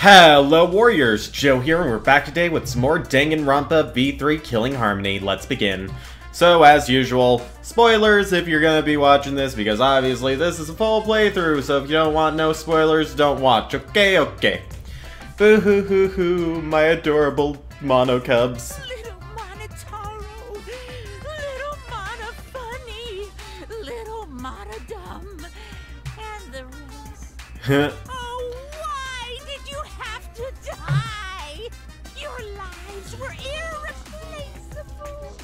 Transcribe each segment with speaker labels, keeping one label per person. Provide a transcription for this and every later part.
Speaker 1: Hello Warriors, Joe here, and we're back today with some more Danganronpa V3 Killing Harmony. Let's begin. So, as usual, spoilers if you're gonna be watching this, because obviously this is a full playthrough, so if you don't want no spoilers, don't watch, okay? Boo-hoo-hoo-hoo, my adorable mono cubs.
Speaker 2: Little Monotaro, little Mono funny, little Mono dumb, and the rest. Oh, why did you have to die? Your lives were irreplaceable.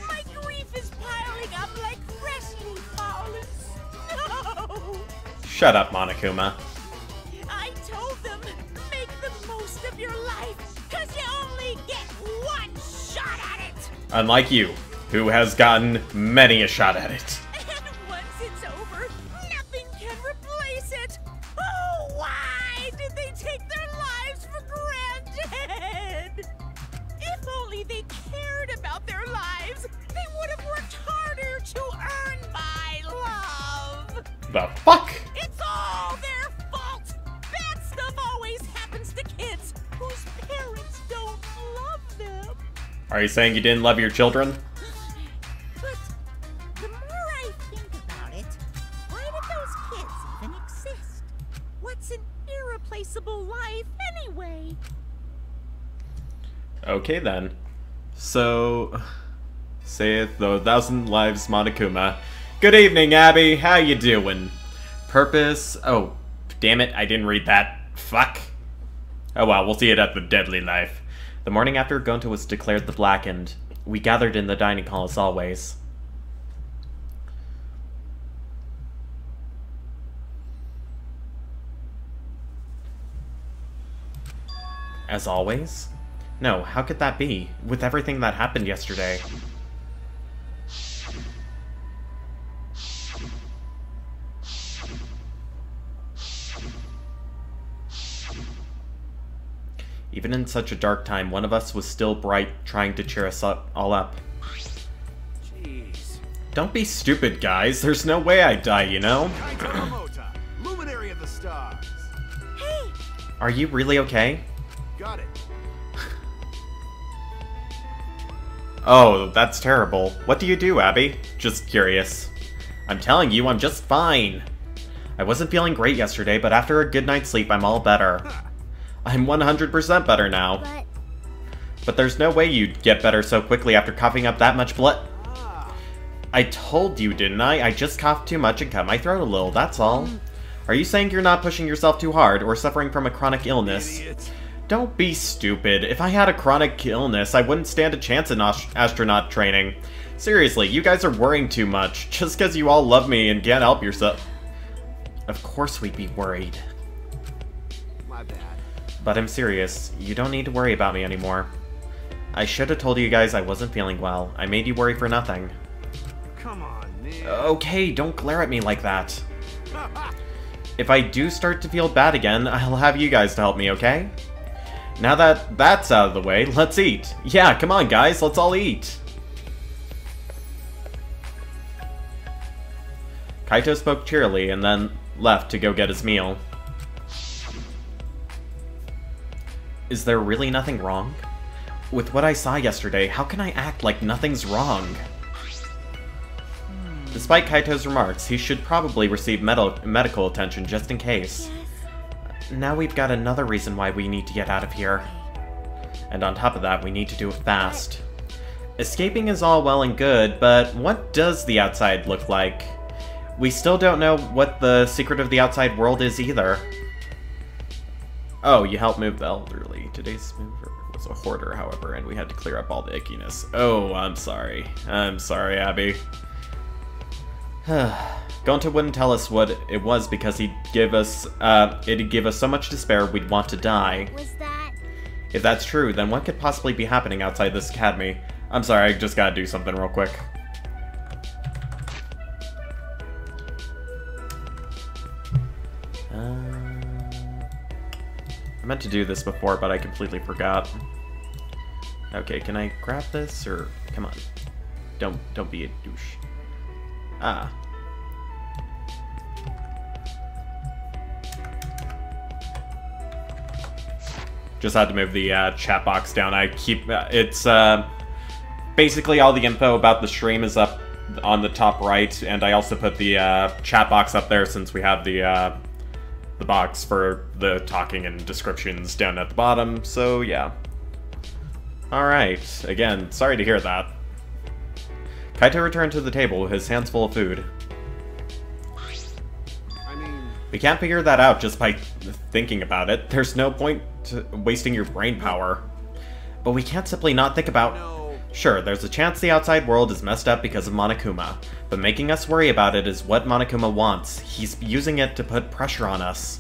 Speaker 2: My grief is piling up like freshly fallen snow.
Speaker 1: Shut up, Monokuma.
Speaker 2: I told them, make the most of your life, cause you only get one shot at it.
Speaker 1: Unlike you, who has gotten many a shot at it.
Speaker 2: And once it's over, nothing can replace it. Oh, why did they take their lives for granted? If only they cared about their lives, they would have worked harder to earn my love.
Speaker 1: The fuck?
Speaker 2: It's all their fault. Bad stuff always happens to kids whose parents don't love them.
Speaker 1: Are you saying you didn't love your children?
Speaker 2: But the more I think about it, why did those kids even exist? What's an irreplaceable life anyway?
Speaker 1: Okay then. So, saith the 1,000 lives Monokuma. Good evening, Abby. How you doing? Purpose? Oh, damn it, I didn't read that. Fuck. Oh well, we'll see it at the Deadly Life. The morning after Gonta was declared the Blackened, we gathered in the dining hall as always. As always? No, how could that be, with everything that happened yesterday? Even in such a dark time, one of us was still bright, trying to cheer us all up.
Speaker 3: Jeez.
Speaker 1: Don't be stupid, guys. There's no way I'd die, you know?
Speaker 3: Luminary of the stars.
Speaker 2: Hey,
Speaker 1: Are you really okay?
Speaker 3: Got it.
Speaker 1: Oh, that's terrible. What do you do, Abby? Just curious. I'm telling you, I'm just fine. I wasn't feeling great yesterday, but after a good night's sleep, I'm all better. I'm 100% better now. But there's no way you'd get better so quickly after coughing up that much blood. I told you, didn't I? I just coughed too much and cut my throat a little, that's all. Are you saying you're not pushing yourself too hard or suffering from a chronic illness?
Speaker 3: Idiot.
Speaker 1: Don't be stupid. If I had a chronic illness, I wouldn't stand a chance in astronaut training. Seriously, you guys are worrying too much, just because you all love me and can't help yourself. Of course we'd be worried.
Speaker 3: My bad.
Speaker 1: But I'm serious. You don't need to worry about me anymore. I should have told you guys I wasn't feeling well. I made you worry for nothing.
Speaker 3: Come on, man.
Speaker 1: Okay, don't glare at me like that. If I do start to feel bad again, I'll have you guys to help me, okay? Now that that's out of the way, let's eat. Yeah, come on guys, let's all eat. Kaito spoke cheerily and then left to go get his meal. Is there really nothing wrong? With what I saw yesterday, how can I act like nothing's wrong? Despite Kaito's remarks, he should probably receive medical attention just in case. Now we've got another reason why we need to get out of here. And on top of that, we need to do it fast. Escaping is all well and good, but what does the outside look like? We still don't know what the secret of the outside world is either. Oh, you helped move the elderly. Today's mover was a hoarder, however, and we had to clear up all the ickiness. Oh, I'm sorry. I'm sorry, Abby. Gonta wouldn't tell us what it was because it'd give us so much despair we'd want to die.
Speaker 2: was that?
Speaker 1: If that's true, then what could possibly be happening outside this academy? I'm sorry, I just gotta do something real quick. I meant to do this before, but I completely forgot. Okay, can I grab this, or... Come on. Don't be a douche. Ah. Just had to move the chat box down. I keep... it's basically all the info about the stream is up on the top right, and I also put the chat box up there since we have the box for the talking and descriptions down at the bottom, so yeah. Alright, again, sorry to hear that. Kaito returned to the table with his hands full of food. We can't figure that out just by thinking about it. There's no point to wasting your brain power. But we can't simply not think about... Sure, there's a chance the outside world is messed up because of Monokuma, but making us worry about it is what Monokuma wants. He's using it to put pressure on us.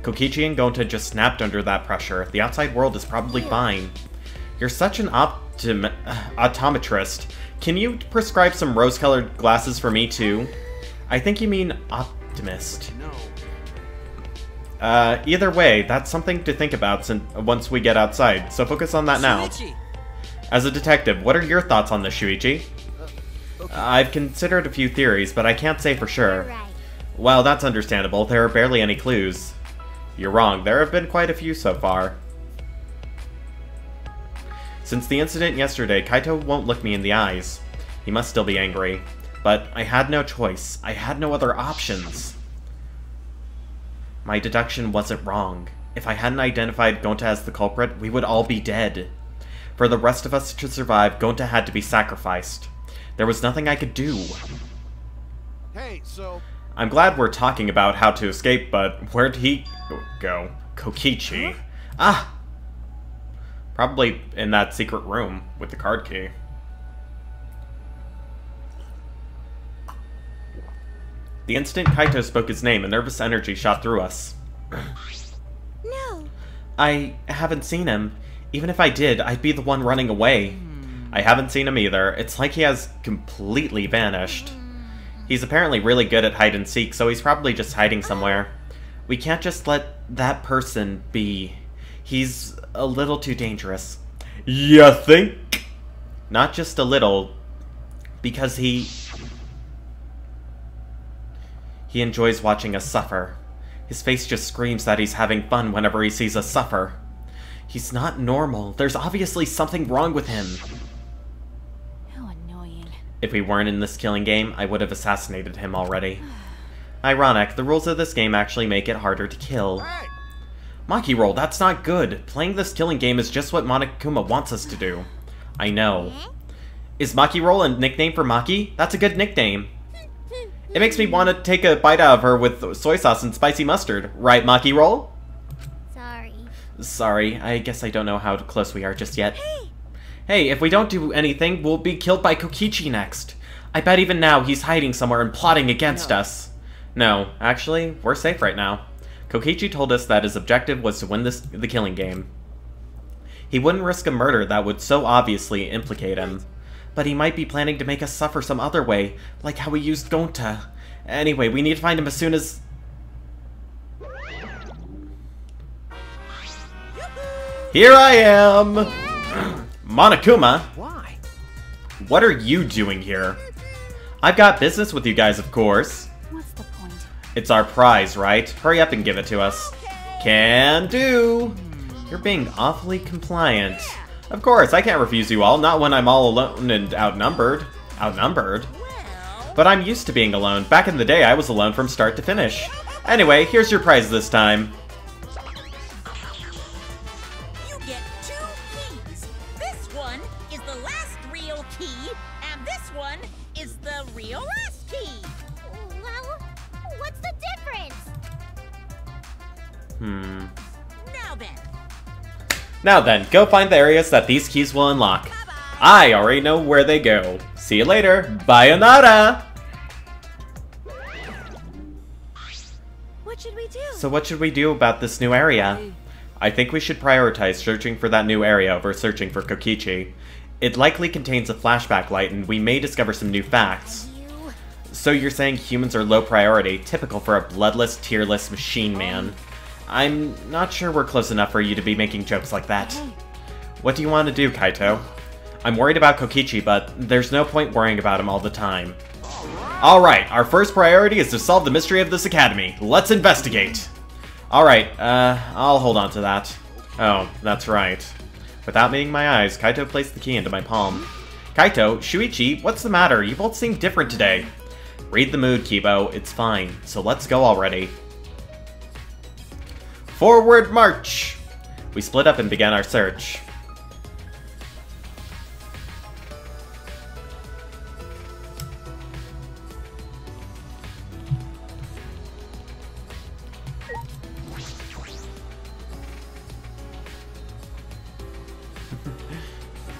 Speaker 1: Kokichi and Gonta just snapped under that pressure. The outside world is probably fine. You're such an optometrist. Can you prescribe some rose-colored glasses for me too? I think you mean optimist. Either way, that's something to think about once we get outside, so focus on that now. As a detective, what are your thoughts on this, Shuichi? I've considered a few theories, but I can't say for sure. Well, that's understandable. There are barely any clues. You're wrong. There have been quite a few so far. Since the incident yesterday, Kaito won't look me in the eyes. He must still be angry. But I had no choice. I had no other options. My deduction wasn't wrong. If I hadn't identified Gonta as the culprit, we would all be dead. For the rest of us to survive, Gonta had to be sacrificed. There was nothing I could do.
Speaker 3: Hey, so...
Speaker 1: I'm glad we're talking about how to escape, but where'd he go? Kokichi. Ah! Probably in that secret room with the card key. The instant Kaito spoke his name, a nervous energy shot through us.
Speaker 2: No.
Speaker 1: I haven't seen him. Even if I did, I'd be the one running away. I haven't seen him either. It's like he has completely vanished. He's apparently really good at hide and seek, so he's probably just hiding somewhere. We can't just let that person be. He's a little too dangerous. You think? Not just a little, because he enjoys watching us suffer. His face just screams that he's having fun whenever he sees us suffer. He's not normal. There's obviously something wrong with him.
Speaker 2: How annoying.
Speaker 1: If we weren't in this killing game, I would have assassinated him already. Ironic, the rules of this game actually make it harder to kill.
Speaker 3: Hey!
Speaker 1: Maki roll, that's not good. Playing this killing game is just what Monokuma wants us to do. I know. Is Maki roll a nickname for Maki? That's a good nickname. It makes me want to take a bite out of her with soy sauce and spicy mustard. Right, Maki roll? Sorry, I guess I don't know how close we are just yet. Hey, if we don't do anything, we'll be killed by Kokichi next. I bet even now he's hiding somewhere and plotting against us. No, actually, we're safe right now. Kokichi told us that his objective was to win the killing game. He wouldn't risk a murder that would so obviously implicate him. But he might be planning to make us suffer some other way, like how he used Gonta. Anyway, we need to find him as soon as... Here I am! Monokuma!
Speaker 3: Why?
Speaker 1: What are you doing here? I've got business with you guys, of course.
Speaker 2: What's the point?
Speaker 1: It's our prize, right? Hurry up and give it to us. Can do! You're being awfully compliant. Of course, I can't refuse you all, not when I'm all alone and outnumbered. Outnumbered? But I'm used to being alone. Back in the day, I was alone from start to finish. Anyway, here's your prize this time.
Speaker 2: You get 2 keys. This one is the last real key, and this one is the real last key.
Speaker 4: Well, what's the difference?
Speaker 1: Now then, go find the areas that these keys will unlock. I already know where they go. See you later. Bayonara!
Speaker 2: What should we do?
Speaker 1: So what should we do about this new area? I think we should prioritize searching for that new area over searching for Kokichi. It likely contains a flashback light, and we may discover some new facts. So you're saying humans are low priority, typical for a bloodless, tearless machine man. I'm not sure we're close enough for you to be making jokes like that. What do you want to do, Kaito? I'm worried about Kokichi, but there's no point worrying about him all the time. Alright, our first priority is to solve the mystery of this academy. Let's investigate! Alright, I'll hold on to that. Oh, that's right. Without meeting my eyes, Kaito placed the key into my palm. Kaito, Shuichi, what's the matter? You both seem different today. Read the mood, Kibo. It's fine. So let's go already. Forward march! We split up and began our search.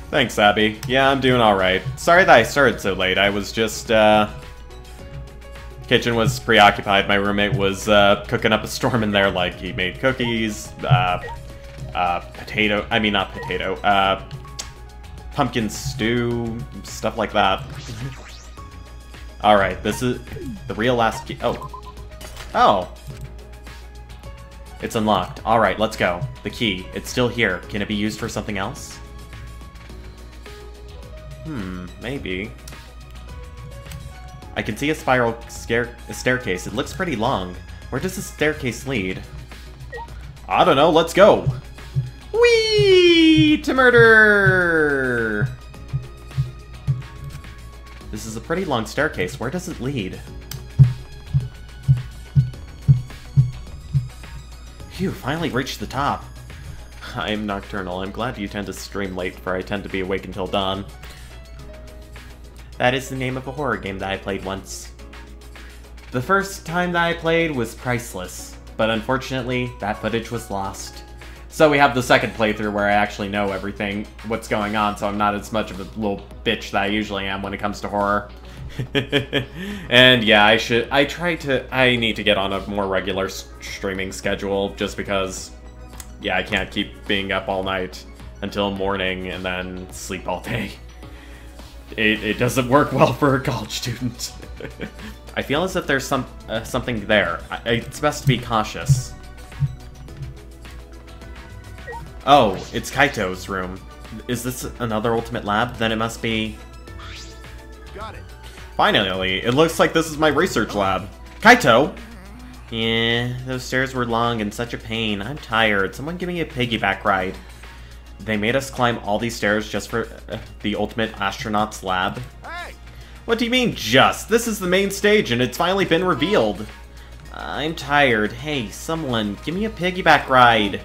Speaker 1: Thanks, Abby. Yeah, I'm doing alright. Sorry that I started so late. I was just, kitchen was preoccupied. My roommate was, cooking up a storm in there, like, he made cookies, potato... I mean, not potato, pumpkin stew, stuff like that. Alright, this is the real last key... Oh. Oh! It's unlocked. Alright, let's go. The key. It's still here. Can it be used for something else? Maybe. I can see a spiral staircase. It looks pretty long. Where does the staircase lead? I don't know, let's go! Whee! To murder! This is a pretty long staircase. Where does it lead? Phew, finally reached the top. I'm nocturnal. I'm glad you tend to stream late, for I tend to be awake until dawn. That is the name of a horror game that I played once. The first time that I played was priceless, but unfortunately, that footage was lost. So we have the second playthrough where I actually know everything, what's going on, so I'm not as much of a little bitch that I usually am when it comes to horror. And yeah, I need to get on a more regular streaming schedule, just because, yeah, I can't keep being up all night until morning and then sleep all day. It doesn't work well for a college student. I feel as if there's something there. It's best to be cautious. Oh, it's Kaito's room. Is this another ultimate lab? Then it must be...
Speaker 3: Got it.
Speaker 1: Finally, it looks like this is my research lab. Kaito! Yeah, those stairs were long and such a pain. I'm tired. Someone give me a piggyback ride. They made us climb all these stairs just for the ultimate astronaut's lab.
Speaker 3: Hey!
Speaker 1: What do you mean, just? This is the main stage and it's finally been revealed. I'm tired. Hey, someone, give me a piggyback ride.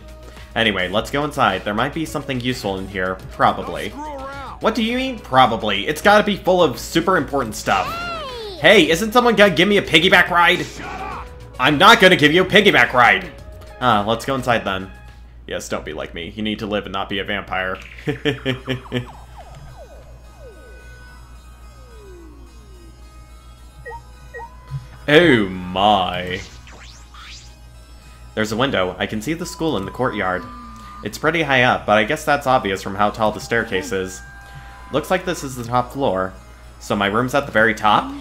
Speaker 1: Anyway, let's go inside. There might be something useful in here. Probably.
Speaker 3: Don't screw around.
Speaker 1: What do you mean, probably? It's gotta be full of super important stuff. Hey, isn't someone gonna give me a piggyback ride?
Speaker 3: Shut up!
Speaker 1: I'm not gonna give you a piggyback ride! Let's go inside then. Yes, don't be like me. You need to live and not be a vampire. Oh my. There's a window. I can see the school in the courtyard. It's pretty high up, but I guess that's obvious from how tall the staircase is. Looks like this is the top floor. So my room's at the very top?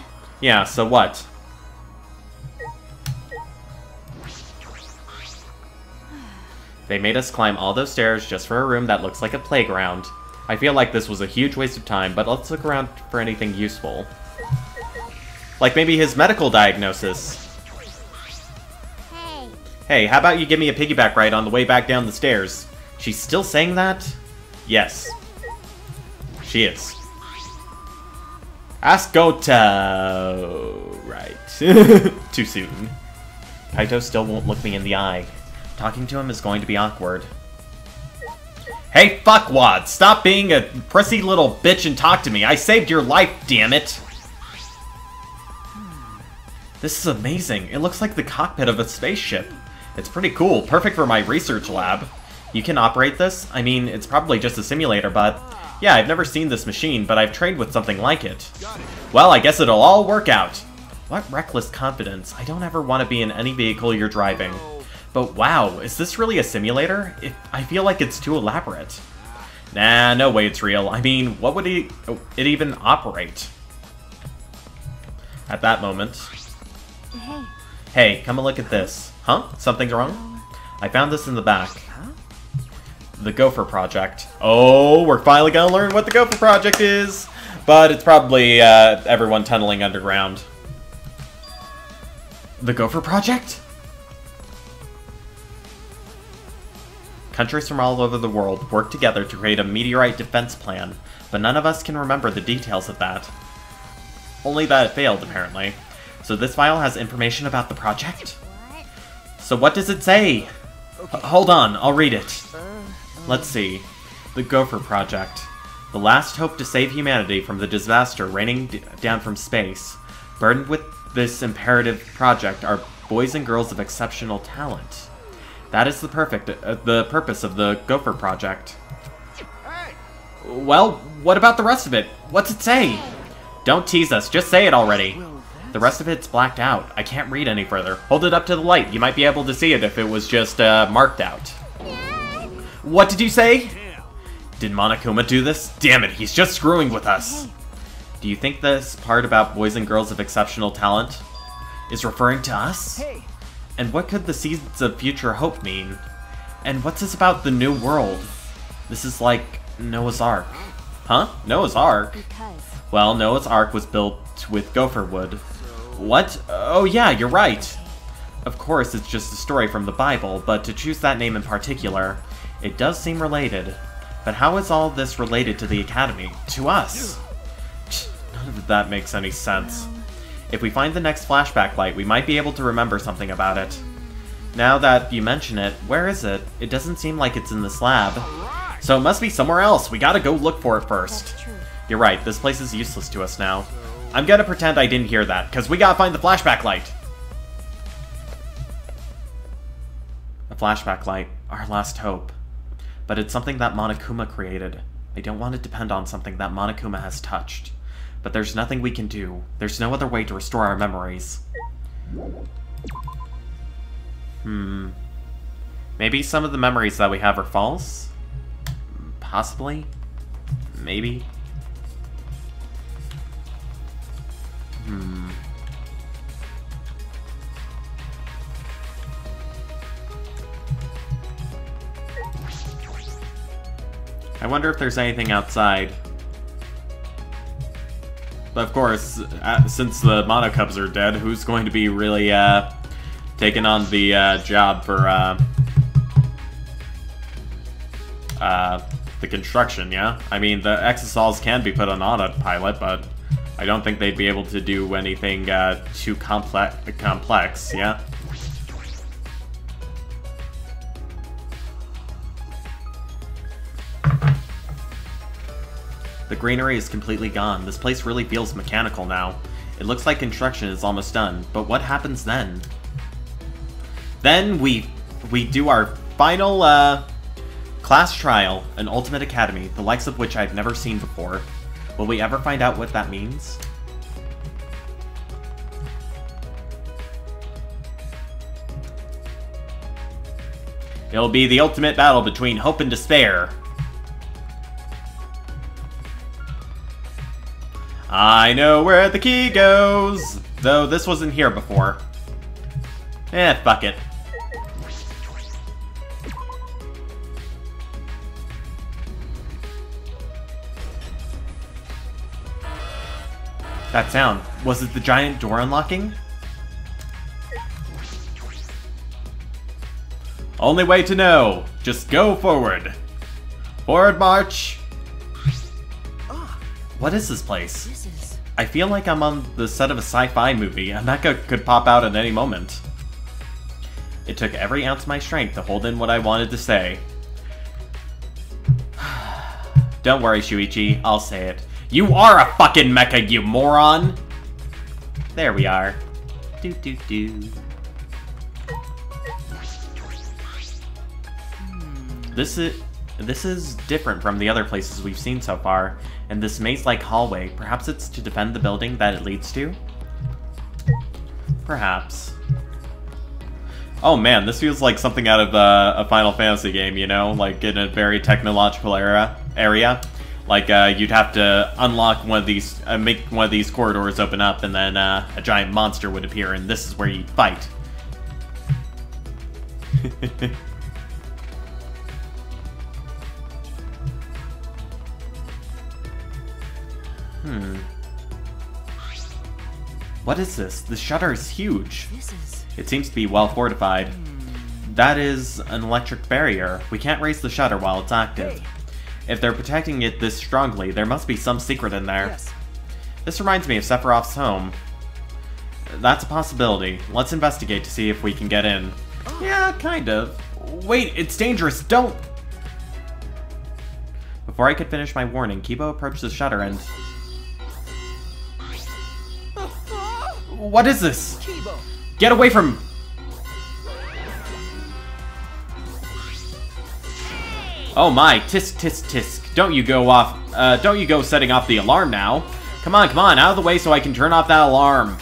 Speaker 1: Yeah, so what? They made us climb all those stairs just for a room that looks like a playground. I feel like this was a huge waste of time, but let's look around for anything useful. Like maybe his medical diagnosis.
Speaker 4: Hey.
Speaker 1: Hey, how about you give me a piggyback ride on the way back down the stairs? She's still saying that? Yes. She is. Ask Goto. Right. Too soon. Kaito still won't look me in the eye. Talking to him is going to be awkward. Hey, fuckwad! Stop being a prissy little bitch and talk to me! I saved your life, damn it! This is amazing. It looks like the cockpit of a spaceship. It's pretty cool. Perfect for my research lab. You can operate this? I mean, it's probably just a simulator, but... Yeah, I've never seen this machine, but I've trained with something like it. Well, I guess it'll all work out. What reckless confidence. I don't ever want to be in any vehicle you're driving. But wow, is this really a simulator? I feel like it's too elaborate. Nah, no way it's real. I mean, what would it even operate? At that moment. Hey, come and look at this. Huh? Something's wrong? I found this in the back. The Gopher Project. Oh, we're finally gonna learn what the Gopher Project is! But it's probably everyone tunneling underground. The Gopher Project? Countries from all over the world worked together to create a meteorite defense plan, but none of us can remember the details of that. Only that it failed, apparently. So this file has information about the project?
Speaker 4: What?
Speaker 1: So what does it say? Hold on, I'll read it. Let's see. The Gopher Project. The last hope to save humanity from the disaster raining down from space. Burdened with this imperative project are boys and girls of exceptional talent. That is the purpose of the Gopher Project.
Speaker 3: Hey!
Speaker 1: Well, what about the rest of it? What's it say? Don't tease us, just say it already. The rest of it's blacked out. I can't read any further. Hold it up to the light. You might be able to see it if it was just marked out.
Speaker 4: Yes.
Speaker 1: What did you say? Did Monokuma do this? Damn it, he's just screwing with us. Do you think this part about boys and girls of exceptional talent is referring to us?
Speaker 3: Hey!
Speaker 1: And what could the seeds of future hope mean? And what's this about the new world? This is like Noah's Ark. Huh? Noah's Ark?
Speaker 4: Because.
Speaker 1: Well, Noah's Ark was built with gopher wood. What? Oh yeah, you're right. Of course, it's just a story from the Bible, but to choose that name in particular, it does seem related. But how is all this related to the Academy? To us? None of that makes any sense. If we find the next flashback light, we might be able to remember something about it. Now that you mention it, where is it? It doesn't seem like it's in this lab. So it must be somewhere else. We gotta go look for it first.
Speaker 4: That's true.
Speaker 1: You're right, this place is useless to us now. I'm gonna pretend I didn't hear that, because we gotta find the flashback light! A flashback light, our last hope. But it's something that Monokuma created. I don't want to depend on something that Monokuma has touched. But there's nothing we can do. There's no other way to restore our memories. Maybe some of the memories that we have are false? Possibly? Maybe? I wonder if there's anything outside. But of course, since the Monokubs are dead, who's going to be really taking on the job for the construction, yeah? I mean, the Exosols can be put on autopilot, but I don't think they'd be able to do anything too complex, yeah? The greenery is completely gone. This place really feels mechanical now. It looks like construction is almost done, but what happens then? Then we do our final class trial, an ultimate academy, the likes of which I've never seen before. Will we ever find out what that means? It'll be the ultimate battle between hope and despair. I know where the key goes! Though this wasn't here before. Fuck it. That sound, was it the giant door unlocking? Only way to know, just go forward. Forward march! What is this place? I feel like I'm on the set of a sci-fi movie, and that could pop out at any moment. It took every ounce of my strength to hold in what I wanted to say. Don't worry, Shuichi, I'll say it. You are a fucking mecha, you moron! There we are. This is different from the other places we've seen so far. And this maze-like hallway, perhaps it's to defend the building that it leads to? Perhaps. Oh man, this feels like something out of a Final Fantasy game, you know? Like in a very technological area. Like you'd have to unlock one of these, make one of these corridors open up, and then a giant monster would appear, and this is where you'd fight. What is this? The shutter is huge. It seems to be well fortified. That is an electric barrier. We can't raise the shutter while it's active. If they're protecting it this strongly, there must be some secret in there.
Speaker 5: Yes.
Speaker 1: This reminds me of Sephiroth's home. That's a possibility. Let's investigate to see if we can get in. Yeah, kind of. Wait, it's dangerous, don't... Before I could finish my warning, Kibo approached the shutter and... What is this?
Speaker 5: Kibo.
Speaker 1: Get away from... Oh my, tisk tisk tisk. Don't you go setting off the alarm now. Come on, out of the way so I can turn off that alarm.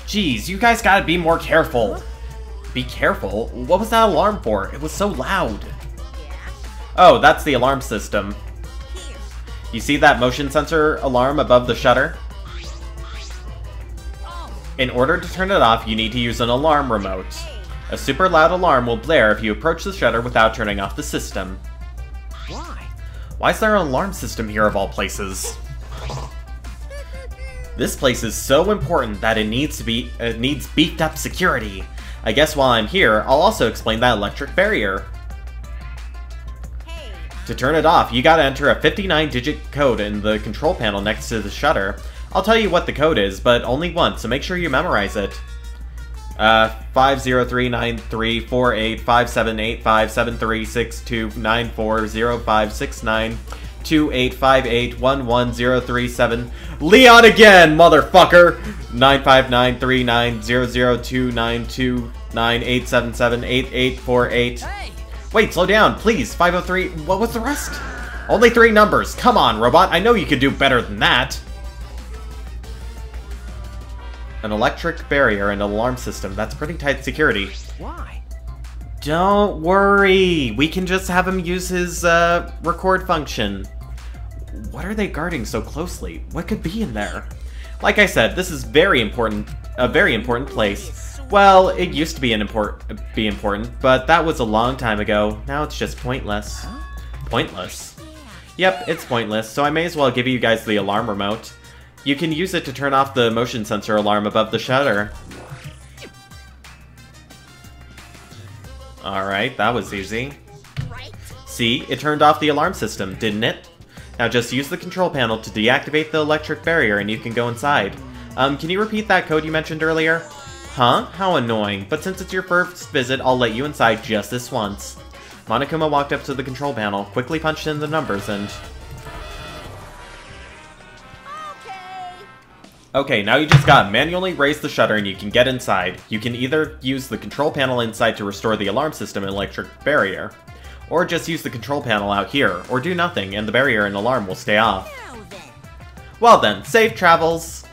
Speaker 1: Jeez, you guys gotta be more careful. Be careful? What was that alarm for? It was so loud. Oh, that's the alarm system. You see that motion sensor alarm above the shutter? In order to turn it off, you need to use an alarm remote. A super loud alarm will blare if you approach the shutter without turning off the system.
Speaker 5: Why?
Speaker 1: Why is there an alarm system here of all places? This place is so important that it needs beefed up security. I guess while I'm here, I'll also explain that electric barrier. To turn it off, you gotta enter a 59-digit code in the control panel next to the shutter. I'll tell you what the code is, but only once, so make sure you memorize it. 503934857862940569285811037. Leon again, motherfucker! 9593900292987788848.
Speaker 5: Hey!
Speaker 1: Wait, slow down, please. 503. What was the rest? Only 3 numbers. Come on, robot. I know you could do better than that. An electric barrier and an alarm system. That's pretty tight security.
Speaker 5: Why?
Speaker 1: Don't worry. We can just have him use his record function. What are they guarding so closely? What could be in there? Like I said, this is a very important place. Well, it used to be important, but that was a long time ago. Now it's just pointless.
Speaker 5: Huh?
Speaker 1: Pointless? Yep, it's pointless, so I may as well give you guys the alarm remote. You can use it to turn off the motion sensor alarm above the shutter. Alright, that was easy. See, it turned off the alarm system, didn't it? Now just use the control panel to deactivate the electric barrier and you can go inside. Can you repeat that code you mentioned earlier? Huh? How annoying. But since it's your first visit, I'll let you inside just this once. Monokuma walked up to the control panel, quickly punched in the numbers, and... Okay, now you just gotta manually raise the shutter and you can get inside. You can either use the control panel inside to restore the alarm system and electric barrier, or just use the control panel out here, or do nothing, and the barrier and alarm will stay off. Well then, safe travels!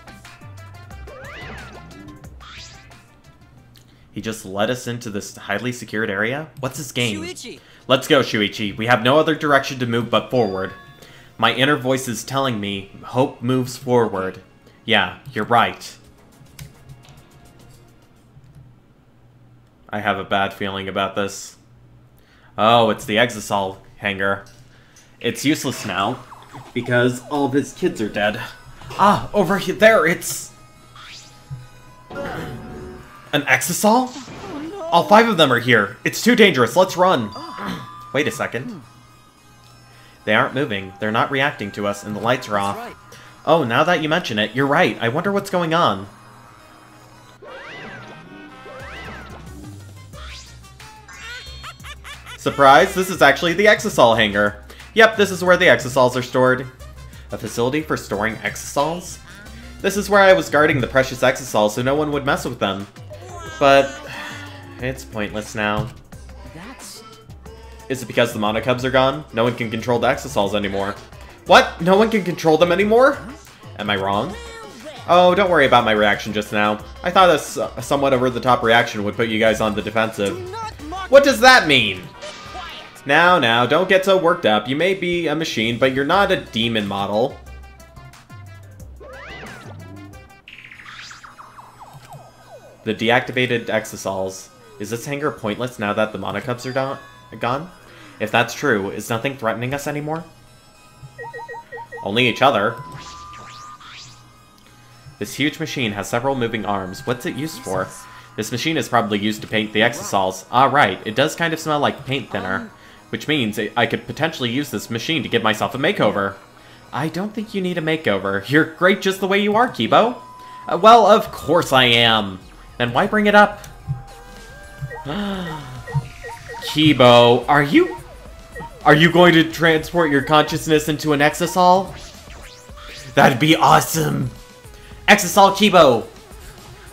Speaker 1: He just led us into this highly secured area? What's his game?
Speaker 5: Shuichi!
Speaker 1: Let's go, Shuichi. We have no other direction to move but forward. My inner voice is telling me, hope moves forward. Yeah, you're right. I have a bad feeling about this. Oh, it's the Exisal hangar. It's useless now, because all of his kids are dead. Ah, over there, it's... An Exisal?
Speaker 5: Oh, no.
Speaker 1: All 5 of them are here. It's too dangerous. Let's run. Wait a second. They aren't moving. They're not reacting to us, and the lights are off.
Speaker 5: Right.
Speaker 1: Oh, now that you mention it, you're right. I wonder what's going on. Surprise! This is actually the Exisal hangar. Yep, this is where the Exisals are stored. A facility for storing Exisals? This is where I was guarding the precious Exisals so no one would mess with them. But... it's pointless now. Is it because the Monocubs are gone? No one can control the Exisals anymore. What? No one can control them anymore? Am I wrong? Oh, don't worry about my reaction just now. I thought a somewhat over-the-top reaction would put you guys on the defensive. What does that mean? Now, don't get so worked up. You may be a machine, but you're not a demon model. The deactivated Exisals. Is this hangar pointless now that the Monocubs are gone? If that's true, is nothing threatening us anymore? Only each other. This huge machine has several moving arms. What's it used for? This machine is probably used to paint the exosols. Ah, right. It does kind of smell like paint thinner. Which means I could potentially use this machine to give myself a makeover. I don't think you need a makeover. You're great just the way you are, Kibo. Well, of course I am. Then why bring it up? Kibo, are you going to transport your consciousness into an exosol? That'd be awesome! Exosol Kibo!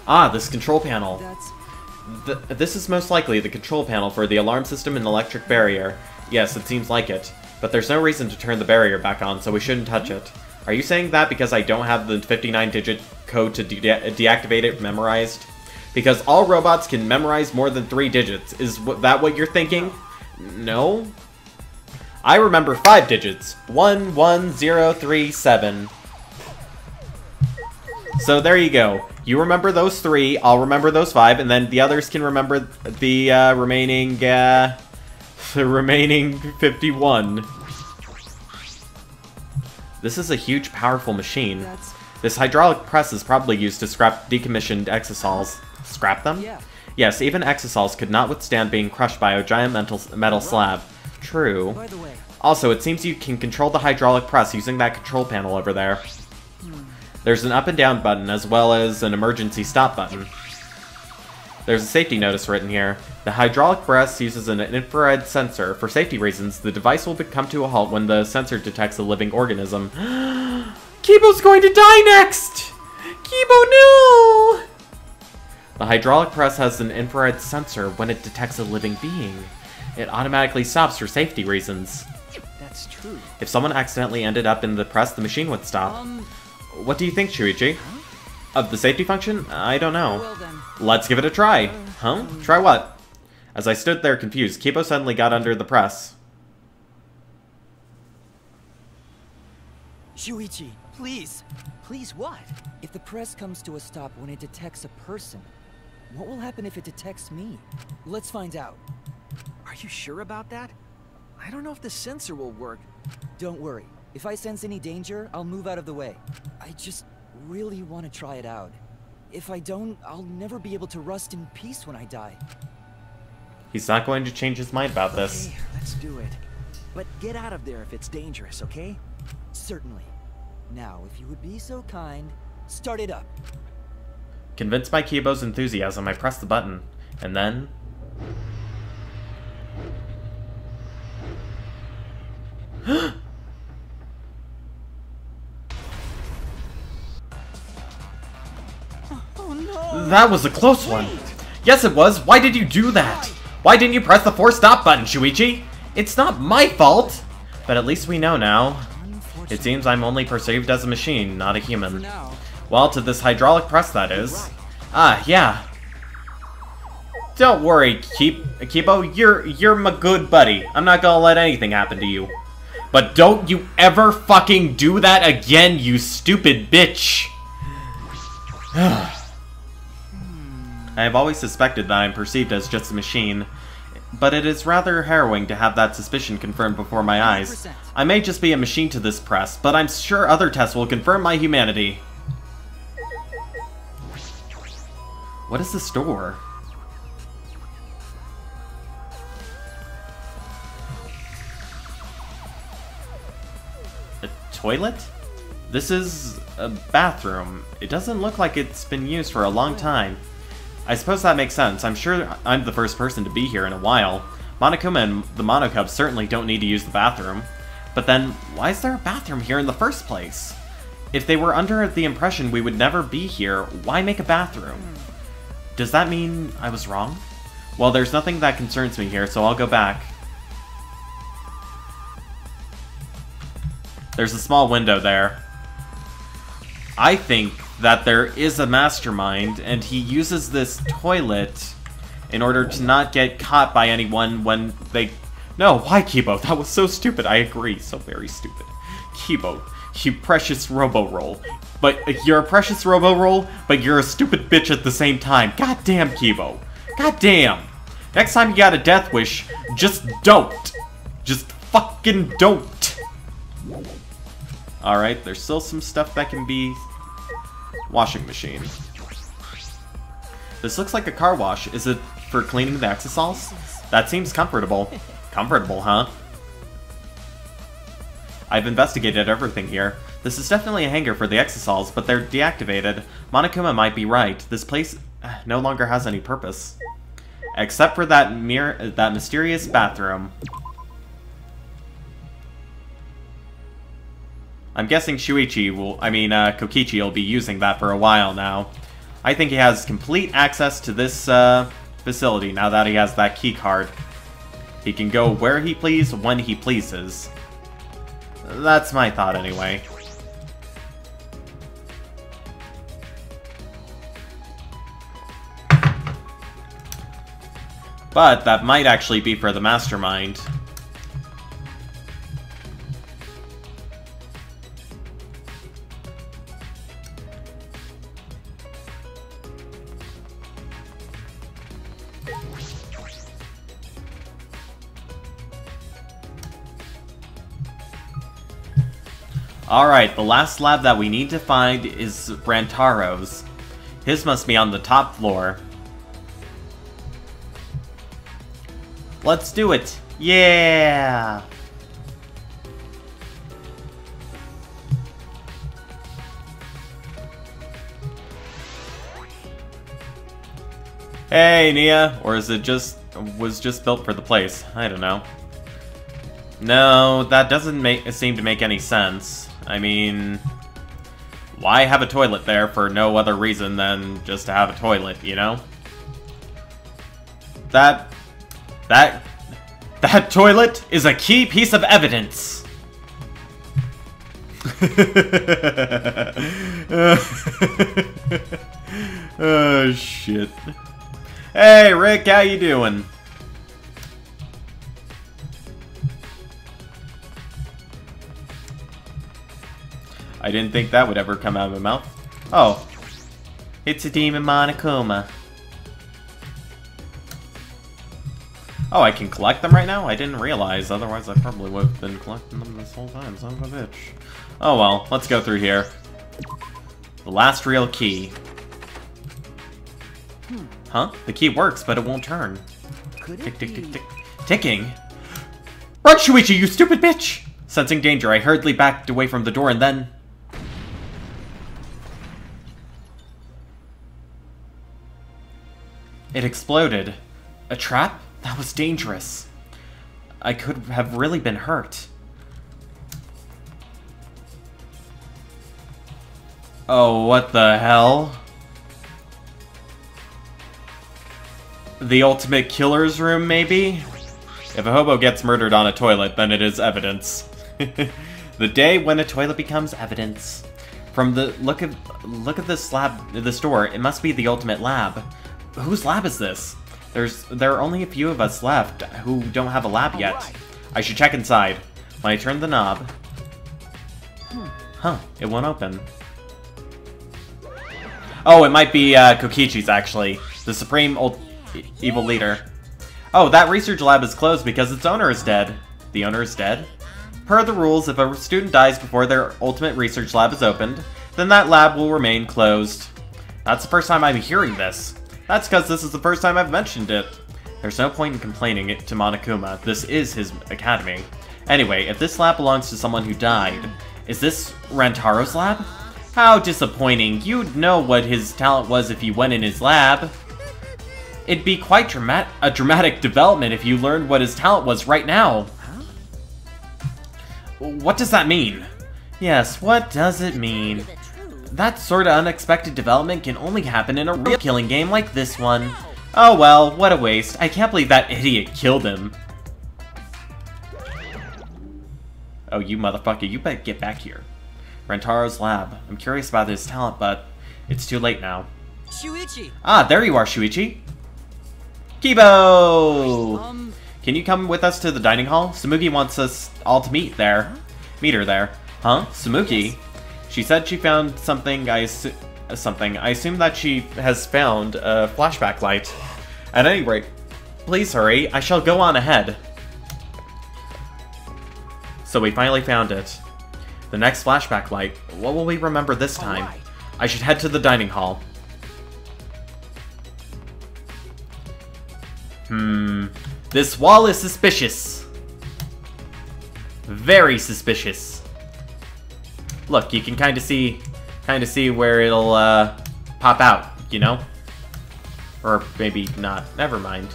Speaker 1: Ah, this control panel. This is most likely the control panel for the alarm system and electric barrier. Yes, it seems like it. But there's no reason to turn the barrier back on, so we shouldn't touch it. Are you saying that because I don't have the 59-digit code to deactivate it memorized? Because all robots can memorize more than 3 digits. Is that what you're thinking? No? I remember 5 digits. 11037. So there you go. You remember those 3, I'll remember those 5, and then the others can remember the remaining 51. This is a huge, powerful machine. This hydraulic press is probably used to scrap decommissioned exosols. Scrap them?
Speaker 5: Yeah.
Speaker 1: Yes, even exosols could not withstand being crushed by a giant metal slab. True.
Speaker 5: By the way,
Speaker 1: Also, it seems you can control the hydraulic press using that control panel over there. There's an up and down button, as well as an emergency stop button. There's a safety notice written here. The hydraulic press uses an infrared sensor. For safety reasons, the device will come to a halt when the sensor detects a living organism. Kibo's going to die next! Kibo, no! The hydraulic press has an infrared sensor. When it detects a living being, it automatically stops for safety reasons.
Speaker 5: that's true.
Speaker 1: If someone accidentally ended up in the press, the machine would stop. What do you think, Shuichi? Of the safety function? I don't know.
Speaker 5: Well then.
Speaker 1: Let's give it a try. Huh? Try what? As I stood there confused, Kibo suddenly got under the press.
Speaker 5: Shuichi, please. Please what? If the press comes to a stop when it detects a person, what will happen if it detects me? Let's find out.
Speaker 6: Are you sure about that? I don't know if the sensor will work.
Speaker 5: Don't worry. If I sense any danger, I'll move out of the way. I just really want to try it out. If I don't, I'll never be able to rest in peace when I die.
Speaker 1: He's not going to change his mind about this.
Speaker 6: Okay, let's do it. But get out of there if it's dangerous, okay?
Speaker 5: Certainly. Now, if you would be so kind, start it up.
Speaker 1: Convinced by Kibo's enthusiasm, I pressed the button. And then...
Speaker 5: Oh no!
Speaker 1: That was a close one! Yes, it was! Why did you do that? Why didn't you press the force stop button, Shuichi? It's not my fault! But at least we know now. It seems I'm only perceived as a machine, not a human.
Speaker 5: Now,
Speaker 1: Well, to this hydraulic press, that is. Ah, yeah. Don't worry, Kibo, you're my good buddy. I'm not gonna let anything happen to you. But don't you ever fucking do that again, you stupid bitch! I have always suspected that I'm perceived as just a machine, but it is rather harrowing to have that suspicion confirmed before my eyes.
Speaker 5: 100%.
Speaker 1: I may just be a machine to this press, but I'm sure other tests will confirm my humanity. What is this door? A toilet? This is a bathroom. It doesn't look like it's been used for a long time. I suppose that makes sense. I'm sure I'm the first person to be here in a while. Monokuma and the Monocubs certainly don't need to use the bathroom. But then, why is there a bathroom here in the first place? If they were under the impression we would never be here, why make a bathroom? Does that mean I was wrong? Well, there's nothing that concerns me here, so I'll go back. There's a small window there. I think that there is a mastermind, and he uses this toilet in order to not get caught by anyone when they... No, why, Kibo? That was so stupid. I agree. So very stupid. Kibo, you precious robo-roll. But you're a precious robo-roll, but you're a stupid bitch at the same time. God damn, Kibo. God damn. Next time you got a death wish, just don't. Just fucking don't. Alright, there's still some stuff that can be Washing machine. This looks like a car wash. Is it for cleaning the exosols? That seems comfortable. Comfortable, huh? I've investigated everything here. This is definitely a hangar for the exosols, but they're deactivated. Monokuma might be right. This place no longer has any purpose. Except for that mysterious bathroom. I'm guessing Kokichi will be using that for a while now. I think he has complete access to this facility now that he has that key card. He can go where he pleases, when he pleases. That's my thought anyway. But that might actually be for the mastermind. Alright, the last lab that we need to find is Rantaro's. His must be on the top floor. Let's do it! Yeah! Hey, Nia! Or is it was just built for the place? I don't know. No, that doesn't seem to make any sense. I mean, why have a toilet there for no other reason than just to have a toilet, you know? That toilet is a key piece of evidence! Oh, shit. Hey, Rick, how you doing? I didn't think that would ever come out of my mouth. Oh. It's a demon Monokuma. Oh, I can collect them right now? I didn't realize, otherwise I probably would have been collecting them this whole time, son of a bitch. Oh well, let's go through here. The last real key. Huh? The key works, but it won't turn. Tick, tick, tick, tick. Ticking? Run, Shuichi, you stupid bitch! Sensing danger, I hurriedly backed away from the door and then... It exploded. A trap? That was dangerous. I could have really been hurt. Oh, what the hell? The ultimate killer's room, maybe? If a hobo gets murdered on a toilet, then it is evidence. The day when a toilet becomes evidence. From the look of this lab, this door, it must be the ultimate lab. Whose lab is this? There are only a few of us left who don't have a lab yet. Right. I should check inside. When I turn the knob... Huh, it won't open. Oh, it might be Kokichi's, actually. The supreme evil leader. Oh, that research lab is closed because its owner is dead. The owner is dead? Per the rules, if a student dies before their ultimate research lab is opened, then that lab will remain closed. That's the first time I'm hearing this. That's because this is the first time I've mentioned it. There's no point in complaining it to Monokuma. This is his academy. Anyway, if this lab belongs to someone who died, is this Rantaro's lab? How disappointing. You'd know what his talent was if you went in his lab. It'd be quite a dramatic development if you learned what his talent was right now. What does that mean? Yes, what does it mean? That sort of unexpected development can only happen in a real killing game like this one. Oh well, what a waste. I can't believe that idiot killed him. Oh, you motherfucker, you better get back here. Rantaro's lab. I'm curious about his talent, but it's too late now.
Speaker 5: Shuichi!
Speaker 1: Ah, there you are, Shuichi! Kibo! Can you come with us to the dining hall? Tsumugi wants us all to meet there. Huh? Meet her there. Huh? Tsumugi? She said she found something, I assume that she has found a flashback light. At any rate, please hurry, I shall go on ahead. So we finally found it. The next flashback light. What will we remember this time? I should head to the dining hall. This wall is suspicious. Very suspicious. Look, you can kind of see where it'll pop out, you know? Or maybe not. Never mind.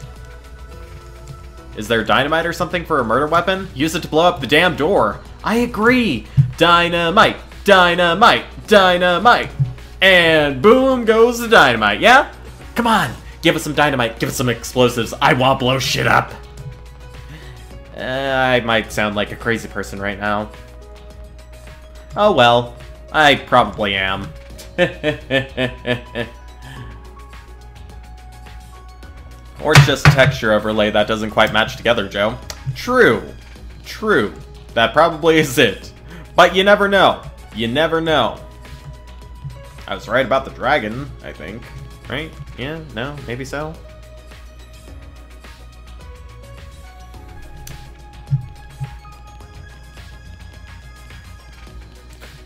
Speaker 1: Is there dynamite or something for a murder weapon? Use it to blow up the damn door. I agree. Dynamite, dynamite, dynamite. And boom goes the dynamite, yeah? Come on, give us some dynamite, give us some explosives. I want to blow shit up. I might sound like a crazy person right now. Oh well, I probably am. Or it's just texture overlay that doesn't quite match together, Joe. True. True. That probably is it. But you never know. You never know. I was right about the dragon, I think. Right? Yeah? No? Maybe so?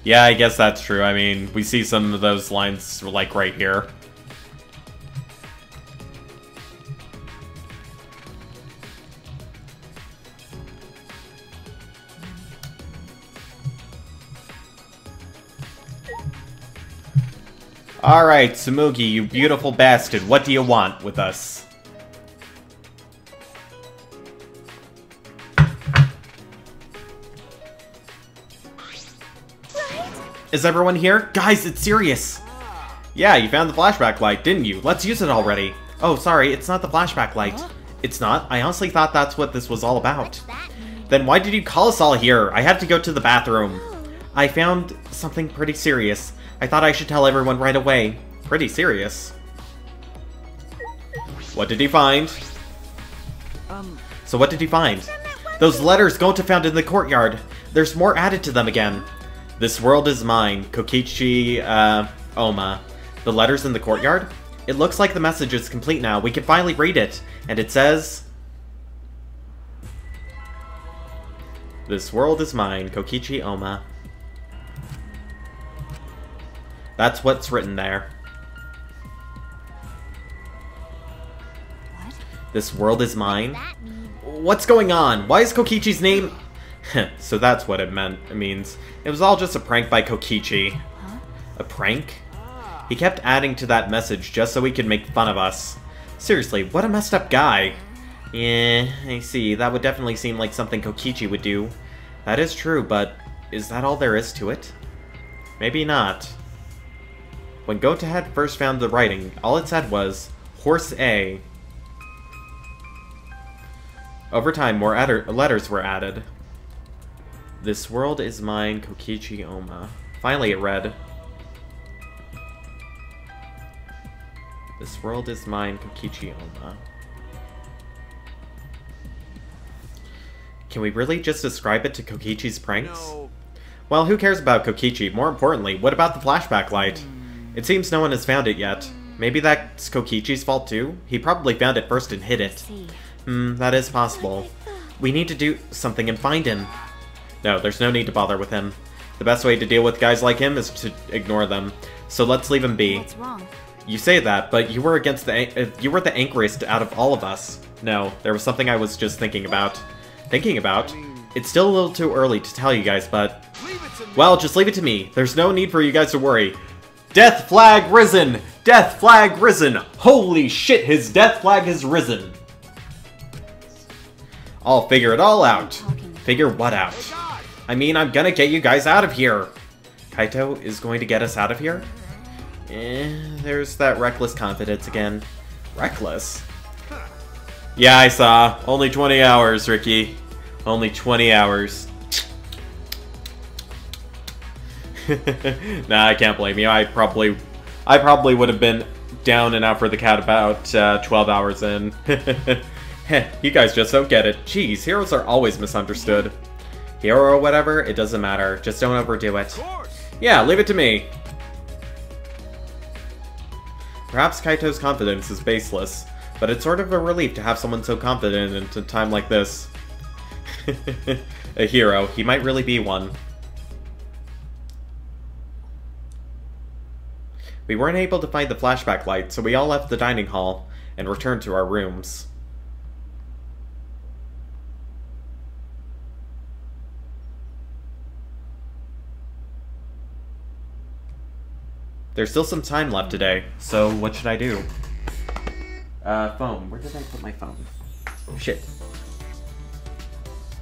Speaker 1: Yeah, I guess that's true. I mean, we see some of those lines, like, right here. Alright, Tsumugi, you beautiful bastard. What do you want with us? Is everyone here? Guys, it's serious! Yeah, you found the flashback light, didn't you? Let's use it already. Oh, sorry, it's not the flashback light. It's not? I honestly thought that's what this was all about. Then why did you call us all here? I had to go to the bathroom. I found something pretty serious. I thought I should tell everyone right away. Pretty serious. What did you find? So what did you find? Those letters Gonta found in the courtyard. There's more added to them again. This world is mine. Kokichi, Oma. The letters in the courtyard? It looks like the message is complete now. We can finally read it. And it says... This world is mine. Kokichi, Oma. That's what's written there.
Speaker 4: What?
Speaker 1: This world is mine? What's going on? Why is Kokichi's name... So that's what it means. It was all just a prank by Kokichi.
Speaker 4: Huh?
Speaker 1: A prank? He kept adding to that message just so he could make fun of us. Seriously, what a messed up guy. Yeah, I see. That would definitely seem like something Kokichi would do. That is true, but is that all there is to it? Maybe not. When Gonta had first found the writing, all it said was, Horse A. Over time, more letters were added. This world is mine, Kokichi Oma. Finally, it read. This world is mine, Kokichi Oma. Can we really just ascribe it to Kokichi's pranks?
Speaker 3: No.
Speaker 1: Well, who cares about Kokichi? More importantly, what about the flashback light? It seems no one has found it yet. Maybe that's Kokichi's fault too? He probably found it first and hid it. That is possible. We need to do something and find him. No, there's no need to bother with him. The best way to deal with guys like him is to ignore them. So let's leave him be.
Speaker 4: What's wrong?
Speaker 1: You say that, but you were you were the angriest out of all of us. No, there was something I was just thinking about. Thinking about? It's still a little too early to tell you guys, but... Well, just leave it to me. There's no need for you guys to worry. Death flag risen! Death flag risen! Holy shit, his death flag has risen! I'll figure it all out. Figure what out? I mean, I'm gonna get you guys out of here. Kaito is going to get us out of here? There's that reckless confidence again. Reckless? Yeah, I saw. Only 20 hours, Ricky. Only 20 hours. Nah, I can't blame you. I probably would have been down and out for the count about 12 hours in. You guys just don't get it. Jeez, heroes are always misunderstood. Hero or whatever, it doesn't matter. Just don't overdo it. Yeah, leave it to me. Perhaps Kaito's confidence is baseless, but it's sort of a relief to have someone so confident in a time like this. A hero. He might really be one. We weren't able to find the flashback light, so we all left the dining hall and returned to our rooms. There's still some time left today, so what should I do? Phone. Where did I put my phone? Shit.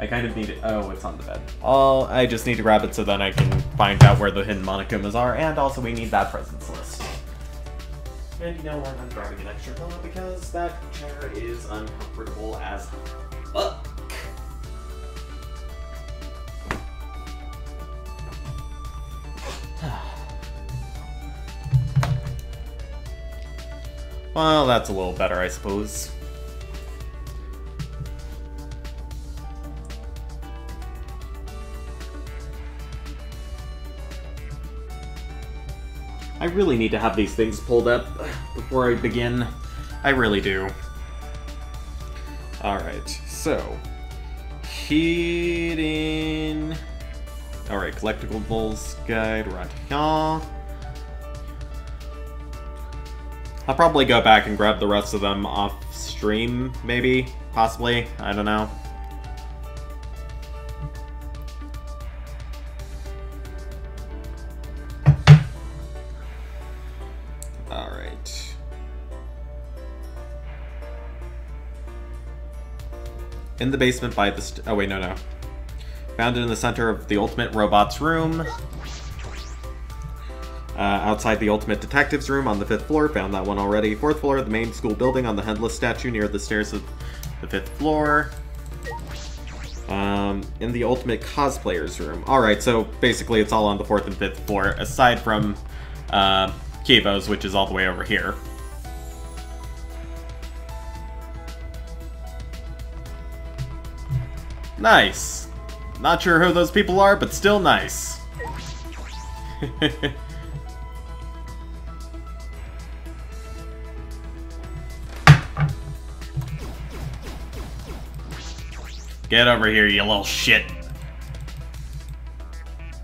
Speaker 1: I kind of need it. Oh, it's on the bed. I just need to grab it so then I can find out where the hidden Monokumas are, and also we need that presents list. And you know what? I'm grabbing an extra pillow because that chair is uncomfortable as fuck. Well, that's a little better, I suppose. I really need to have these things pulled up before I begin. I really do. Alright, so... Hidden... Alright, Collectibles Guide, right here. I'll probably go back and grab the rest of them off stream, maybe? Possibly? I don't know. Alright. In the basement by the oh wait, no. Found it in the center of the Ultimate Robot's room. Outside the Ultimate Detective's room on the 5th floor, found that one already. 4th floor of the main school building on the headless statue near the stairs of the 5th floor. In the Ultimate Cosplayer's room. Alright, so basically it's all on the 4th and 5th floor, aside from Kivo's, which is all the way over here. Nice! Not sure who those people are, but still nice. Get over here, you little shit.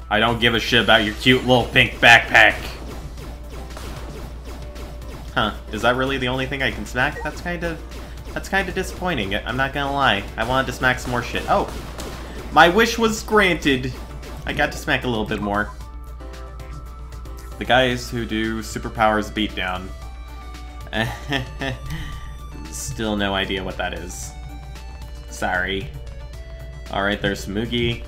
Speaker 1: I don't give a shit about your cute little pink backpack. Huh, is that really the only thing I can smack? That's kind of disappointing, I'm not gonna lie. I wanted to smack some more shit. Oh! My wish was granted! I got to smack a little bit more. The guys who do Superpowers Beatdown. Still no idea what that is. Sorry. Alright, there's Mugi.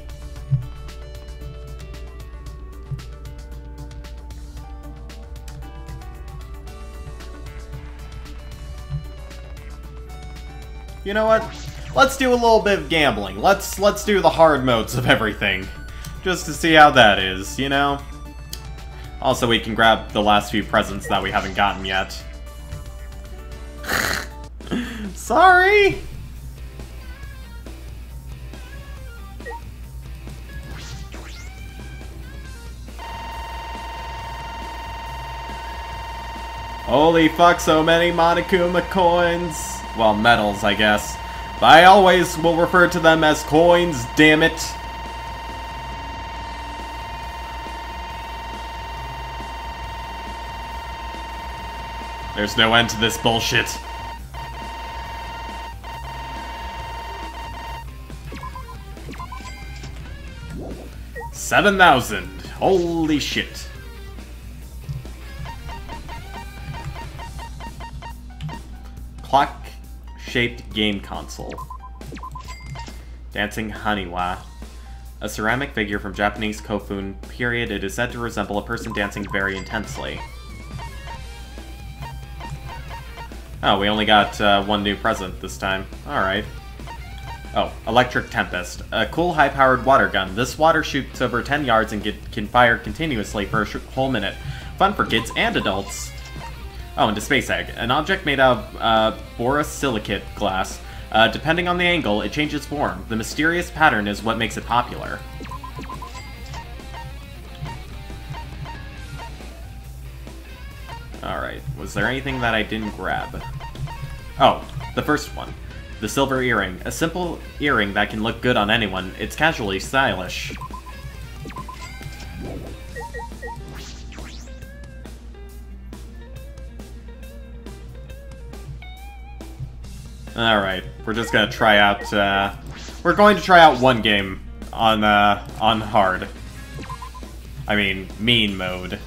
Speaker 1: You know what? Let's do a little bit of gambling. Let's do the hard modes of everything. Just to see how that is, you know? Also, we can grab the last few presents that we haven't gotten yet. Sorry! Holy fuck, so many Monokuma coins! Well, medals, I guess. But I always will refer to them as coins, damn it! There's no end to this bullshit. $7,000! Holy shit. Clock-shaped game console. Dancing Haniwa. A ceramic figure from Japanese Kofun period, it is said to resemble a person dancing very intensely. Oh, we only got one new present this time. Alright. Oh, Electric Tempest. A cool high-powered water gun. This water shoots over 10 yards and can fire continuously for a whole minute. Fun for kids and adults. Oh, and a space egg. An object made out of borosilicate glass. Depending on the angle, it changes form. The mysterious pattern is what makes it popular. Alright, was there anything that I didn't grab? Oh, the first one. The silver earring. A simple earring that can look good on anyone. It's casually stylish. Alright, we're just gonna try out, we're going to try out one game on hard. I mean, mean mode.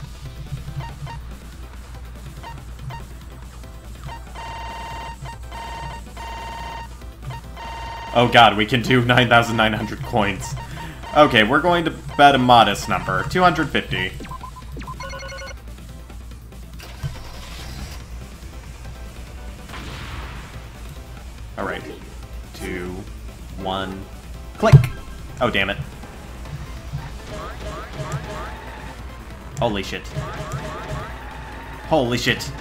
Speaker 1: Oh god, we can do 9,900 coins. Okay, we're going to bet a modest number, 250. Alright. 2, 1, click! Oh, damn it. Holy shit. Holy shit.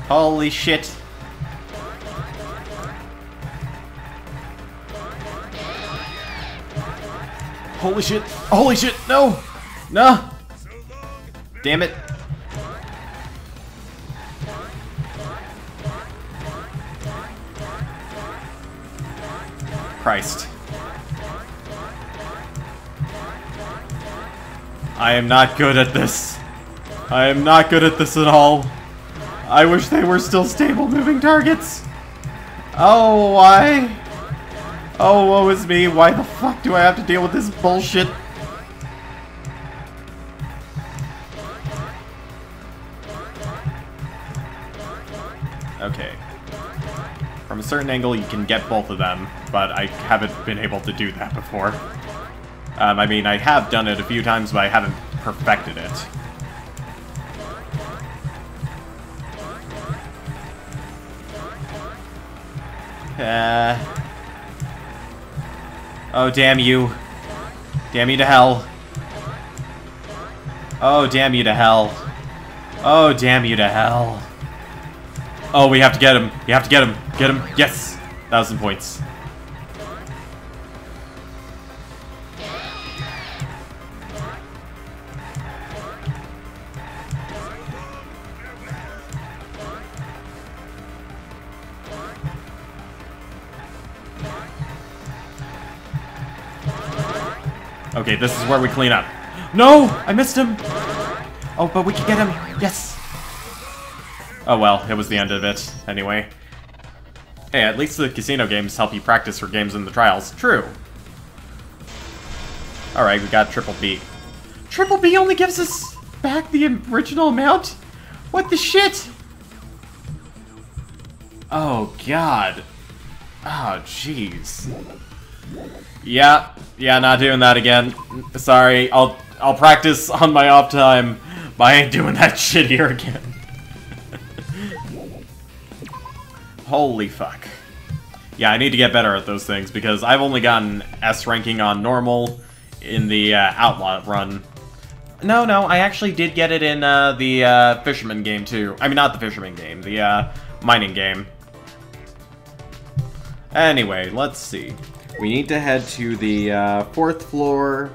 Speaker 1: Holy shit. Holy shit. Holy shit. No. No. Damn it. Christ. I am not good at this. I am not good at this at all. I wish they were still stable moving targets. Oh, why? Oh, woe is me. Why the fuck do I have to deal with this bullshit? Okay. From a certain angle, you can get both of them, but I haven't been able to do that before. I mean, I have done it a few times, but I haven't perfected it. Oh, damn you. Damn you to hell. Oh, damn you to hell. Oh, damn you to hell. Oh, we have to get him. You have to get him. Get him. Yes. 1,000 points. Okay, this is where we clean up. No! I missed him! Oh, but we can get him! Yes! Oh well, it was the end of it, anyway. Hey, at least the casino games help you practice for games in the trials. True. Alright, we got Triple B. Triple B only gives us back the original amount? What the shit? Oh, God. Oh, jeez. Yeah, not doing that again. Sorry, I'll practice on my off time, but I ain't doing that shit here again. Holy fuck. Yeah, I need to get better at those things, because I've only gotten S ranking on normal in the Outlaw run. No, I actually did get it in the Fisherman game, too. I mean, not the Fisherman game, the mining game. Anyway, let's see. We need to head to the 4th floor,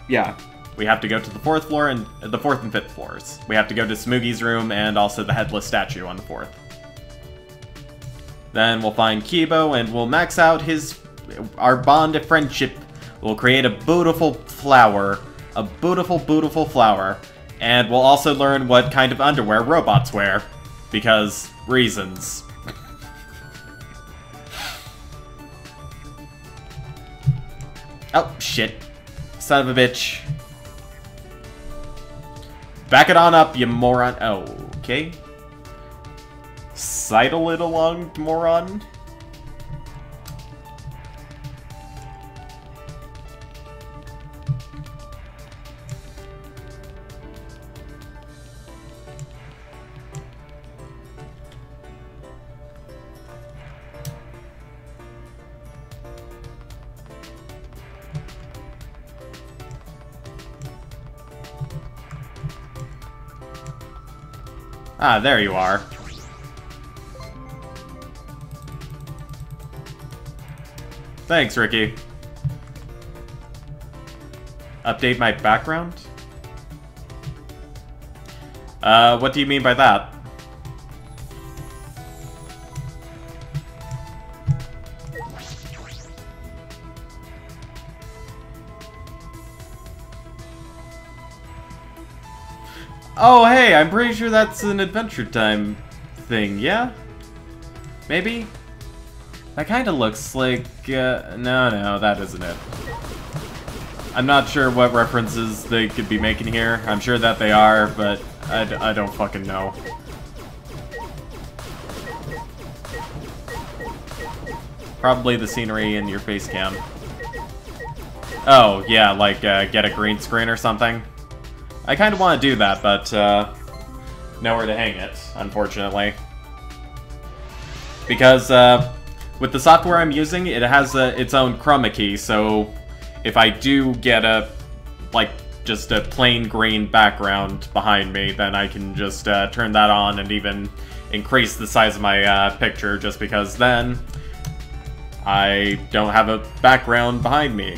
Speaker 1: yeah, we have to go to the 4th floor and the 4th and 5th floors. We have to go to Smoogy's room and also the headless statue on the 4th. Then we'll find Kibo and we'll max out our bond of friendship. We'll create a beautiful flower, beautiful flower, and we'll also learn what kind of underwear robots wear, because reasons. Oh, shit. Son of a bitch. Back it on up, you moron. Oh, okay. Sidle it along, moron. Ah, there you are. Thanks, Ricky. Update my background? What do you mean by that? Oh, hey, I'm pretty sure that's an Adventure Time thing, yeah? Maybe? That kind of looks like, no, that isn't it. I'm not sure what references they could be making here. I'm sure that they are, but I don't fucking know. Probably the scenery in your face cam. Oh, yeah, like, get a green screen or something. I kind of want to do that, but, nowhere to hang it, unfortunately. Because, with the software I'm using, it has its own chroma key, so if I do get just a plain green background behind me, then I can just turn that on and even increase the size of my picture, just because then I don't have a background behind me,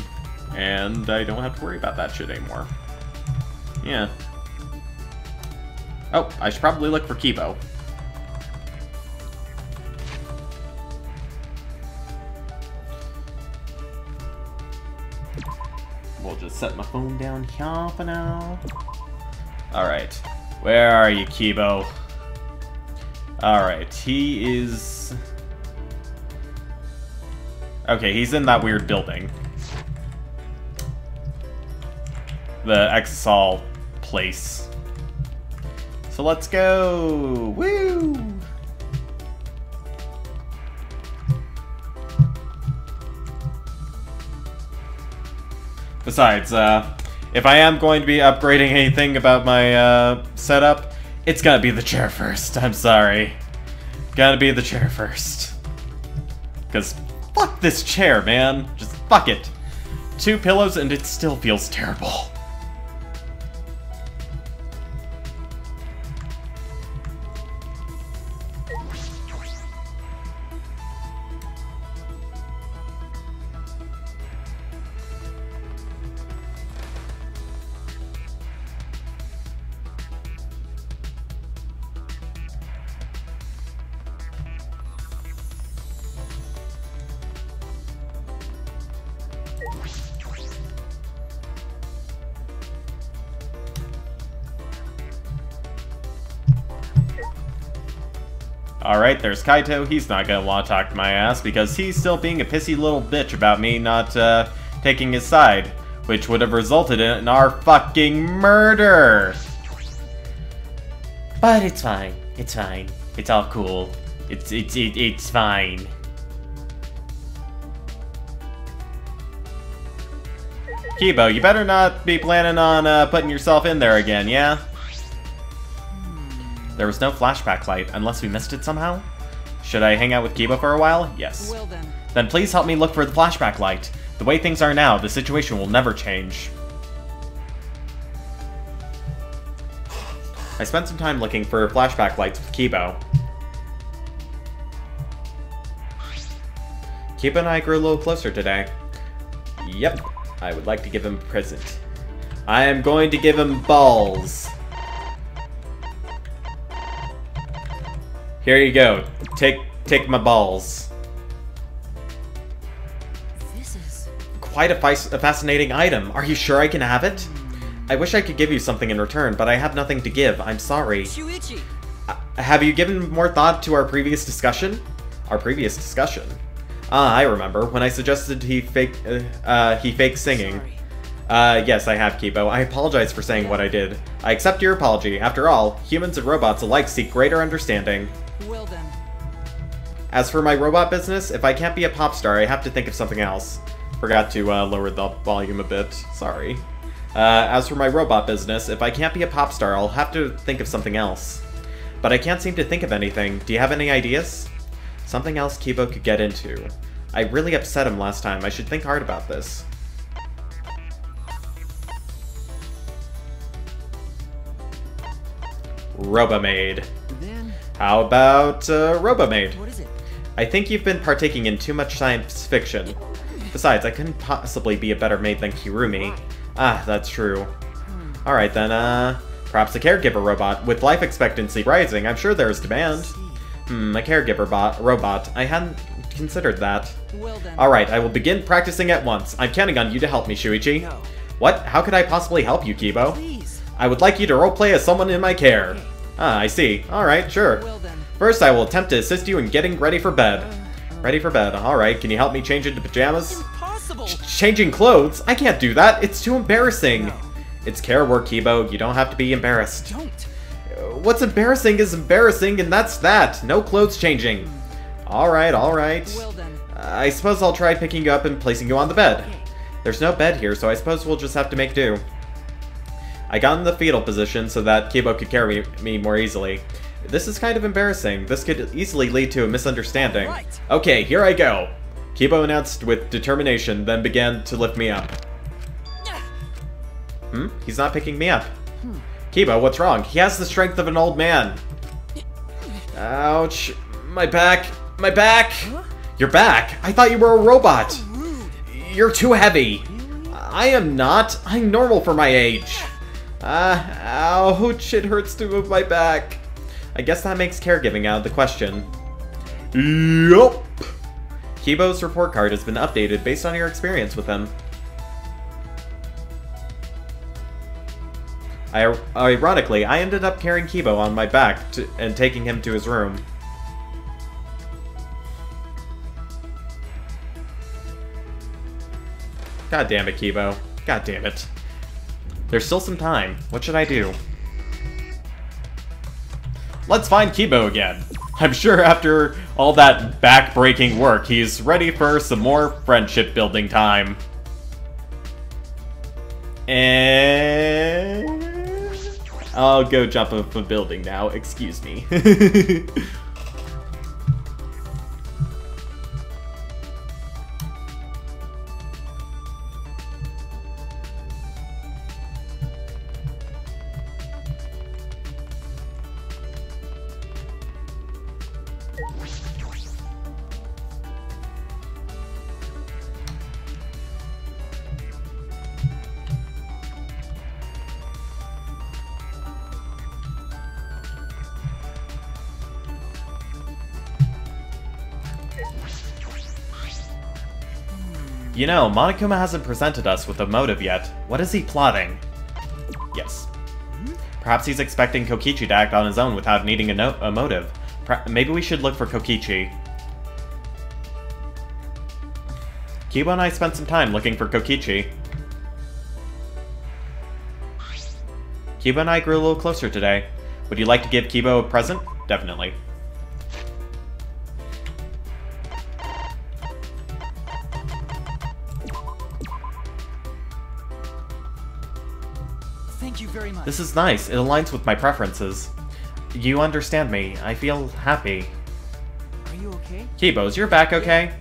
Speaker 1: and I don't have to worry about that shit anymore. Yeah. Oh, I should probably look for Kibo. We'll just set my phone down here for now. Alright. Where are you, Kibo? Alright, he is... Okay, he's in that weird building. The Exisal place. So let's go! Woo! Besides, if I am going to be upgrading anything about my setup, it's gonna be the chair first. I'm sorry. Gotta be the chair first. Because fuck this chair, man. Just fuck it. 2 pillows and it still feels terrible. Alright, there's Kaito. He's not gonna want to talk to my ass because he's still being a pissy little bitch about me not taking his side, which would have resulted in our fucking murder! But it's fine. It's fine. It's all cool. It's fine. Kibo, you better not be planning on putting yourself in there again, yeah? There was no flashback light, unless we missed it somehow? Should I hang out with Kiba for a while? Yes.
Speaker 5: Well then.
Speaker 1: Then please help me look for the flashback light. The way things are now, the situation will never change. I spent some time looking for flashback lights with Kibo. Kiba and I grew a little closer today. Yep, I would like to give him a present. I am going to give him balls. Here you go. Take my balls.
Speaker 5: This is...
Speaker 1: Quite a fascinating item. Are you sure I can have it? I wish I could give you something in return, but I have nothing to give. I'm sorry.
Speaker 5: Shuichi!
Speaker 1: Have you given more thought to our previous discussion? Our previous discussion? Ah, I remember. When I suggested he fake singing.
Speaker 5: Sorry.
Speaker 1: Yes, I have, Kibo. I apologize for saying what I did. I accept your apology. After all, humans and robots alike seek greater understanding.
Speaker 5: Well then.
Speaker 1: As for my robot business, if I can't be a pop star, I have to think of something else. Forgot to lower the volume a bit. Sorry. As for my robot business, if I can't be a pop star, I'll have to think of something else. But I can't seem to think of anything. Do you have any ideas? Something else Kibo could get into. I really upset him last time. I should think hard about this. Robomaid.
Speaker 5: Then...
Speaker 1: How about Robomaid?
Speaker 5: What is it?
Speaker 1: I think you've been partaking in too much science fiction. Besides, I couldn't possibly be a better maid than Kirumi. Ah, that's true. Alright then, perhaps a caregiver robot. With life expectancy rising, I'm sure there's demand. A caregiver robot. I hadn't considered that.
Speaker 5: Well then.
Speaker 1: Alright, I will begin practicing at once. I'm counting on you to help me, Shuichi.
Speaker 5: No.
Speaker 1: What? How could I possibly help you, Kibo?
Speaker 5: Please.
Speaker 1: I would like you to roleplay as someone in my care. Ah, I see. Alright, sure.
Speaker 5: Well then.
Speaker 1: First, I will attempt to assist you in getting ready for bed. Ready for bed. Alright, can you help me change into pajamas?
Speaker 5: Impossible!
Speaker 1: Changing clothes? I can't do that. It's too embarrassing.
Speaker 5: No.
Speaker 1: It's care work, Kibo. You don't have to be embarrassed.
Speaker 5: Don't.
Speaker 1: What's embarrassing is embarrassing, and that's that. No clothes changing. Alright, alright.
Speaker 5: Well then.
Speaker 1: I suppose I'll try picking you up and placing you on the bed.
Speaker 5: Okay.
Speaker 1: There's no bed here, so I suppose we'll just have to make do. I got in the fetal position so that Kibo could carry me more easily. This is kind of embarrassing. This could easily lead to a misunderstanding.
Speaker 5: Right.
Speaker 1: Okay, here I go. Kibo announced with determination, then began to lift me up. He's not picking me up. Kibo, what's wrong? He has the strength of an old man. Ouch. My back. My back!
Speaker 5: Huh?
Speaker 1: Your back? I thought you were a robot.
Speaker 5: Rude.
Speaker 1: You're too heavy. I am not. I'm normal for my age. Ouch, it hurts to move my back. I guess that makes caregiving out of the question. Yup. Kibo's report card has been updated based on your experience with him. Ironically, I ended up carrying Kibo on my back and taking him to his room. God damn it, Kibo. God damn it. There's still some time. What should I do? Let's find Kibo again. I'm sure after all that back-breaking work, he's ready for some more friendship-building time. And... I'll go jump off a building now, excuse me. You know, Monokuma hasn't presented us with a motive yet. What is he plotting? Yes. Perhaps he's expecting Kokichi to act on his own without needing a motive. Maybe we should look for Kokichi. Kibo and I spent some time looking for Kokichi. Kibo and I grew a little closer today. Would you like to give Kibo a present? Definitely.
Speaker 5: Thank you very much.
Speaker 1: This is nice. It aligns with my preferences. You understand me. I feel happy.
Speaker 5: Are you okay?
Speaker 1: Kibo, is your back okay?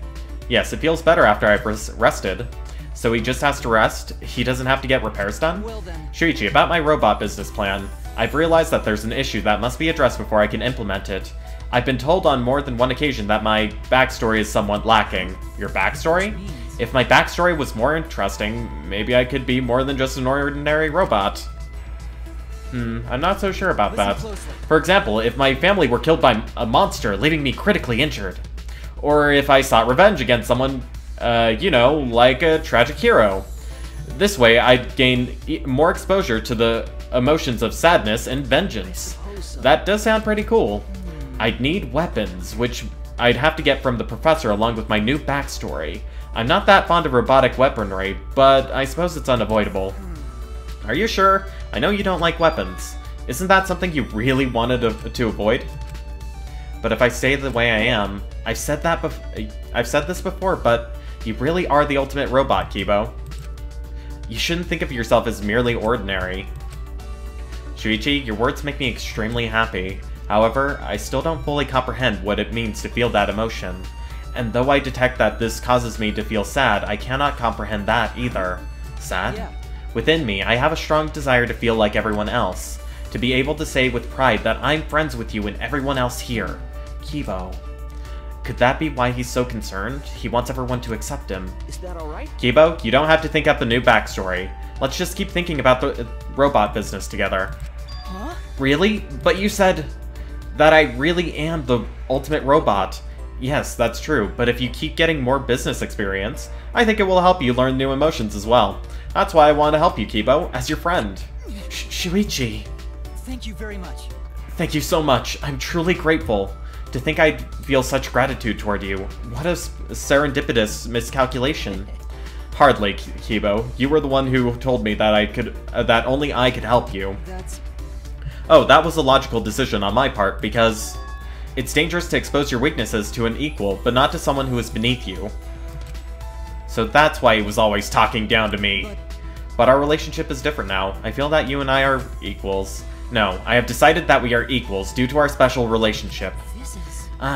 Speaker 1: Yes, it feels better after I've rested. So he just has to rest? He doesn't have to get repairs done?
Speaker 5: Well then.
Speaker 1: Shuichi, about my robot business plan. I've realized that there's an issue that must be addressed before I can implement it. I've been told on more than one occasion that my backstory is somewhat lacking. Your backstory? If my backstory was more interesting, maybe I could be more than just an ordinary robot. I'm not so sure about that. For example, if my family were killed by a monster, leaving me critically injured. Or if I sought revenge against someone, you know, like a tragic hero. This way, I'd gain more exposure to the emotions of sadness and vengeance. That does sound pretty cool. I'd need weapons, which I'd have to get from the professor along with my new backstory. I'm not that fond of robotic weaponry, but I suppose it's unavoidable. Are you sure? I know you don't like weapons. Isn't that something you really wanted to avoid? But if I stay the way I am, I've said this before, but you really are the ultimate robot, Kibo. You shouldn't think of yourself as merely ordinary. Shuichi, your words make me extremely happy. However, I still don't fully comprehend what it means to feel that emotion. And though I detect that this causes me to feel sad, I cannot comprehend that either. Sad?
Speaker 5: Yeah.
Speaker 1: Within me, I have a strong desire to feel like everyone else. To be able to say with pride that I'm friends with you and everyone else here. Kibo. Could that be why he's so concerned? He wants everyone to accept him.
Speaker 5: Is that alright?
Speaker 1: Kibo, you don't have to think up a new backstory. Let's just keep thinking about the robot business together.
Speaker 5: Huh?
Speaker 1: Really? But you said that I really am the ultimate robot. Yes, that's true, but if you keep getting more business experience, I think it will help you learn new emotions as well. That's why I want to help you, Kibo, as your friend. Shuichi.
Speaker 5: Thank you very much.
Speaker 1: Thank you so much. I'm truly grateful. To think I'd feel such gratitude toward you. What a serendipitous miscalculation. Hardly, Kibo. You were the one who told me that that only I could help you.
Speaker 5: That's...
Speaker 1: Oh, that was a logical decision on my part, because it's dangerous to expose your weaknesses to an equal, but not to someone who is beneath you. So that's why he was always talking down to me. But our relationship is different now. I feel that you and I are equals. No, I have decided that we are equals due to our special relationship.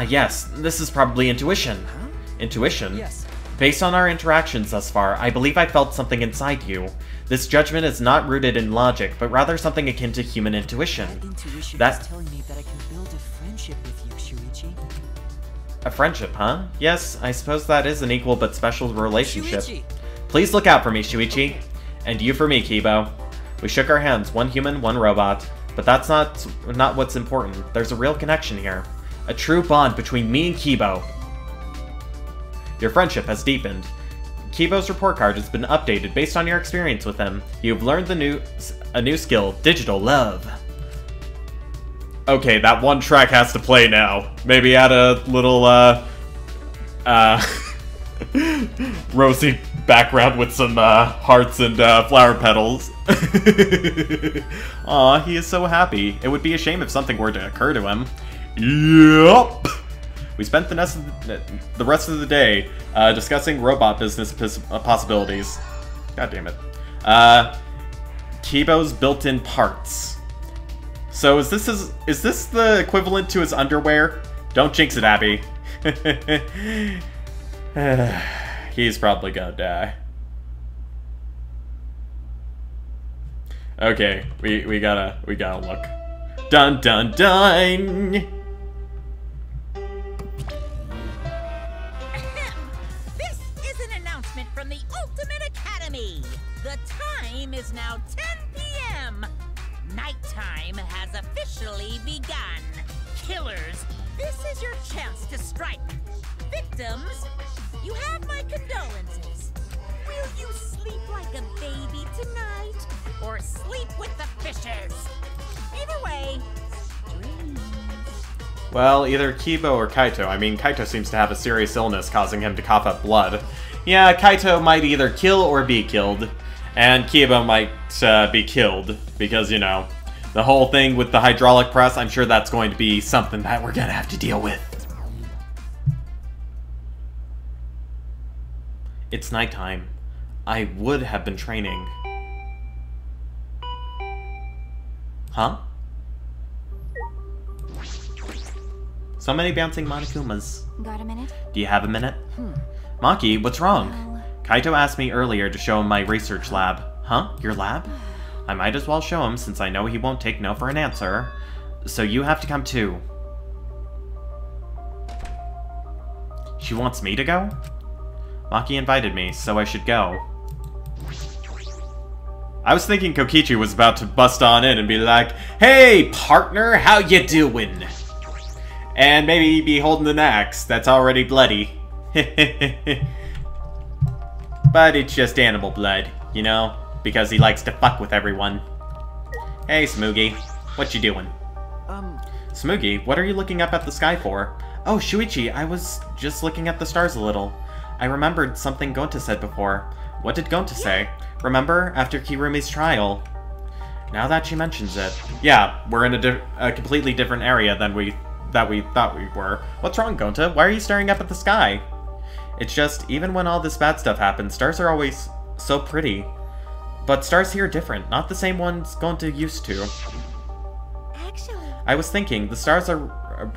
Speaker 1: Yes, this is probably intuition.
Speaker 5: Huh?
Speaker 1: Intuition?
Speaker 5: Yes.
Speaker 1: Based on our interactions thus far, I believe I felt something inside you. This judgment is not rooted in logic, but rather something akin to human intuition.
Speaker 5: That intuition
Speaker 1: That-
Speaker 5: is telling me that I can build a friendship with you, Shuichi.
Speaker 1: A friendship, huh? Yes, I suppose that is an equal but special relationship.
Speaker 5: Shuichi!
Speaker 1: Please look out for me, Shuichi. And you for me, Kibo. We shook our hands, one human, one robot. But that's not what's important. There's a real connection here. A true bond between me and Kibo. Your friendship has deepened. Kibo's report card has been updated based on your experience with him. You've learned a new skill, digital love. Okay, that one track has to play now. Maybe add a little, rosy background with some, hearts and, flower petals. Aw, he is so happy. It would be a shame if something were to occur to him. Yup! We spent the rest of the day, discussing robot business possibilities. God damn it. Kibo's built-in parts. So is this the equivalent to his underwear? Don't jinx it, Abby. He's probably gonna die. Okay, we gotta look. Dun dun dun!
Speaker 2: This is an announcement from the Ultimate Academy. The time is now 10 p.m. Nighttime has officially begun. Killers, this is your chance to strike. Victims, you have my condolences. Will you sleep like a baby tonight, or sleep with the fishes? Either way, dreams.
Speaker 1: Well, either Kibo or Kaito. I mean, Kaito seems to have a serious illness causing him to cough up blood. Yeah, Kaito might either kill or be killed. And Kibo might be killed, because, you know, the whole thing with the hydraulic press, I'm sure that's going to be something that we're gonna have to deal with. It's nighttime. I would have been training. Huh? So many bouncing Monokumas.
Speaker 4: Got a minute?
Speaker 1: Do you have a minute? Maki, what's wrong?
Speaker 4: Well...
Speaker 1: Kaito asked me earlier to show him my research lab. Huh? Your lab? I might as well show him since I know he won't take no for an answer. So you have to come too. She wants me to go? Maki invited me, so I should go. I was thinking Kokichi was about to bust on in and be like, "Hey, partner, how you doing?" And maybe be holding an axe that's already bloody. But it's just animal blood, you know? Because he likes to fuck with everyone. Hey, Smoogie. What you doing? Smoogie, what are you looking up at the sky for? Oh, Shuichi, I was just looking at the stars a little. I remembered something Gonta said before. What did Gonta say? Remember, after Kirumi's trial? Now that she mentions it. Yeah, we're in a completely different area than we thought we were. What's wrong, Gonta? Why are you staring up at the sky? It's just, even when all this bad stuff happens, stars are always so pretty. But stars here are different, not the same ones Gonta used to.
Speaker 4: Actually...
Speaker 1: I was thinking, the stars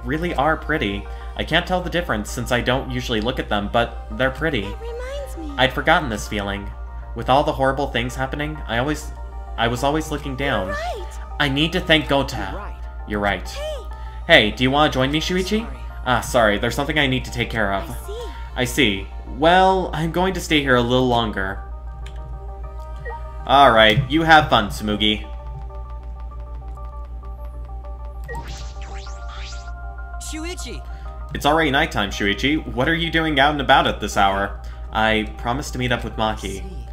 Speaker 1: really are pretty. I can't tell the difference since I don't usually look at them, but they're pretty.
Speaker 4: It reminds me...
Speaker 1: I'd forgotten this feeling. With all the horrible things happening, I was always looking down.
Speaker 4: You're right.
Speaker 1: I need to thank Gonta.
Speaker 6: You're right.
Speaker 1: You're right.
Speaker 4: Hey,
Speaker 1: Hey, do you want to join me, Shuichi?
Speaker 6: Sorry.
Speaker 1: Ah, sorry, there's something I need to take care of.
Speaker 4: I see.
Speaker 1: I see. Well, I'm going to stay here a little longer. Alright, you have fun, Smoogie.
Speaker 5: Shuichi!
Speaker 1: It's already nighttime, Shuichi. What are you doing out and about at this hour? I promised to meet up with
Speaker 5: I
Speaker 1: Maki.
Speaker 5: see.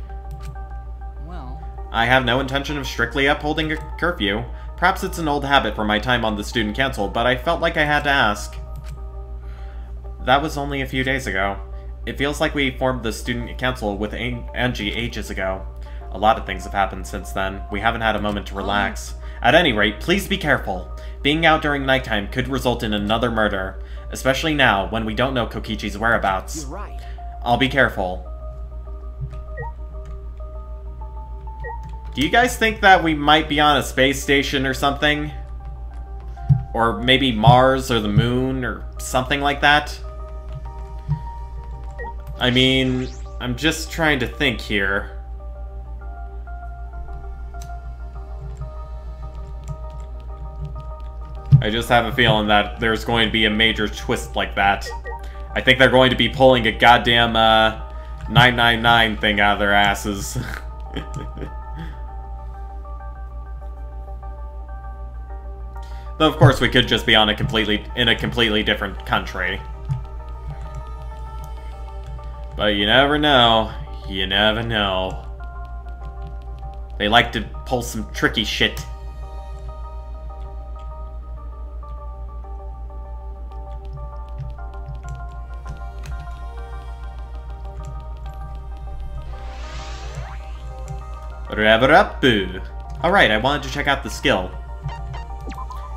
Speaker 5: Well...
Speaker 1: I have no intention of strictly upholding a curfew. Perhaps it's an old habit from my time on the student council, but I felt like I had to ask. That was only a few days ago. It feels like we formed the student council with Angie ages ago. A lot of things have happened since then. We haven't had a moment to relax. At any rate, please be careful. Being out during nighttime could result in another murder, especially now when we don't know Kokichi's whereabouts.
Speaker 6: You're right.
Speaker 1: I'll be careful. Do you guys think that we might be on a space station or something? Or maybe Mars or the moon or something like that? I mean, I'm just trying to think here. I just have a feeling that there's going to be a major twist like that. I think they're going to be pulling a goddamn 999 thing out of their asses. Though of course we could just be on a completely different country. But you never know. You never know. They like to pull some tricky shit. Alright, I wanted to check out the skill.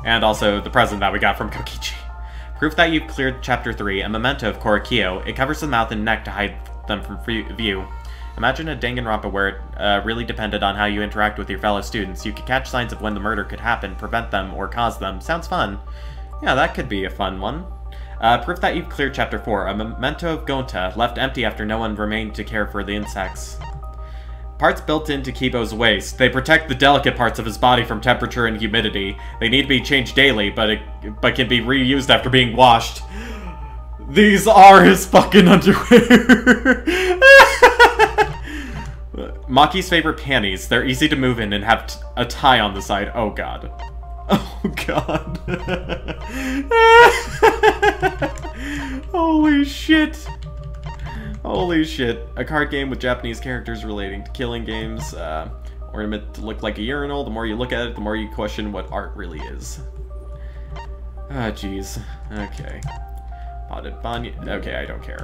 Speaker 1: And also the present that we got from Kokichi. Proof that you've cleared Chapter 3, a memento of Korakio. It covers the mouth and neck to hide them from view. Imagine a Danganronpa where it really depended on how you interact with your fellow students. You could catch signs of when the murder could happen, prevent them, or cause them. Sounds fun. Yeah, that could be a fun one. Proof that you've cleared Chapter 4, a memento of Gonta, left empty after no one remained to care for the insects. Parts built into Kibo's waist. They protect the delicate parts of his body from temperature and humidity. They need to be changed daily, but can be reused after being washed. These are his fucking underwear! Maki's favorite panties. They're easy to move in and have a tie on the side. Oh god. Oh god. Holy shit. Holy shit. A card game with Japanese characters relating to killing games. Ornament to look like a urinal. The more you look at it, the more you question what art really is. Ah, jeez. Okay. Potted Banya. Okay, I don't care.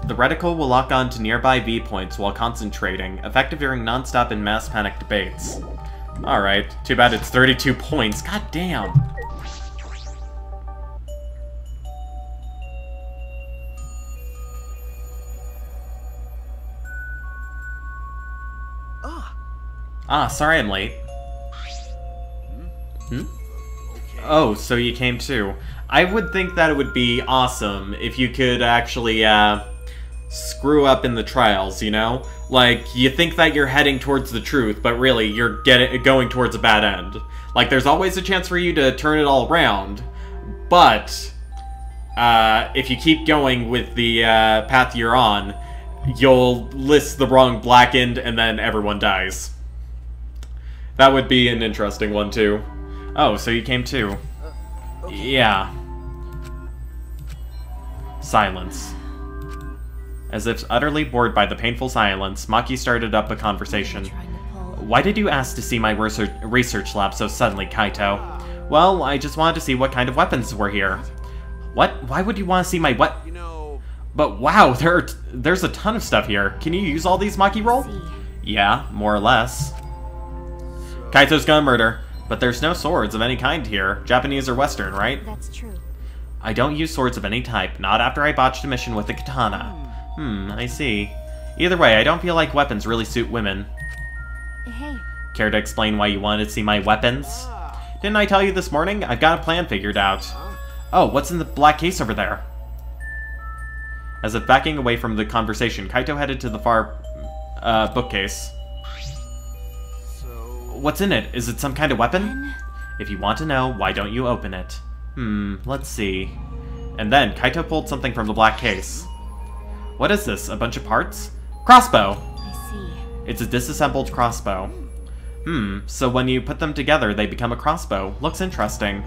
Speaker 1: The reticle will lock on to nearby V points while concentrating, effective during non-stop and mass panic debates. Alright, too bad it's 32 points. God damn! Ah, sorry I'm late. Hmm? Oh, so you came too. I would think that it would be awesome if you could actually, screw up in the trials, you know? Like, you think that you're heading towards the truth, but really, you're going towards a bad end. Like, there's always a chance for you to turn it all around, but if you keep going with the path you're on, you'll list the wrong blackened, and then everyone dies. That would be an interesting one, too. Oh, so you came too. Okay. Yeah. Silence. As if utterly bored by the painful silence, Maki started up a conversation. Why did you ask to see my research lab so suddenly, Kaito? Well, I just wanted to see what kind of weapons were here. What? Why would you want to see my what? But wow, there's a ton of stuff here. Can you use all these, Maki roll? Yeah, more or less. Kaito's gonna murder, but there's no swords of any kind here. Japanese or Western, right?
Speaker 4: That's true.
Speaker 1: I don't use swords of any type, not after I botched a mission with a katana. I see. Either way, I don't feel like weapons really suit women.
Speaker 4: Hey.
Speaker 1: Care to explain why you wanted to see my weapons? Didn't I tell you this morning? I've got a plan figured out. Oh, what's in the black case over there? As if backing away from the conversation, Kaito headed to the far bookcase. What's in it? Is it some kind of weapon? If you want to know, why don't you open it? Let's see. And then, Kaito pulled something from the black case. What is this? A bunch of parts? Crossbow!
Speaker 4: I see.
Speaker 1: It's a disassembled crossbow. So when you put them together, they become a crossbow. Looks interesting.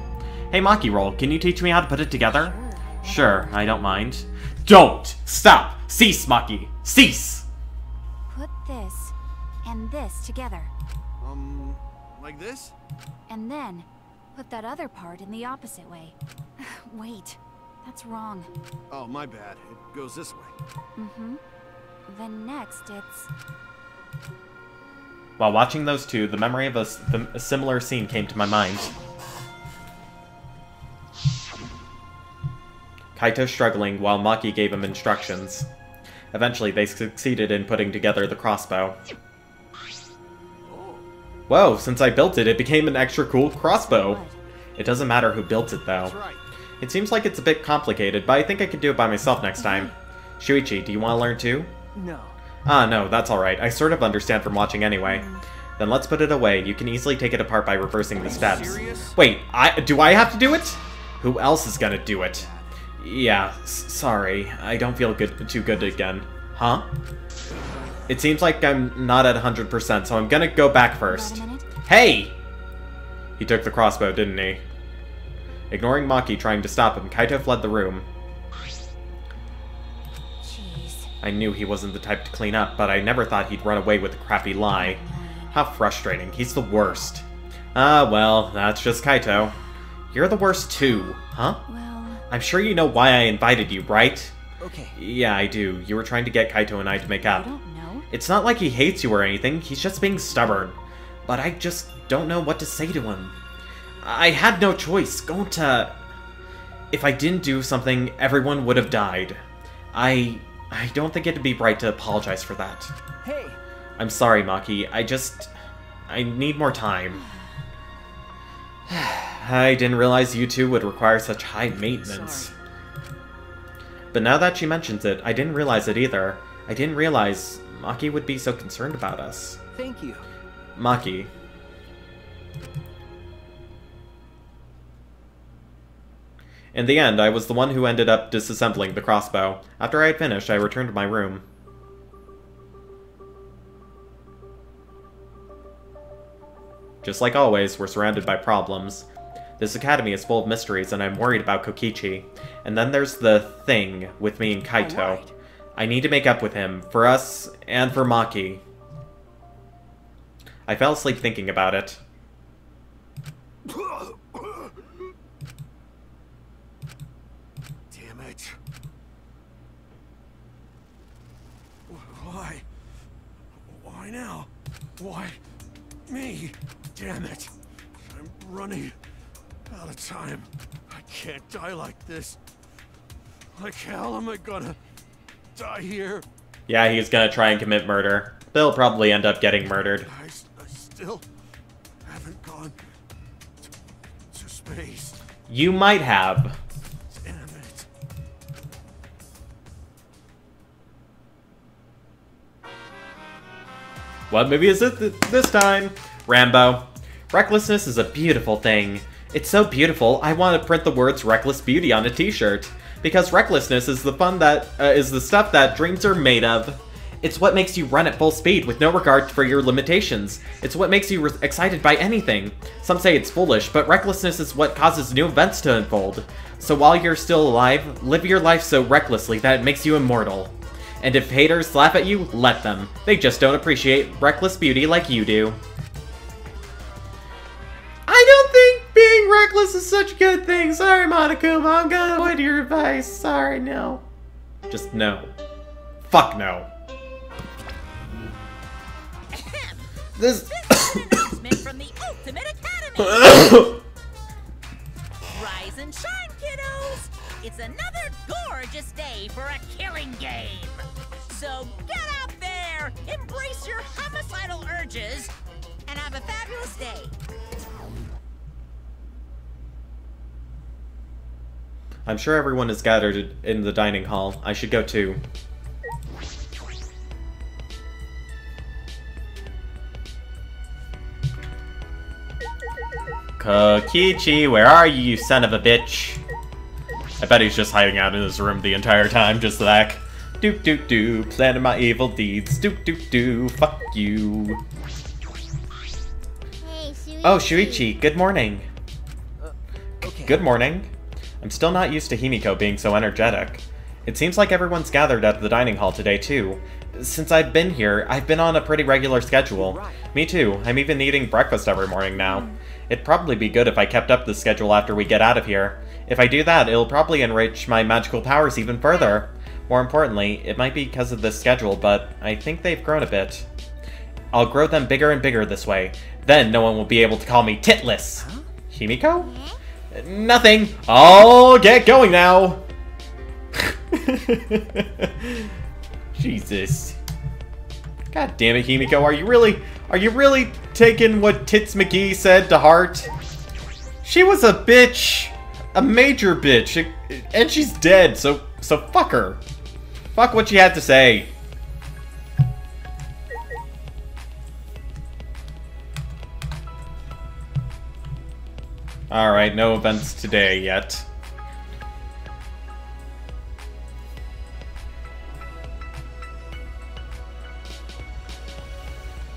Speaker 1: Hey, Maki Roll, can you teach me how to put it together? Sure, I don't mind. Don't! Stop! Cease, Maki! Cease!
Speaker 4: Put this and this together.
Speaker 3: Like this?
Speaker 4: And then put that other part in the opposite way. Wait, that's wrong.
Speaker 3: Oh, my bad. It goes this way.
Speaker 4: Then next it's...
Speaker 1: While watching those two, the memory of a similar scene came to my mind. Kaito struggling while Maki gave him instructions. Eventually, they succeeded in putting together the crossbow. Whoa, since I built it, it became an extra cool crossbow. It doesn't matter who built it, though.
Speaker 3: That's right.
Speaker 1: It seems like it's a bit complicated, but I think I could do it by myself next time. Shuichi, do you want to learn too?
Speaker 6: No.
Speaker 1: Ah, no, that's alright. I sort of understand from watching anyway. Then let's put it away. You can easily take it apart by reversing the steps.
Speaker 3: Serious?
Speaker 1: Wait, do I have to do it? Who else is gonna do it? Yeah, sorry. I don't feel too good again. Huh? It seems like I'm not at 100%, so I'm gonna go back first. Hey! He took the crossbow, didn't he? Ignoring Maki trying to stop him, Kaito fled the room.
Speaker 4: Jeez.
Speaker 1: I knew he wasn't the type to clean up, but I never thought he'd run away with a crappy lie. How frustrating. He's the worst. Ah, well, that's just Kaito. You're the worst too, huh?
Speaker 4: Well...
Speaker 1: I'm sure you know why I invited you, right?
Speaker 5: Okay.
Speaker 1: Yeah, I do. You were trying to get Kaito and I to make
Speaker 4: I
Speaker 1: up.
Speaker 4: don't know.
Speaker 1: It's not like he hates you or anything, he's just being stubborn. But I just don't know what to say to him. I had no choice. If I didn't do something, everyone would have died. I don't think it'd be right to apologize for that.
Speaker 5: Hey!
Speaker 1: I'm sorry, Maki. I need more time. I didn't realize you two would require such high maintenance.
Speaker 5: Sorry.
Speaker 1: But now that she mentions it, I didn't realize it either. I didn't realize Maki would be so concerned about us.
Speaker 5: Thank you.
Speaker 1: Maki. In the end, I was the one who ended up disassembling the crossbow. After I had finished, I returned to my room. Just like always, we're surrounded by problems. This academy is full of mysteries, and I'm worried about Kokichi. And then there's the thing with me and Kaito.
Speaker 5: Alright.
Speaker 1: I need to make up with him, for us, and for Maki. I fell asleep thinking about it.
Speaker 3: Damn it. Why? Why now? Why me? Damn it. I'm running out of time. I can't die like this. Like hell am I gonna die here?
Speaker 1: Yeah, he's gonna try and commit murder. They'll probably end up getting murdered.
Speaker 3: I still haven't gone to space.
Speaker 1: You might have.
Speaker 3: Damn it.
Speaker 1: What movie is it this time? Rambo. Recklessness is a beautiful thing. It's so beautiful, I want to print the words Reckless Beauty on a t-shirt. Because recklessness is the fun that is the stuff that dreams are made of. It's what makes you run at full speed with no regard for your limitations. It's what makes you excited by anything. Some say it's foolish, but recklessness is what causes new events to unfold. So while you're still alive, live your life so recklessly that it makes you immortal. And if haters laugh at you, let them. They just don't appreciate reckless beauty like you do. I don't think being reckless is such a good thing. Sorry, Monokuma, I'm gonna avoid your advice. Sorry, no. Just no. Fuck no. This
Speaker 2: This is an announcement from the Ultimate Academy. Rise and shine, kiddos. It's another gorgeous day for a killing game. So get out there, embrace your homicidal urges, and have a fabulous day.
Speaker 1: I'm sure everyone is gathered in the dining hall. I should go too. Kokichi, where are you, you son of a bitch? I bet he's just hiding out in his room the entire time, just like, doop doop doop, planning my evil deeds, doop doop doop, fuck you. Oh, Shuichi, good morning.
Speaker 5: Okay.
Speaker 1: Good morning. I'm still not used to Himiko being so energetic. It seems like everyone's gathered at the dining hall today, too. Since I've been here, I've been on a pretty regular schedule. Me too. I'm even eating breakfast every morning now. It'd probably be good if I kept up this schedule after we get out of here. If I do that, it'll probably enrich my magical powers even further. More importantly, it might be because of this schedule, but I think they've grown a bit. I'll grow them bigger and bigger this way. Then no one will be able to call me titless. Huh? Himiko? Nothing. I'll get going now. Jesus. God damn it, Himiko. Are you really taking what Tits McGee said to heart? She was a bitch. A major bitch. And she's dead, so fuck her. Fuck what she had to say. Alright, no events today yet.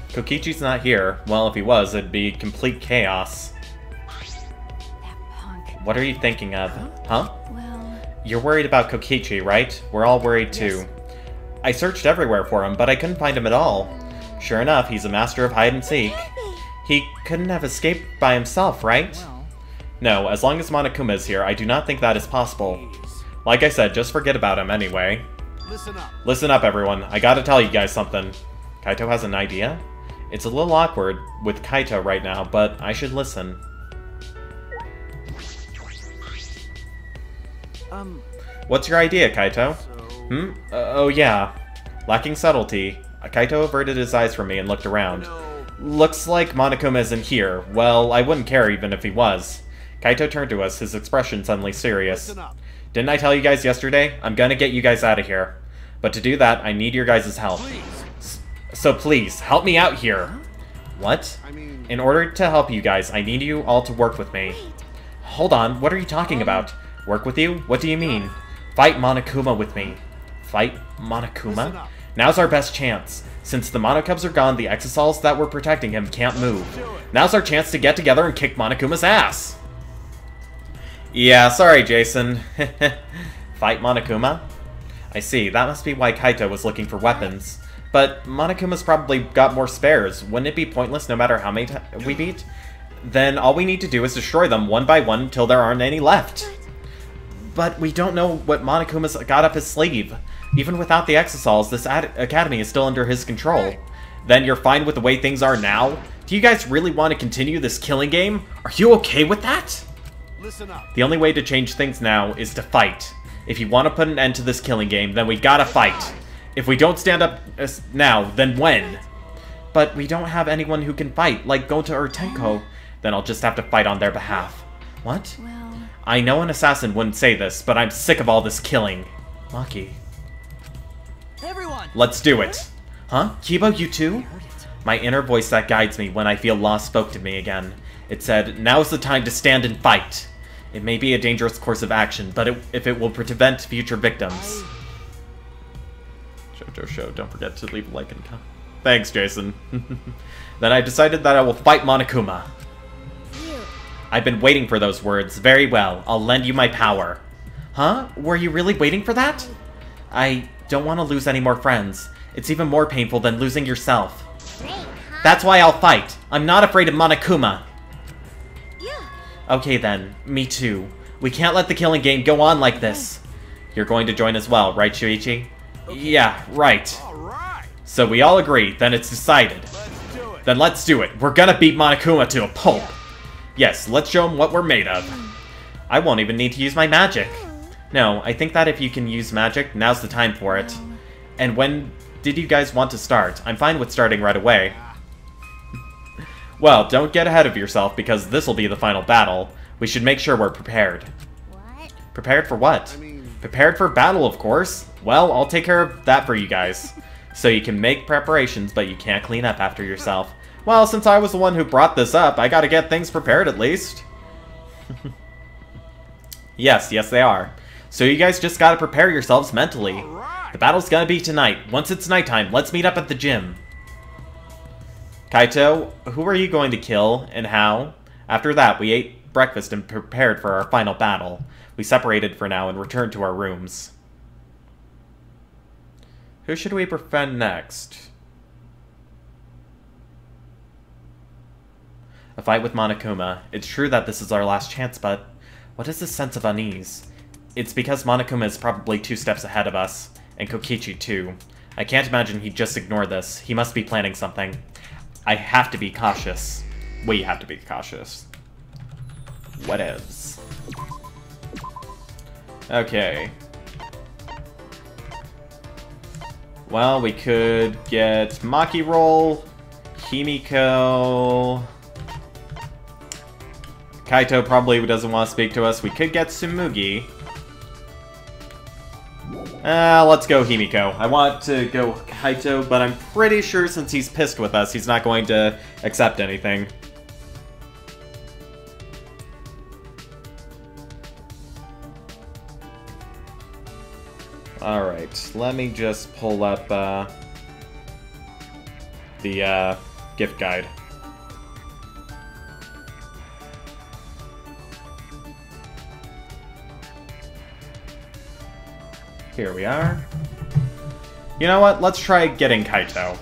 Speaker 1: Kokichi's not here. Well, if he was, it'd be complete chaos.
Speaker 4: That punk.
Speaker 1: What are you thinking of? Huh?
Speaker 4: Well...
Speaker 1: You're worried about Kokichi, right? We're all worried too.
Speaker 4: Yes.
Speaker 1: I searched everywhere for him, but I couldn't find him at all. Sure enough, he's a master of hide and seek. He couldn't have escaped by himself, right?
Speaker 5: Well...
Speaker 1: No, as long as Monokuma's here, I do not think that is possible. Like I said, just forget about him anyway.
Speaker 3: Listen up.
Speaker 1: Listen up, everyone. I gotta tell you guys something. Kaito has an idea? It's a little awkward with Kaito right now, but I should listen. What's your idea, Kaito? Oh yeah. Lacking subtlety, Kaito averted his eyes from me and looked around. Looks like Monokuma isn't here. Well, I wouldn't care even if he was. Kaito turned to us, his expression suddenly serious. Didn't I tell you guys yesterday? I'm gonna get you guys out of here. But to do that, I need your guys' help. So please, help me out here. What? In order to help you guys, I need you all to work with me. Hold on, what are you talking about? Work with you? What do you mean? Fight Monokuma with me. Fight Monokuma? Now's our best chance. Since the Monokubs are gone, the Exosols that were protecting him can't move. Now's our chance to get together and kick Monokuma's ass. Yeah, sorry, Jason. Fight Monokuma? I see, that must be why Kaito was looking for weapons. But Monokuma's probably got more spares. Wouldn't it be pointless no matter how many we beat? Then all we need to do is destroy them one by one until there aren't any left. But we don't know what Monokuma's got up his sleeve. Even without the Exosols, this academy is still under his control. Then you're fine with the way things are now? Do you guys really want to continue this killing game? Are you okay with that?
Speaker 3: Listen up.
Speaker 1: The only way to change things now is to fight. If you want to put an end to this killing game, then we gotta fight. If we don't stand up now, then when? But we don't have anyone who can fight, like Gonta or Tenko. Then I'll just have to fight on their behalf. What?
Speaker 4: Well...
Speaker 1: I know an assassin wouldn't say this, but I'm sick of all this killing. Maki.
Speaker 5: Everyone!
Speaker 1: Let's do it. Huh? Kibo, you too? My inner voice that guides me when I feel lost spoke to me again. It said, now's the time to stand and fight. It may be a dangerous course of action, but if it will prevent future victims. JoJo Show, don't forget to leave a like and comment. Thanks, Jason. Then I decided that I will fight Monokuma. I've been waiting for those words. Very well, I'll lend you my power. Huh? Were you really waiting for that? I don't want to lose any more friends. It's even more painful than losing yourself. That's why I'll fight. I'm not afraid of Monokuma. Okay then, me too. We can't let the killing game go on like this. You're going to join as well, right, Shuichi? Yeah, right. So we all agree, then it's decided. Then let's do it. We're gonna beat Monokuma to a pulp. Yes, let's show him what we're made of. I won't even need to use my magic. No, I think that if you can use magic, now's the time for it. And when did you guys want to start? I'm fine with starting right away. Well, don't get ahead of yourself, because this'll be the final battle. We should make sure we're prepared.
Speaker 4: What?
Speaker 1: Prepared for what? Prepared for battle, of course. Well, I'll take care of that for you guys. So you can make preparations, but you can't clean up after yourself. Well, since I was the one who brought this up, I gotta get things prepared at least. Yes, they are. So you guys just gotta prepare yourselves mentally. The battle's gonna be tonight. Once it's nighttime, let's meet up at the gym. Kaito, who are you going to kill, and how? After that, we ate breakfast and prepared for our final battle. We separated for now and returned to our rooms. Who should we befriend next? A fight with Monokuma. It's true that this is our last chance, but what is this sense of unease? It's because Monokuma is probably 2 steps ahead of us, and Kokichi too. I can't imagine he'd just ignore this. He must be planning something. I have to be cautious. We have to be cautious. Whatevs. Okay. Well, we could get Maki Roll, Himiko... Kaito probably doesn't want to speak to us. We could get Tsumugi. Let's go Himiko. I want to go Kaito, but I'm pretty sure since he's pissed with us, he's not going to accept anything. Alright, let me just pull up the gift guide. Here we are. You know what? Let's try getting Kaito.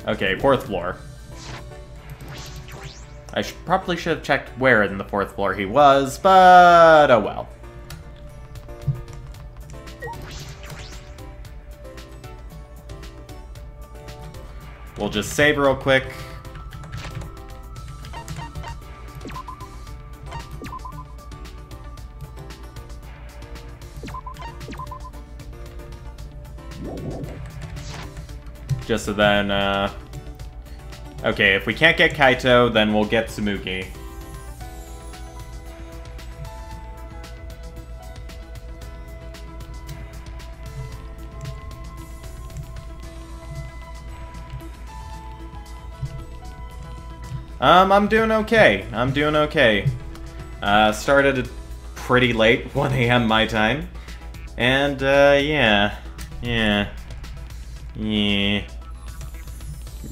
Speaker 1: Okay, 4th floor. I probably should have checked where in the 4th floor he was, but oh well. We'll just save real quick. Just so then, okay, if we can't get Kaito, then we'll get Tsumugi. I'm doing okay. I'm doing okay. Started pretty late, 1 AM my time. And, yeah. Need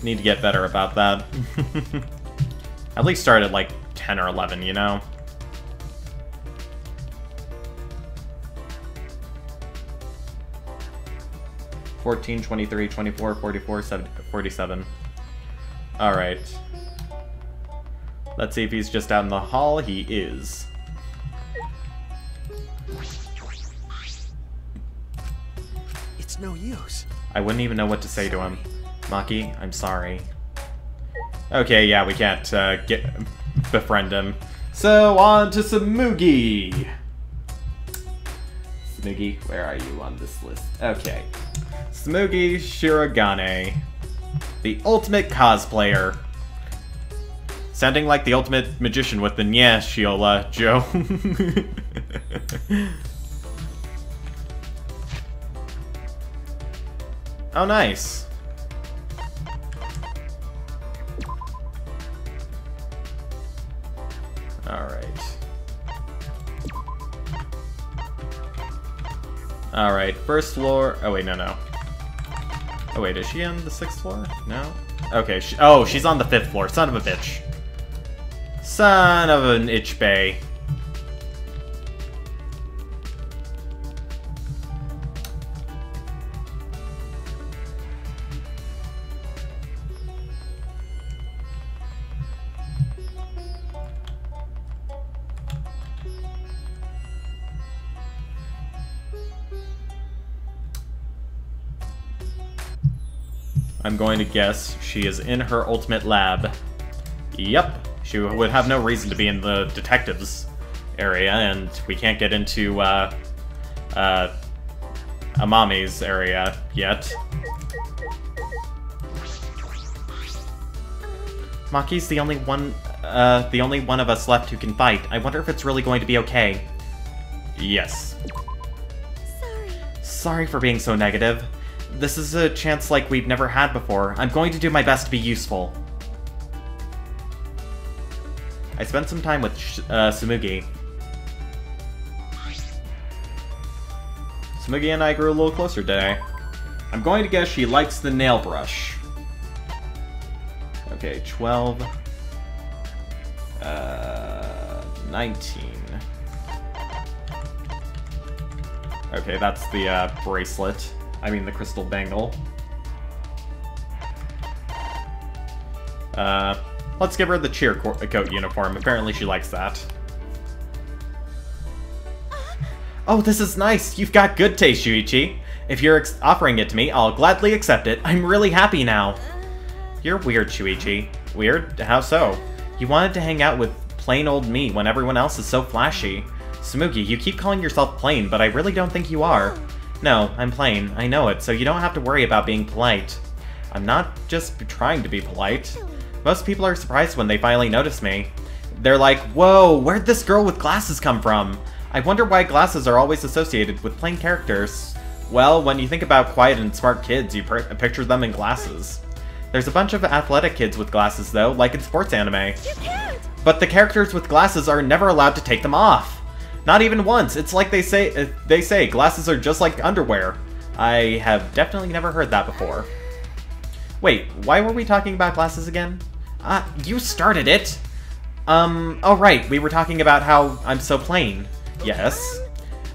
Speaker 1: to get better about that. At least start at like 10 or 11, you know? $14, $23, $24, $44, $47. Alright. Let's see if he's just out in the hall. He is.
Speaker 3: It's no use.
Speaker 1: I wouldn't even know what to say to him. Maki, I'm sorry. Okay, yeah, we can't befriend him. So, on to Tsumugi! Tsumugi, where are you on this list? Okay. Tsumugi Shirogane. The ultimate cosplayer. Sounding like the ultimate magician with the Nya Shiola, Joe. Oh, nice. Alright. Alright, 1st floor. Oh, wait, no. Oh, wait, is she on the 6th floor? No? Okay, oh, she's on the 5th floor. Son of a bitch. Son of an itch bay. I'm going to guess she is in her ultimate lab. Yep. She would have no reason to be in the detectives area, and we can't get into, Amami's area yet. Maki's the only one of us left who can fight. I wonder if it's really going to be okay. Yes. Sorry for being so negative. This is a chance like we've never had before. I'm going to do my best to be useful. I spent some time with Tsumugi. Tsumugi and I grew a little closer today. I'm going to guess she likes the nail brush. Okay, 12... 19. Okay, that's the bracelet. I mean the crystal bangle. Let's give her the cheer coat uniform. Apparently she likes that. Oh, this is nice! You've got good taste, Shuichi. If you're offering it to me, I'll gladly accept it. I'm really happy now. You're weird, Shuichi. Weird? How so? You wanted to hang out with plain old me when everyone else is so flashy. Tsumugi, you keep calling yourself plain, but I really don't think you are. No, I'm plain. I know it, so you don't have to worry about being polite. I'm not just trying to be polite. Most people are surprised when they finally notice me. They're like, whoa, where'd this girl with glasses come from? I wonder why glasses are always associated with plain characters. Well, when you think about quiet and smart kids, you picture them in glasses. There's a bunch of athletic kids with glasses, though, like in sports anime.
Speaker 2: You can't!
Speaker 1: But the characters with glasses are never allowed to take them off. Not even once. It's like they say glasses are just like underwear. I have definitely never heard that before. Wait, why were we talking about glasses again? You started it! Oh right, we were talking about how I'm so plain. Yes.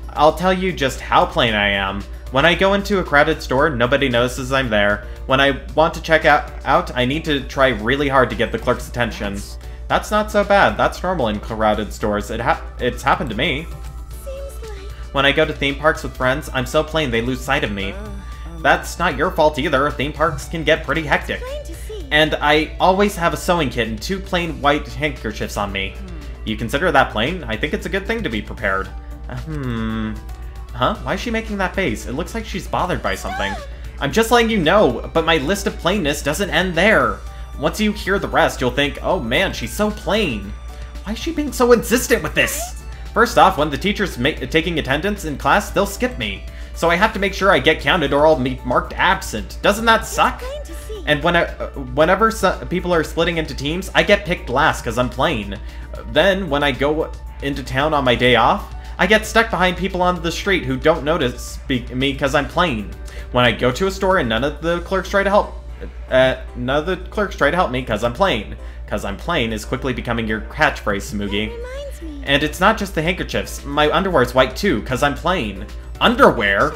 Speaker 1: I'll tell you just how plain I am. When I go into a crowded store, nobody notices I'm there. When I want to check out, I need to try really hard to get the clerk's attention. That's not so bad. That's normal in crowded stores. It's happened to me.
Speaker 2: Seems like...
Speaker 1: When I go to theme parks with friends, I'm so plain they lose sight of me. That's not your fault either. Theme parks can get pretty hectic.
Speaker 2: Plain to see.
Speaker 1: And I always have a sewing kit and 2 plain white handkerchiefs on me. You consider that plain? I think it's a good thing to be prepared. Huh? Why is she making that face? It looks like she's bothered by something. I'm just letting you know, but my list of plainness doesn't end there. Once you hear the rest, you'll think, oh man, she's so plain. Why is she being so insistent with this? First off, when the teacher's taking attendance in class, they'll skip me. So I have to make sure I get counted or I'll be marked absent. Doesn't that suck?
Speaker 2: Plain to see.
Speaker 1: And whenever people are splitting into teams, I get picked last because I'm plain. Then, when I go into town on my day off, I get stuck behind people on the street who don't notice me because I'm plain. When I go to a store and none of the clerks try to help me because I'm plain. Because I'm plain is quickly becoming your catchphrase, Tsumugi.
Speaker 2: Reminds me.
Speaker 1: And it's not just the handkerchiefs. My underwear's white too, because I'm plain. Underwear?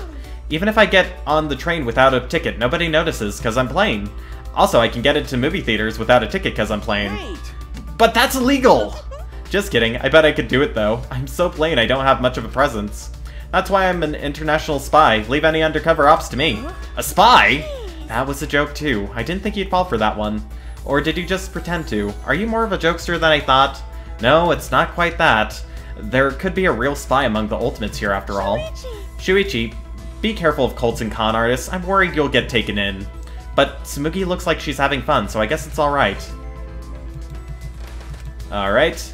Speaker 1: Even if I get on the train without a ticket, nobody notices because I'm plain. Also, I can get into movie theaters without a ticket because I'm plain.
Speaker 6: Great.
Speaker 1: But that's illegal! Just kidding, I bet I could do it though. I'm so plain I don't have much of a presence. That's why I'm an international spy. Leave any undercover ops to me. A spy? That was a joke too. I didn't think you'd fall for that one. Or did you just pretend to? Are you more of a jokester than I thought? No, it's not quite that. There could be a real spy among the ultimates here after all. Shuichi, be careful of cults and con artists. I'm worried you'll get taken in. But Tsumugi looks like she's having fun, so I guess it's alright. Alright.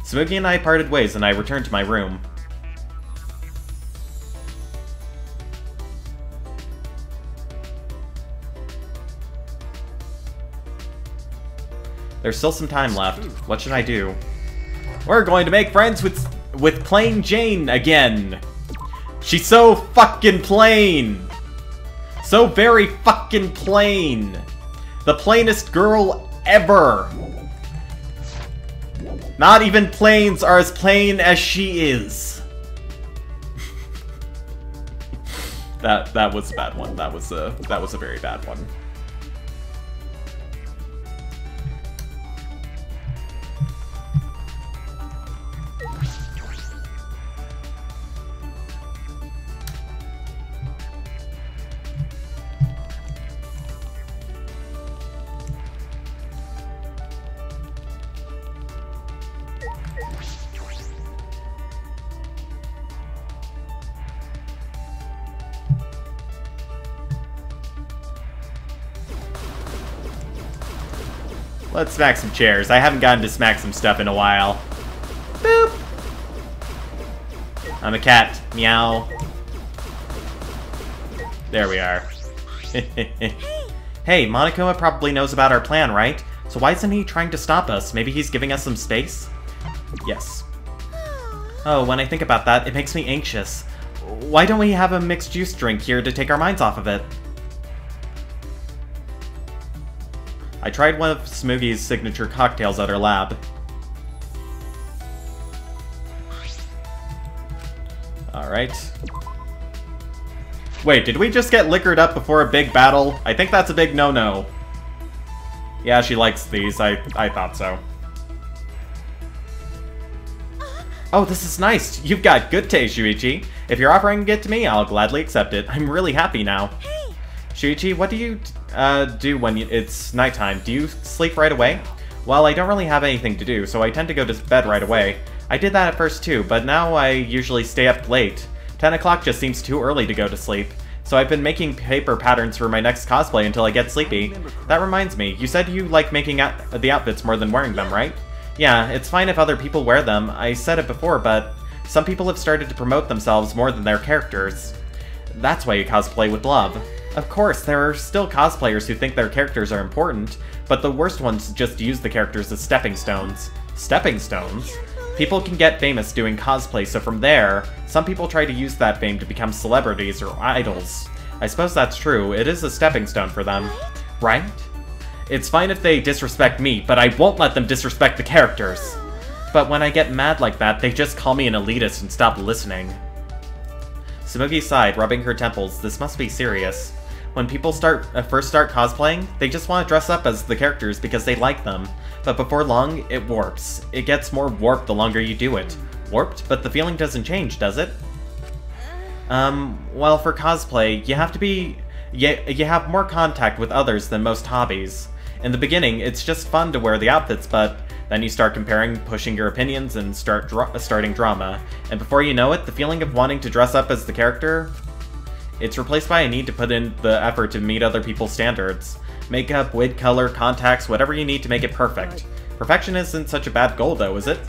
Speaker 1: Tsumugi and I parted ways and I returned to my room. There's still some time left. What should I do? We're going to make friends with Plain Jane again. She's so fucking plain. So very fucking plain. The plainest girl ever. Not even plains are as plain as she is. That was a bad one. That was a very bad one. Let's smack some chairs. I haven't gotten to smack some stuff in a while. Boop! I'm a cat. Meow. There we are. Hey, Monokuma probably knows about our plan, right? So why isn't he trying to stop us? Maybe he's giving us some space? Yes. Oh, when I think about that, it makes me anxious. Why don't we have a mixed juice drink here to take our minds off of it? I tried one of Smoogy's signature cocktails at her lab. Alright. Wait, did we just get liquored up before a big battle? I think that's a big no-no. Yeah, she likes these. I thought so. Oh, this is nice. You've got good taste, Shuichi. If you're offering it to me, I'll gladly accept it. I'm really happy now.
Speaker 2: Hey.
Speaker 1: Shuichi, what do you do when it's nighttime? Do you sleep right away? Well, I don't really have anything to do, so I tend to go to bed right away. I did that at first too, but now I usually stay up late. 10 o'clock just seems too early to go to sleep. So I've been making paper patterns for my next cosplay until I get sleepy. That reminds me, you said you like making the outfits more than wearing them, right? Yeah, it's fine if other people wear them. I said it before, but some people have started to promote themselves more than their characters. That's why you cosplay with love. Of course, there are still cosplayers who think their characters are important, but the worst ones just use the characters as stepping stones. Stepping stones? People can get famous doing cosplay, so from there, some people try to use that fame to become celebrities or idols. I suppose that's true, it is a stepping stone for them. Right? It's fine if they disrespect me, but I won't let them disrespect the characters. But when I get mad like that, they just call me an elitist and stop listening. Tsumugi sighed, rubbing her temples. This must be serious. When people first start cosplaying, they just want to dress up as the characters because they like them. But before long, it warps. It gets more warped the longer you do it. Warped? But the feeling doesn't change, does it? Well, for cosplay, you have to be... You have more contact with others than most hobbies. In the beginning, it's just fun to wear the outfits, but then you start comparing, pushing your opinions, and starting drama. And before you know it, the feeling of wanting to dress up as the character... It's replaced by a need to put in the effort to meet other people's standards. Makeup, wig color, contacts, whatever you need to make it perfect. Perfection isn't such a bad goal though, is it?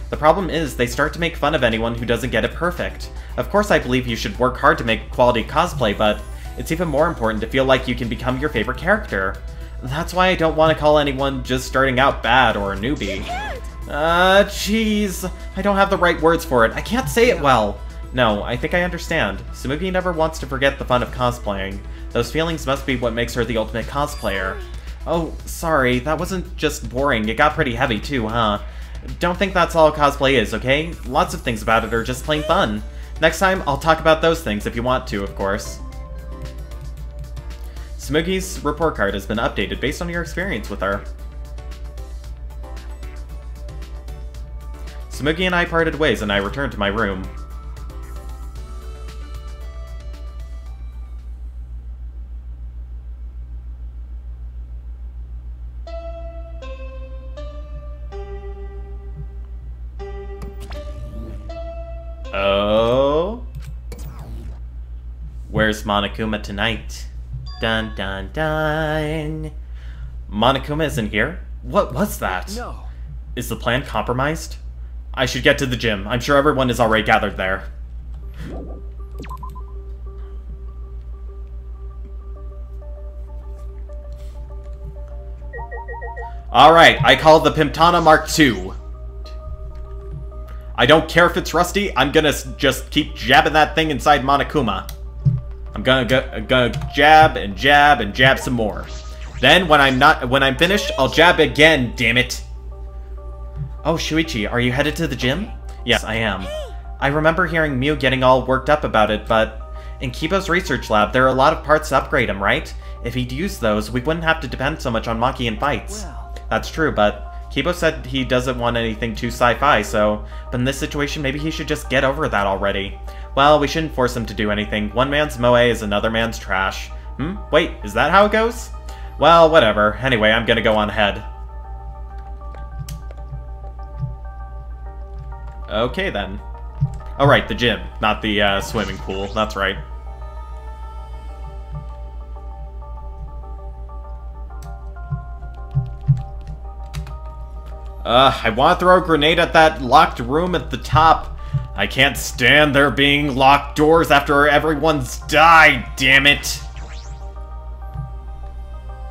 Speaker 1: The problem is, they start to make fun of anyone who doesn't get it perfect. Of course I believe you should work hard to make quality cosplay, but it's even more important to feel like you can become your favorite character. That's why I don't want to call anyone just starting out bad or a newbie. Jeez. I don't have the right words for it. I can't say it well. No, I think I understand. Tsumugi never wants to forget the fun of cosplaying. Those feelings must be what makes her the ultimate cosplayer. Oh, sorry, that wasn't just boring, it got pretty heavy too, huh? Don't think that's all cosplay is, okay? Lots of things about it are just plain fun. Next time, I'll talk about those things if you want to, of course. Tsumugi's report card has been updated based on your experience with her. Tsumugi and I parted ways and I returned to my room. Oh? Where's Monokuma tonight? Dun dun dun. Monokuma isn't here? What was that?
Speaker 6: No.
Speaker 1: Is the plan compromised? I should get to the gym. I'm sure everyone is already gathered there. Alright, I call the Pimptana Mark II. I don't care if it's rusty, I'm gonna just keep jabbing that thing inside Monokuma. I'm gonna jab and jab and jab some more. Then when I'm finished, I'll jab again, damn it. Oh, Shuichi, are you headed to the gym? Yes, I am. I remember hearing Mew getting all worked up about it, but in Kibo's research lab, there are a lot of parts to upgrade him, right? If he'd used those, we wouldn't have to depend so much on Maki in fights.
Speaker 6: Well.
Speaker 1: That's true, but Kibo said he doesn't want anything too sci-fi, but in this situation, maybe he should just get over that already. Well, we shouldn't force him to do anything. One man's moe is another man's trash. Wait, is that how it goes? Well, whatever. Anyway, I'm gonna go on ahead. Okay, then. Oh, right, the gym, not the swimming pool. That's right. I want to throw a grenade at that locked room at the top. I can't stand there being locked doors after everyone's died, damn it.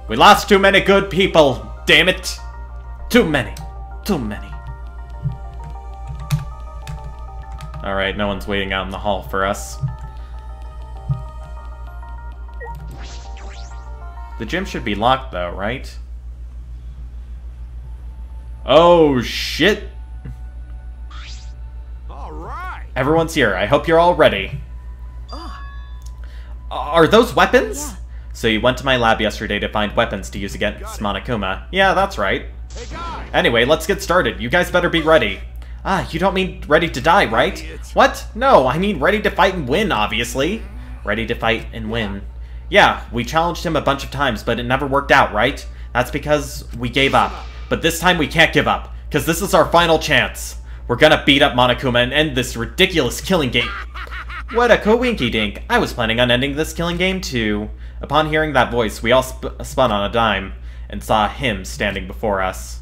Speaker 1: We lost too many good people, damn it! Too many. Too many. Alright, no one's waiting out in the hall for us. The gym should be locked though, right? Oh, shit!
Speaker 3: Alright!
Speaker 1: Everyone's here. I hope you're all ready. Are those weapons?
Speaker 4: Yeah.
Speaker 1: So you went to my lab yesterday to find weapons to use against Monokuma. Yeah, that's right.
Speaker 3: Hey guys!
Speaker 1: Anyway, let's get started. You guys better be ready. Ah, you don't mean ready to die, right?
Speaker 3: Idiot.
Speaker 1: What? No, I mean ready to fight and win, obviously. Ready to fight and win. Yeah, we challenged him a bunch of times, but it never worked out, right? That's because we gave up. But this time we can't give up, because this is our final chance. We're gonna beat up Monokuma and end this ridiculous killing game. What a coinky-dink. I was planning on ending this killing game too. Upon hearing that voice, we all spun on a dime and saw him standing before us.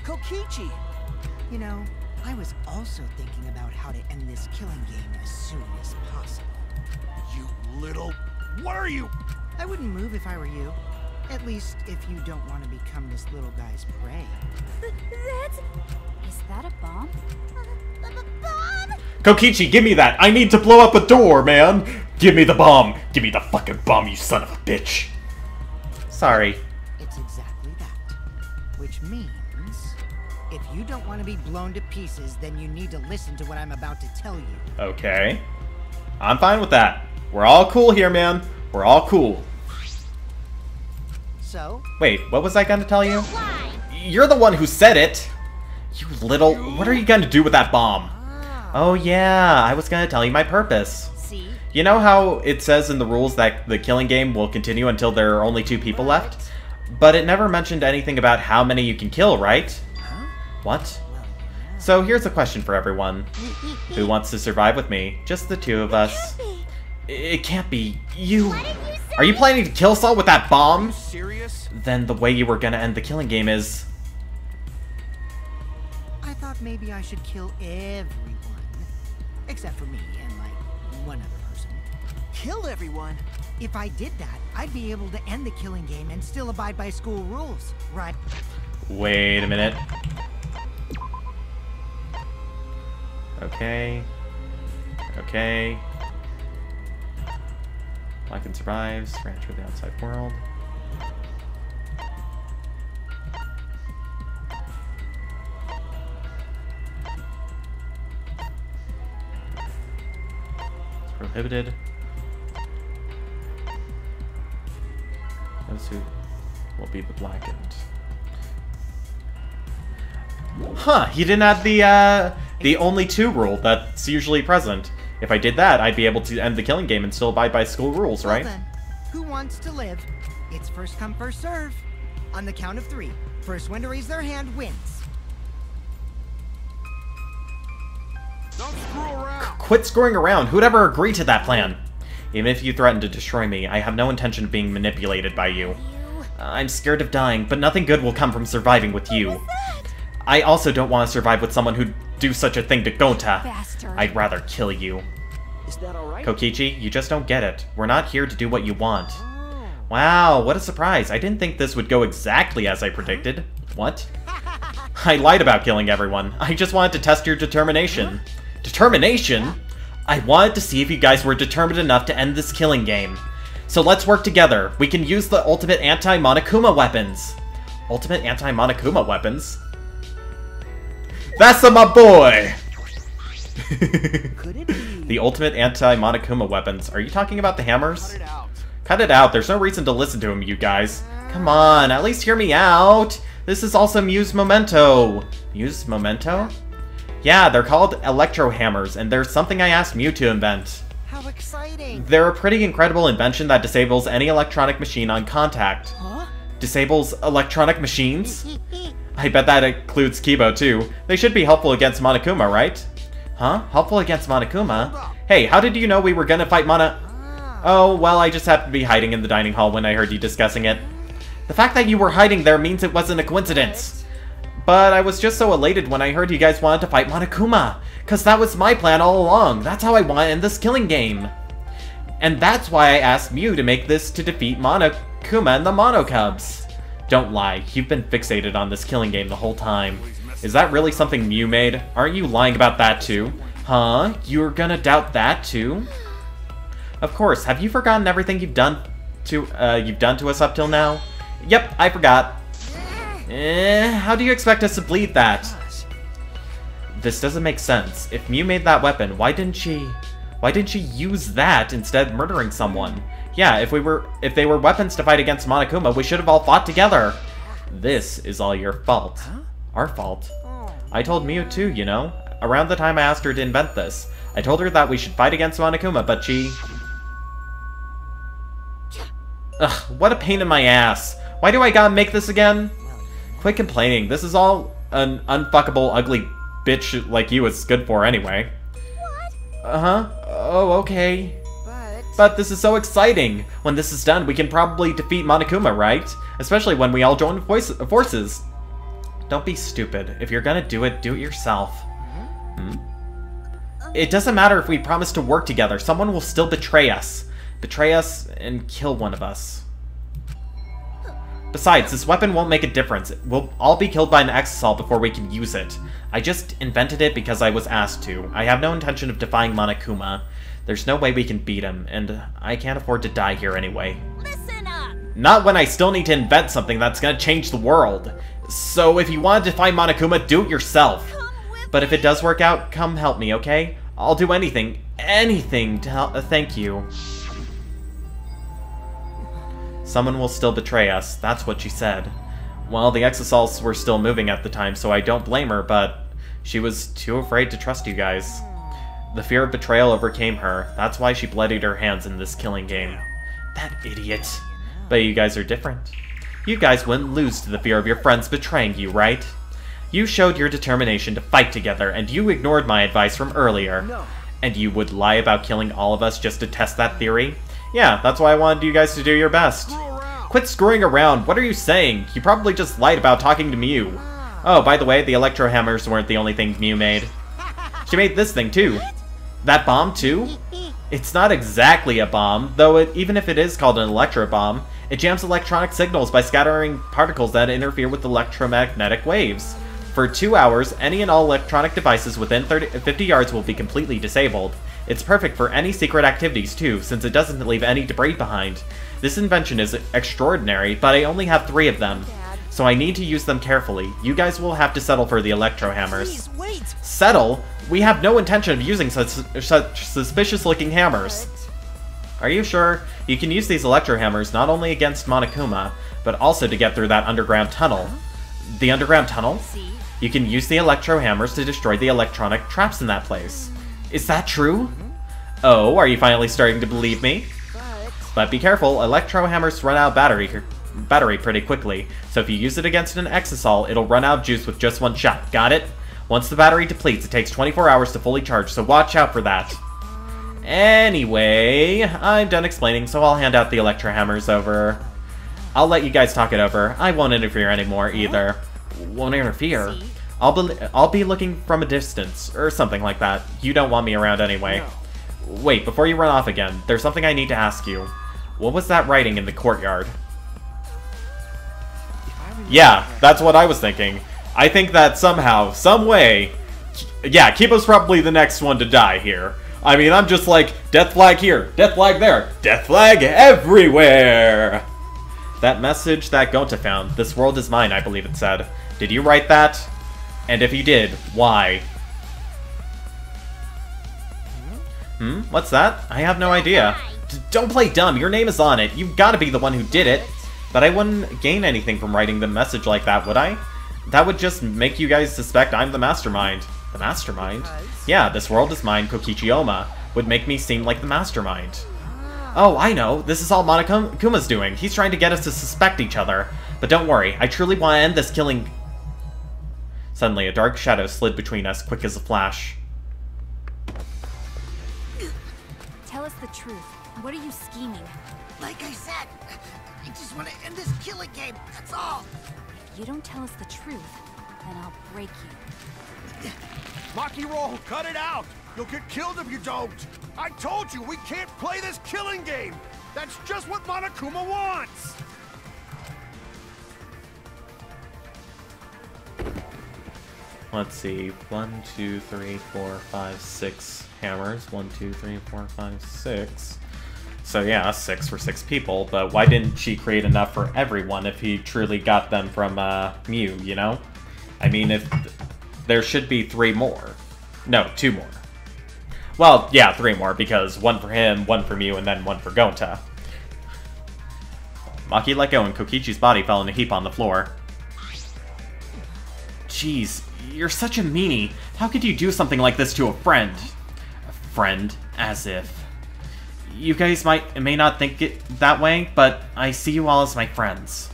Speaker 7: Kokichi! You know, I was also thinking about how to end this killing game as soon as possible.
Speaker 3: You little... What are you?
Speaker 7: I wouldn't move if I were you. At least, if you don't want to become this little guy's prey.
Speaker 4: Is that a bomb?
Speaker 2: Bomb?
Speaker 1: Kokichi, give me that! I need to blow up a door, man! Give me the bomb! Give me the fucking bomb, you son of a bitch! Sorry.
Speaker 7: It's exactly that. Which means, if you don't want to be blown to pieces, then you need to listen to what I'm about to tell you.
Speaker 1: Okay. I'm fine with that. We're all cool here, man. We're all cool.
Speaker 7: So,
Speaker 1: Wait, what was I gonna tell you?
Speaker 2: Why?
Speaker 1: You're the one who said it! You little... What are you gonna do with that bomb? Oh yeah, I was gonna tell you my purpose.
Speaker 7: see?
Speaker 1: You know how it says in the rules that the killing game will continue until there are only 2 people left? But it never mentioned anything about how many you can kill, right?
Speaker 7: Huh?
Speaker 1: What? So here's a question for everyone. Who wants to survive with me? Just the 2 of us. It can't be. You...
Speaker 2: What did you say?
Speaker 1: Are you planning to kill us all with that bomb?
Speaker 3: Serious?
Speaker 1: Then the way you were gonna end the killing game is...
Speaker 7: I thought maybe I should kill everyone. Except for me and, like, one other person. Kill everyone? If I did that, I'd be able to end the killing game and still abide by school rules, right?
Speaker 1: Wait a minute. Okay. Okay. Lycan survives, ran through the outside world. It's prohibited. Those who will be the blackened. Huh, he didn't add the only 2 rule that's usually present. If I did that, I'd be able to end the killing game and still abide by school rules, right?
Speaker 7: Well then, who wants to live? It's first come, first serve. On the count of 3, first one to raise their hand wins.
Speaker 3: Don't screw around!
Speaker 1: Quit screwing around. Who'd ever agree to that plan? Even if you threaten to destroy me, I have no intention of being manipulated by you. I'm scared of dying, but nothing good will come from surviving with you. I also don't want to survive with someone who'd do such a thing to Gonta.
Speaker 4: Bastard.
Speaker 1: I'd rather kill you.
Speaker 6: Is that alright?
Speaker 1: Kokichi, you just don't get it. We're not here to do what you want. Wow, what a surprise. I didn't think this would go exactly as I predicted. What? I lied about killing everyone. I just wanted to test your determination. Determination? I wanted to see if you guys were determined enough to end this killing game. So let's work together. We can use the ultimate anti-Monokuma weapons. Ultimate anti-Monokuma weapons? That's my boy!
Speaker 7: Could it be?
Speaker 1: The ultimate anti-Monokuma weapons. Are you talking about the hammers?
Speaker 3: Cut it out.
Speaker 1: Cut it out. There's no reason to listen to him, you guys. Come on, at least hear me out. This is also Muse Memento. Muse Memento? Yeah, they're called electro hammers, and they're something I asked Mew to invent.
Speaker 7: How exciting!
Speaker 1: They're a pretty incredible invention that disables any electronic machine on contact.
Speaker 7: Huh?
Speaker 1: Disables electronic machines? I bet that includes Kibo, too. They should be helpful against Monokuma, right? Huh? Helpful against Monokuma? Hey, how did you know we were gonna fight Oh, well, I just happened to be hiding in the dining hall when I heard you discussing it. The fact that you were hiding there means it wasn't a coincidence. But I was just so elated when I heard you guys wanted to fight Monokuma. Cause that was my plan all along. That's how I want to end this killing game. And that's why I asked Mew to make this to defeat Monokuma and the Monocubs. Don't lie, you've been fixated on this killing game the whole time. Is that really something Mew made? Aren't you lying about that too? Huh? You're gonna doubt that too? Of course, have you forgotten everything you've done to us up till now? Yep, I forgot. How do you expect us to bleed that? This doesn't make sense. If Mew made that weapon, why didn't she use that instead of murdering someone? Yeah, if they were weapons to fight against Monokuma, we should have all fought together. This is all your fault.
Speaker 6: Huh?
Speaker 1: Our fault. I told Mew too, you know. Around the time I asked her to invent this. I told her that we should fight against Monokuma, but she... Ugh, what a pain in my ass. Why do I gotta make this again? Quit complaining. This is all an unfuckable, ugly bitch like you is good for anyway.
Speaker 2: What?
Speaker 1: Uh-huh. Oh, okay. But this is so exciting. When this is done, we can probably defeat Monokuma, right? Especially when we all join forces. Don't be stupid. If you're gonna do it yourself. It doesn't matter if we promise to work together. Someone will still betray us. Betray us and kill one of us. Besides, this weapon won't make a difference. We'll all be killed by an exasol before we can use it. I just invented it because I was asked to. I have no intention of defying Monokuma. There's no way we can beat him, and I can't afford to die here anyway.
Speaker 2: Listen up!
Speaker 1: Not when I still need to invent something that's gonna change the world. So if you want to defy Monokuma, do it yourself. But if it does work out, come help me, okay? I'll do anything to help. Thank you. Someone will still betray us, that's what she said. Well, the exasols were still moving at the time, so I don't blame her, but she was too afraid to trust you guys. The fear of betrayal overcame her. That's why she bloodied her hands in this killing game. That idiot. But you guys are different. You guys wouldn't lose to the fear of your friends betraying you, right? You showed your determination to fight together, and you ignored my advice from earlier.
Speaker 6: No.
Speaker 1: And you would lie about killing all of us just to test that theory? Yeah, that's why I wanted you guys to do your best. Quit screwing around. What are you saying? You probably just lied about talking to Mew. Oh, by the way, the electro hammers weren't the only things Mew made. She made this thing, too. That bomb, too? It's not exactly a bomb, though even if it is called an electro bomb, it jams electronic signals by scattering particles that interfere with electromagnetic waves. For 2 hours, any and all electronic devices within 50 yards will be completely disabled. It's perfect for any secret activities, too, since it doesn't leave any debris behind. This invention is extraordinary, but I only have 3 of them. So I need to use them carefully. You guys will have to settle for the electro hammers.
Speaker 6: Please, wait!
Speaker 1: Settle? We have no intention of using such suspicious-looking hammers. Are you sure? You can use these electro hammers not only against Monokuma, but also to get through that underground tunnel. The underground tunnel? You can use the electro hammers to destroy the electronic traps in that place. Is that true? Oh, are you finally starting to believe me? But be careful, electro hammers run out of battery pretty quickly, so if you use it against an exasol, it'll run out of juice with just 1 shot. Got it? Once the battery depletes, it takes 24 hours to fully charge, so watch out for that. Anyway, I'm done explaining, so I'll hand out the electro hammers over. I'll let you guys talk it over. I won't interfere anymore either. Won't interfere? I'll be looking from a distance, or something like that. You don't want me around anyway. Wait, before you run off again, there's something I need to ask you. What was that writing in the courtyard? Yeah, that's what I was thinking. I think that somehow, some way... Yeah, Kibo's probably the next one to die here. I mean, I'm just like, death flag here, death flag there, death flag everywhere! That message that Gonta found, this world is mine, I believe it said. Did you write that? And if you did, why? What's that? I have no idea. Don't play dumb, your name is on it. You've got to be the one who did it. But I wouldn't gain anything from writing the message like that, would I? That would just make you guys suspect I'm the mastermind. The mastermind? Yeah, this world is mine, Kokichioma. Would make me seem like the mastermind. Oh, I know. This is all Monokuma's doing. He's trying to get us to suspect each other. But don't worry, I truly want to end this killing... Suddenly, a dark shadow slid between us, quick as a flash.
Speaker 4: Tell us the truth. What are you scheming?
Speaker 7: Like I said, I just want to end this killing game, that's all.
Speaker 4: If you don't tell us the truth, then I'll break you.
Speaker 3: Maki roll, cut it out! You'll get killed if you don't! I told you, we can't play this killing game! That's just what Monokuma wants!
Speaker 1: Let's see. 1, 2, 3, 4, 5, 6 hammers. 1, 2, 3, 4, 5, 6. So yeah, 6 for 6 people, but why didn't she create enough for everyone if he truly got them from Mew, you know? I mean, if there should be 3 more. No, 2 more. Well, yeah, 3 more, because 1 for him, 1 for Mew, and then 1 for Gonta. Maki let go and Kokichi's body fell in a heap on the floor. Jeez, you're such a meanie. How could you do something like this to a friend? A friend, as if. You guys may not think it that way, but I see you all as my friends.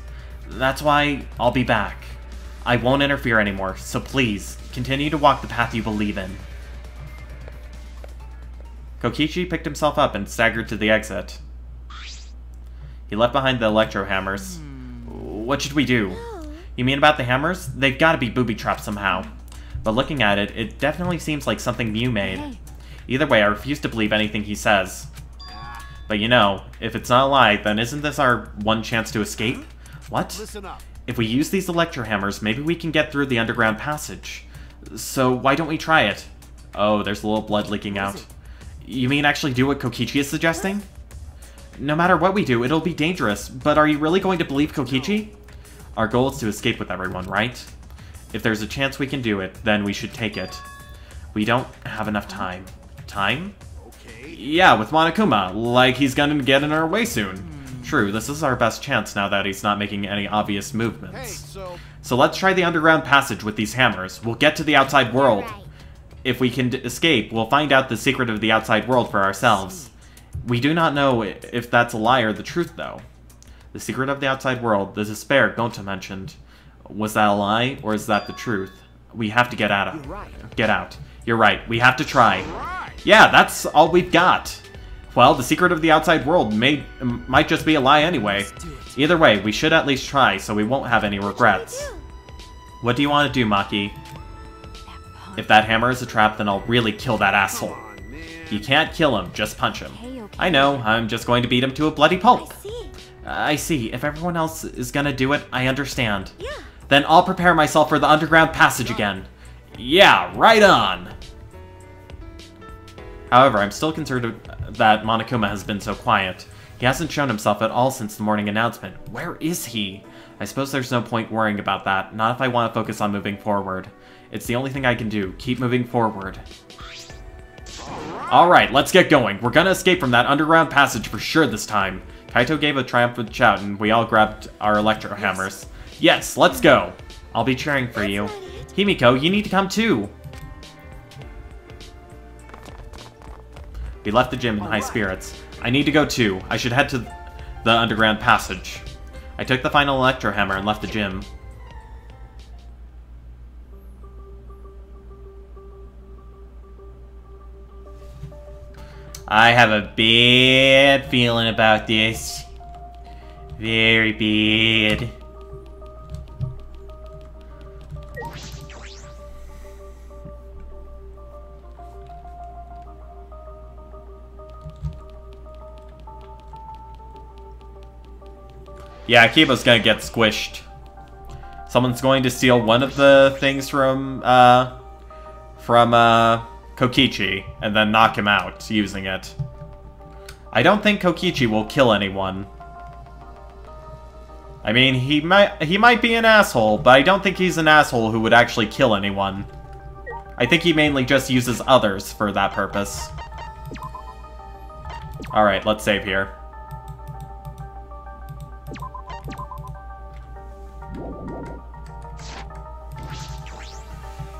Speaker 1: That's why I'll be back. I won't interfere anymore, so please, continue to walk the path you believe in. Kokichi picked himself up and staggered to the exit. He left behind the electro hammers. What should we do? You mean about the hammers? They've got to be booby-trapped somehow. But looking at it, it definitely seems like something Mew made. Either way, I refuse to believe anything he says. But you know, if it's not a lie, then isn't this our one chance to escape? What?
Speaker 3: Listen up.
Speaker 1: If we use these electro hammers, maybe we can get through the underground passage. So why don't we try it? Oh, there's a little blood leaking out. You mean actually do what Kokichi is suggesting? No matter what we do, it'll be dangerous, but are you really going to believe Kokichi? Our goal is to escape with everyone, right? If there's a chance we can do it, then we should take it. We don't have enough time. Time?
Speaker 3: Okay.
Speaker 1: Yeah, with Monokuma, like he's gonna get in our way soon. True, this is our best chance now that he's not making any obvious movements.
Speaker 3: Hey,
Speaker 1: So let's try the underground passage with these hammers. We'll get to the outside world. If we can escape, we'll find out the secret of the outside world for ourselves. We do not know if that's a lie or the truth, though. The secret of the outside world, the despair Gonta mentioned. Was that a lie, or is that the truth? We have to get out of. Get out. You're right, we have to try. Yeah, that's all we've got. Well, the secret of the outside world might just be a lie anyway. Either way, we should at least try, so we won't have any regrets. What do you want to do, Maki? If that hammer is a trap, then I'll really kill that asshole. You can't kill him, just punch him. I know, I'm just going to beat him to a bloody pulp. I see. If everyone else is gonna do it, I understand. Then I'll prepare myself for the underground passage again. Yeah, right on! However, I'm still concerned that Monokuma has been so quiet. He hasn't shown himself at all since the morning announcement. Where is he? I suppose there's no point worrying about that, not if I want to focus on moving forward. It's the only thing I can do. Keep moving forward. Alright, let's get going. We're gonna escape from that underground passage for sure this time. Kaito gave a triumphant shout and we all grabbed our electro hammers. Yes, let's go! I'll be cheering for you. Himiko, you need to come too! We left the gym in high spirits. I need to go too. I should head to the underground passage. I took the final electro hammer and left the gym. I have a bad feeling about this. Very bad. Yeah, Kiba's gonna get squished. Someone's going to steal one of the things from Kokichi, and then knock him out using it. I don't think Kokichi will kill anyone. I mean, he might be an asshole, but I don't think he's an asshole who would actually kill anyone. I think he mainly just uses others for that purpose. Alright, let's save here.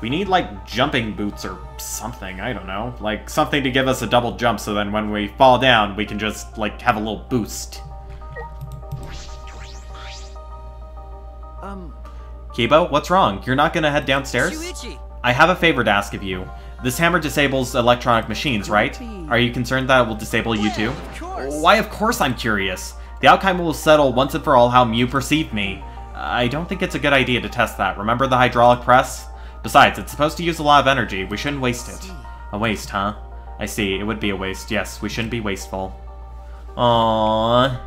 Speaker 1: We need, like, jumping boots or something, I don't know. Like, something to give us a double jump so then when we fall down, we can just, like, have a little boost. Kibo, what's wrong? You're not gonna head downstairs?
Speaker 5: Shuichi!
Speaker 1: I have a favor to ask of you. This hammer disables electronic machines, right? Are you concerned that it will disable you too?
Speaker 5: Of course.
Speaker 1: Why, of course I'm curious. The outcome will settle once and for all how Mew perceived me. I don't think it's a good idea to test that. Remember the hydraulic press? Besides, it's supposed to use a lot of energy. We shouldn't waste it. A waste, huh? I see. It would be a waste. Yes, we shouldn't be wasteful. Aww.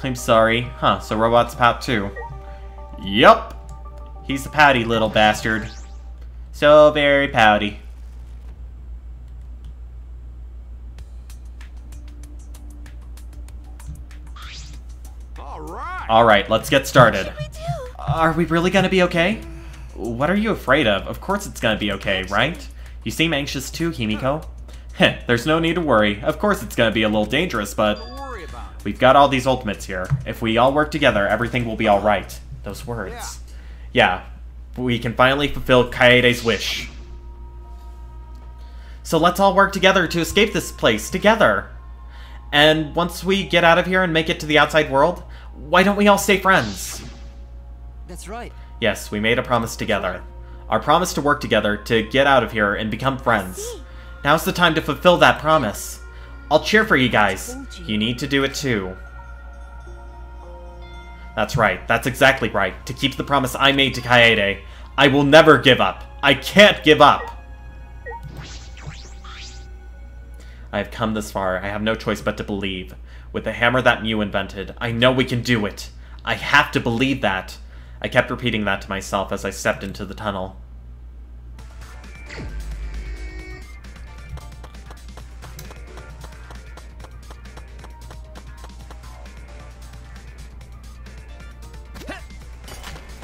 Speaker 1: I'm sorry. Huh, so Robot's pout too. Yup. He's a pouty little bastard. So very pouty. Alright, let's get started.
Speaker 2: What should we do?
Speaker 1: Are we really gonna be okay? What are you afraid of? Of course it's gonna be okay, right? You seem anxious too, Himiko. Heh, there's no need to worry. Of course it's gonna be a little dangerous, but we've got all these ultimates here. If we all work together, everything will be alright. Those words. Yeah, we can finally fulfill Kaede's wish. So let's all work together to escape this place, together. And once we get out of here and make it to the outside world, why don't we all stay friends?
Speaker 5: That's right.
Speaker 1: Yes, we made a promise together. Our promise to work together to get out of here and become friends. Now's the time to fulfill that promise. I'll cheer for you guys. You need to do it too. That's right. That's exactly right. To keep the promise I made to Kaede, I will never give up. I can't give up. I have come this far. I have no choice but to believe. With the hammer that Mew invented, I know we can do it. I have to believe that. I kept repeating that to myself as I stepped into the tunnel.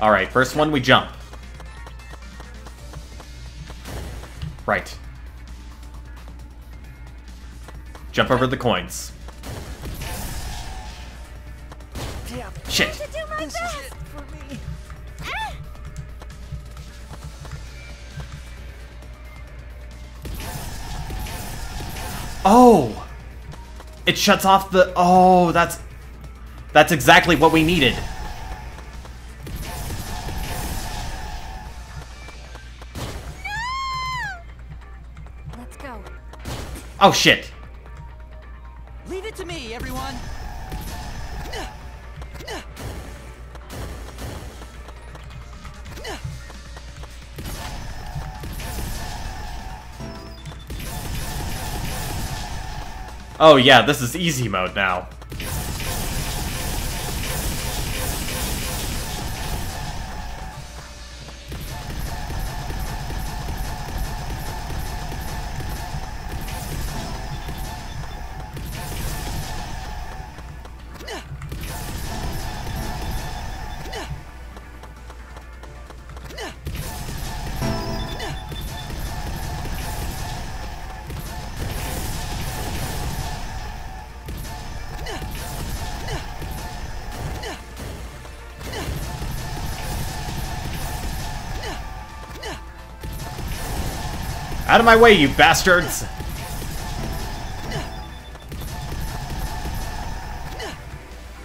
Speaker 1: Alright, first one we jump. Right. Jump over the coins. Shit.
Speaker 2: To do my best.
Speaker 5: For me.
Speaker 1: Oh! It shuts off the... Oh, that's exactly what we needed.
Speaker 4: Let's go.
Speaker 1: Oh, shit.
Speaker 5: Leave it to me, everyone.
Speaker 1: Oh yeah, this is easy mode now. Out of my way, you bastards!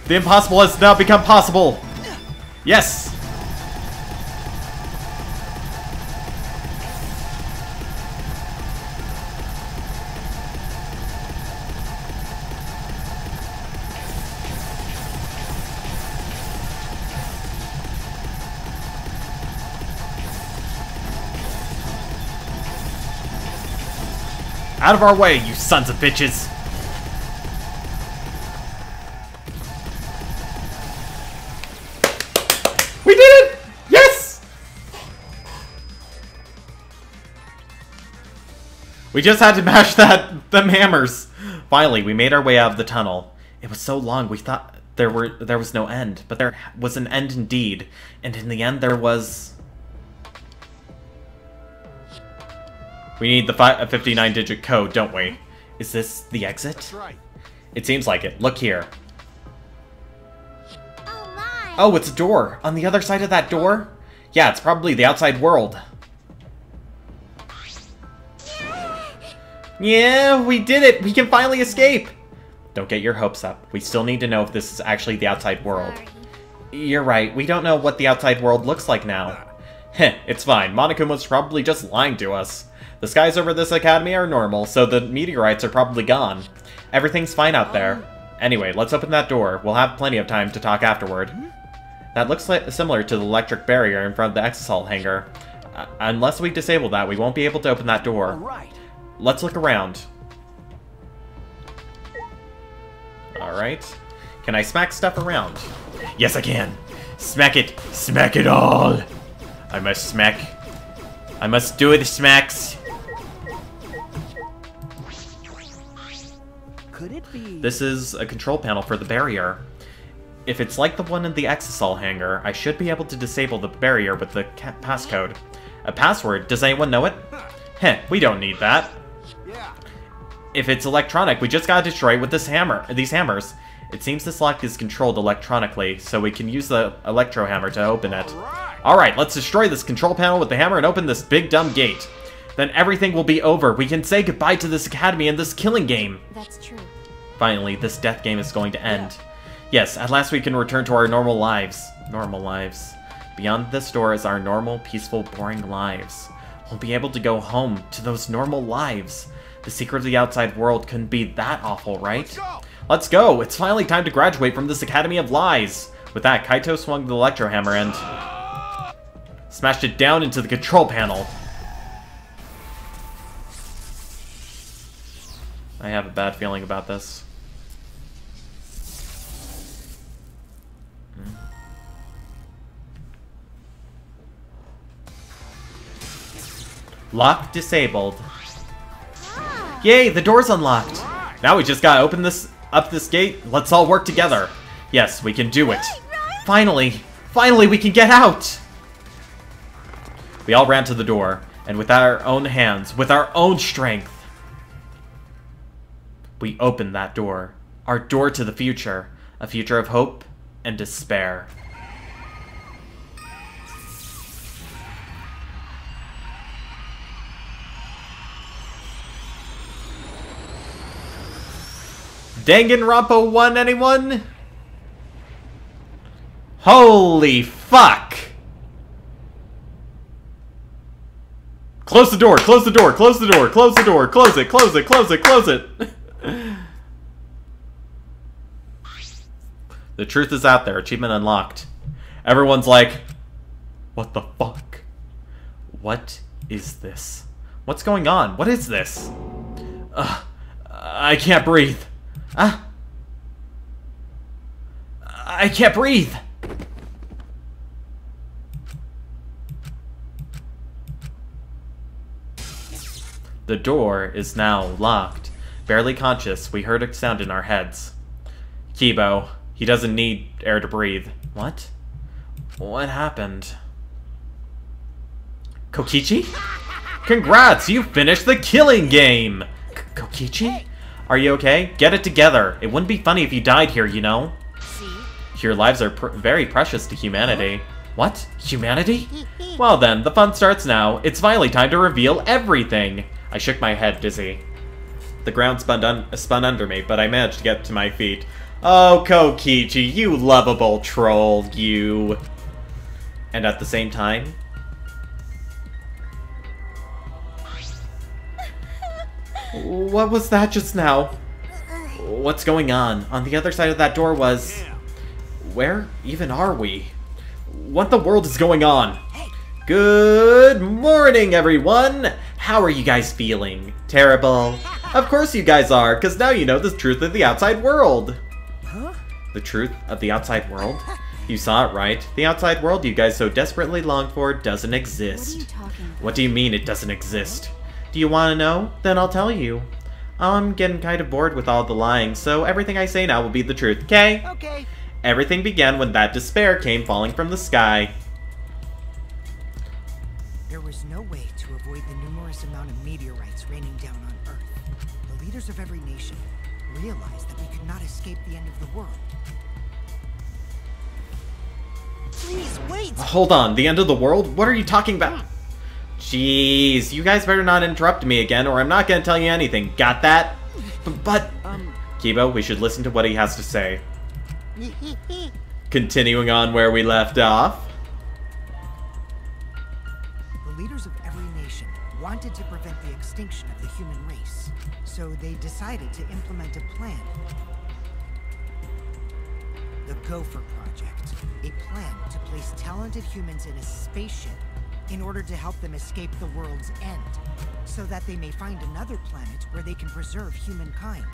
Speaker 1: The impossible has now become possible! Yes! Out of our way, you sons of bitches! We did it! Yes! We just had to mash them hammers. Finally, we made our way out of the tunnel. It was so long, we thought there was no end, but there was an end indeed. And in the end, there was... We need the 59-digit code, don't we? Is this the exit?
Speaker 3: That's right.
Speaker 1: It seems like it. Look here.
Speaker 4: Oh my!
Speaker 1: Oh, it's a door. On the other side of that door? Yeah, it's probably the outside world. Yeah, we did it! We can finally escape! Don't get your hopes up. We still need to know if this is actually the outside world.
Speaker 4: Sorry.
Speaker 1: You're right. We don't know what the outside world looks like now. Heh, it's fine. Monokuma was probably just lying to us. The skies over this academy are normal, so the meteorites are probably gone. Everything's fine out there. Anyway, let's open that door. We'll have plenty of time to talk afterward. That looks similar to the electric barrier in front of the exasol hangar. Unless we disable that, we won't be able to open that door.
Speaker 6: Alright.
Speaker 1: Let's look around. Alright. Can I smack stuff around? Yes, I can! Smack it! Smack it all! I must smack. I must do the smacks.
Speaker 6: Could it be?
Speaker 1: This is a control panel for the barrier. If it's like the one in the exasol hangar, I should be able to disable the barrier with the passcode. A password? Does anyone know it? Heh, we don't need that.
Speaker 3: Yeah.
Speaker 1: If it's electronic, we just gotta destroy it with this hammer, these hammers. It seems this lock is controlled electronically, so we can use the electro hammer to open it. Alright, let's destroy this control panel with the hammer and open this big dumb gate. Then everything will be over. We can say goodbye to this academy and this killing game.
Speaker 4: That's true.
Speaker 1: Finally, this death game is going to end. Yes, at last we can return to our normal lives. Normal lives. Beyond this door is our normal, peaceful, boring lives. We'll be able to go home to those normal lives. The secret of the outside world couldn't be that awful, right? Let's go! It's finally time to graduate from this Academy of Lies! With that, Kaito swung the electro hammer and smashed it down into the control panel. I have a bad feeling about this. Lock disabled. Yay, the door's unlocked. Now we just gotta open up this gate. Let's all work together. Yes, we can do it. Finally, we can get out. We all ran to the door, and with our own hands, with our own strength, we opened that door. Our door to the future. A future of hope and despair. Danganronpa 1, anyone? Holy fuck! Close the door, close the door, close the door, close the door, close it, close it, close it, close it! The truth is out there, achievement unlocked. Everyone's like, what the fuck? What is this? What's going on? What is this? I can't breathe. I can't breathe! The door is now locked. Barely conscious, we heard a sound in our heads. Kibo, he doesn't need air to breathe. What? What happened? Kokichi? Congrats, you finished the killing game! Kokichi? Are you okay? Get it together. It wouldn't be funny if you died here, you know?
Speaker 4: See?
Speaker 1: Your lives are very precious to humanity. What? Humanity? Well then, the fun starts now. It's finally time to reveal everything. I shook my head, dizzy. The ground spun under me, but I managed to get to my feet. Oh, Kokichi, you lovable troll, you. And at the same time... What was that just now? What's going on? On the other side of that door was... Where even are we? What the world is going on? Good morning, everyone! How are you guys feeling? Terrible? Of course you guys are, because now you know the truth of the outside world.
Speaker 6: Huh?
Speaker 1: The truth of the outside world? You saw it right. The outside world you guys so desperately long for doesn't exist.
Speaker 4: What are you talking about?
Speaker 1: What do you mean it doesn't exist? Do you want to know? Then I'll tell you. I'm getting kind of bored with all the lying, so everything I say now will be the truth, okay?
Speaker 7: Okay.
Speaker 1: Everything began when that despair came falling from the sky.
Speaker 7: There was no way to avoid the numerous amount of meteorites raining down on Earth. The leaders of every nation realized that we could not escape the end of the world.
Speaker 6: Please, wait!
Speaker 1: Hold on, the end of the world? What are you talking about? Jeez, you guys better not interrupt me again, or I'm not gonna tell you anything. Got that? But... Kibo, we should listen to what he has to say. Continuing on where we left off.
Speaker 7: The leaders of every nation wanted to prevent the extinction of the human race, so they decided to implement a plan. The Gopher Project, a plan place talented humans in a spaceship in order to help them escape the world's end, so that they may find another planet where they can preserve humankind.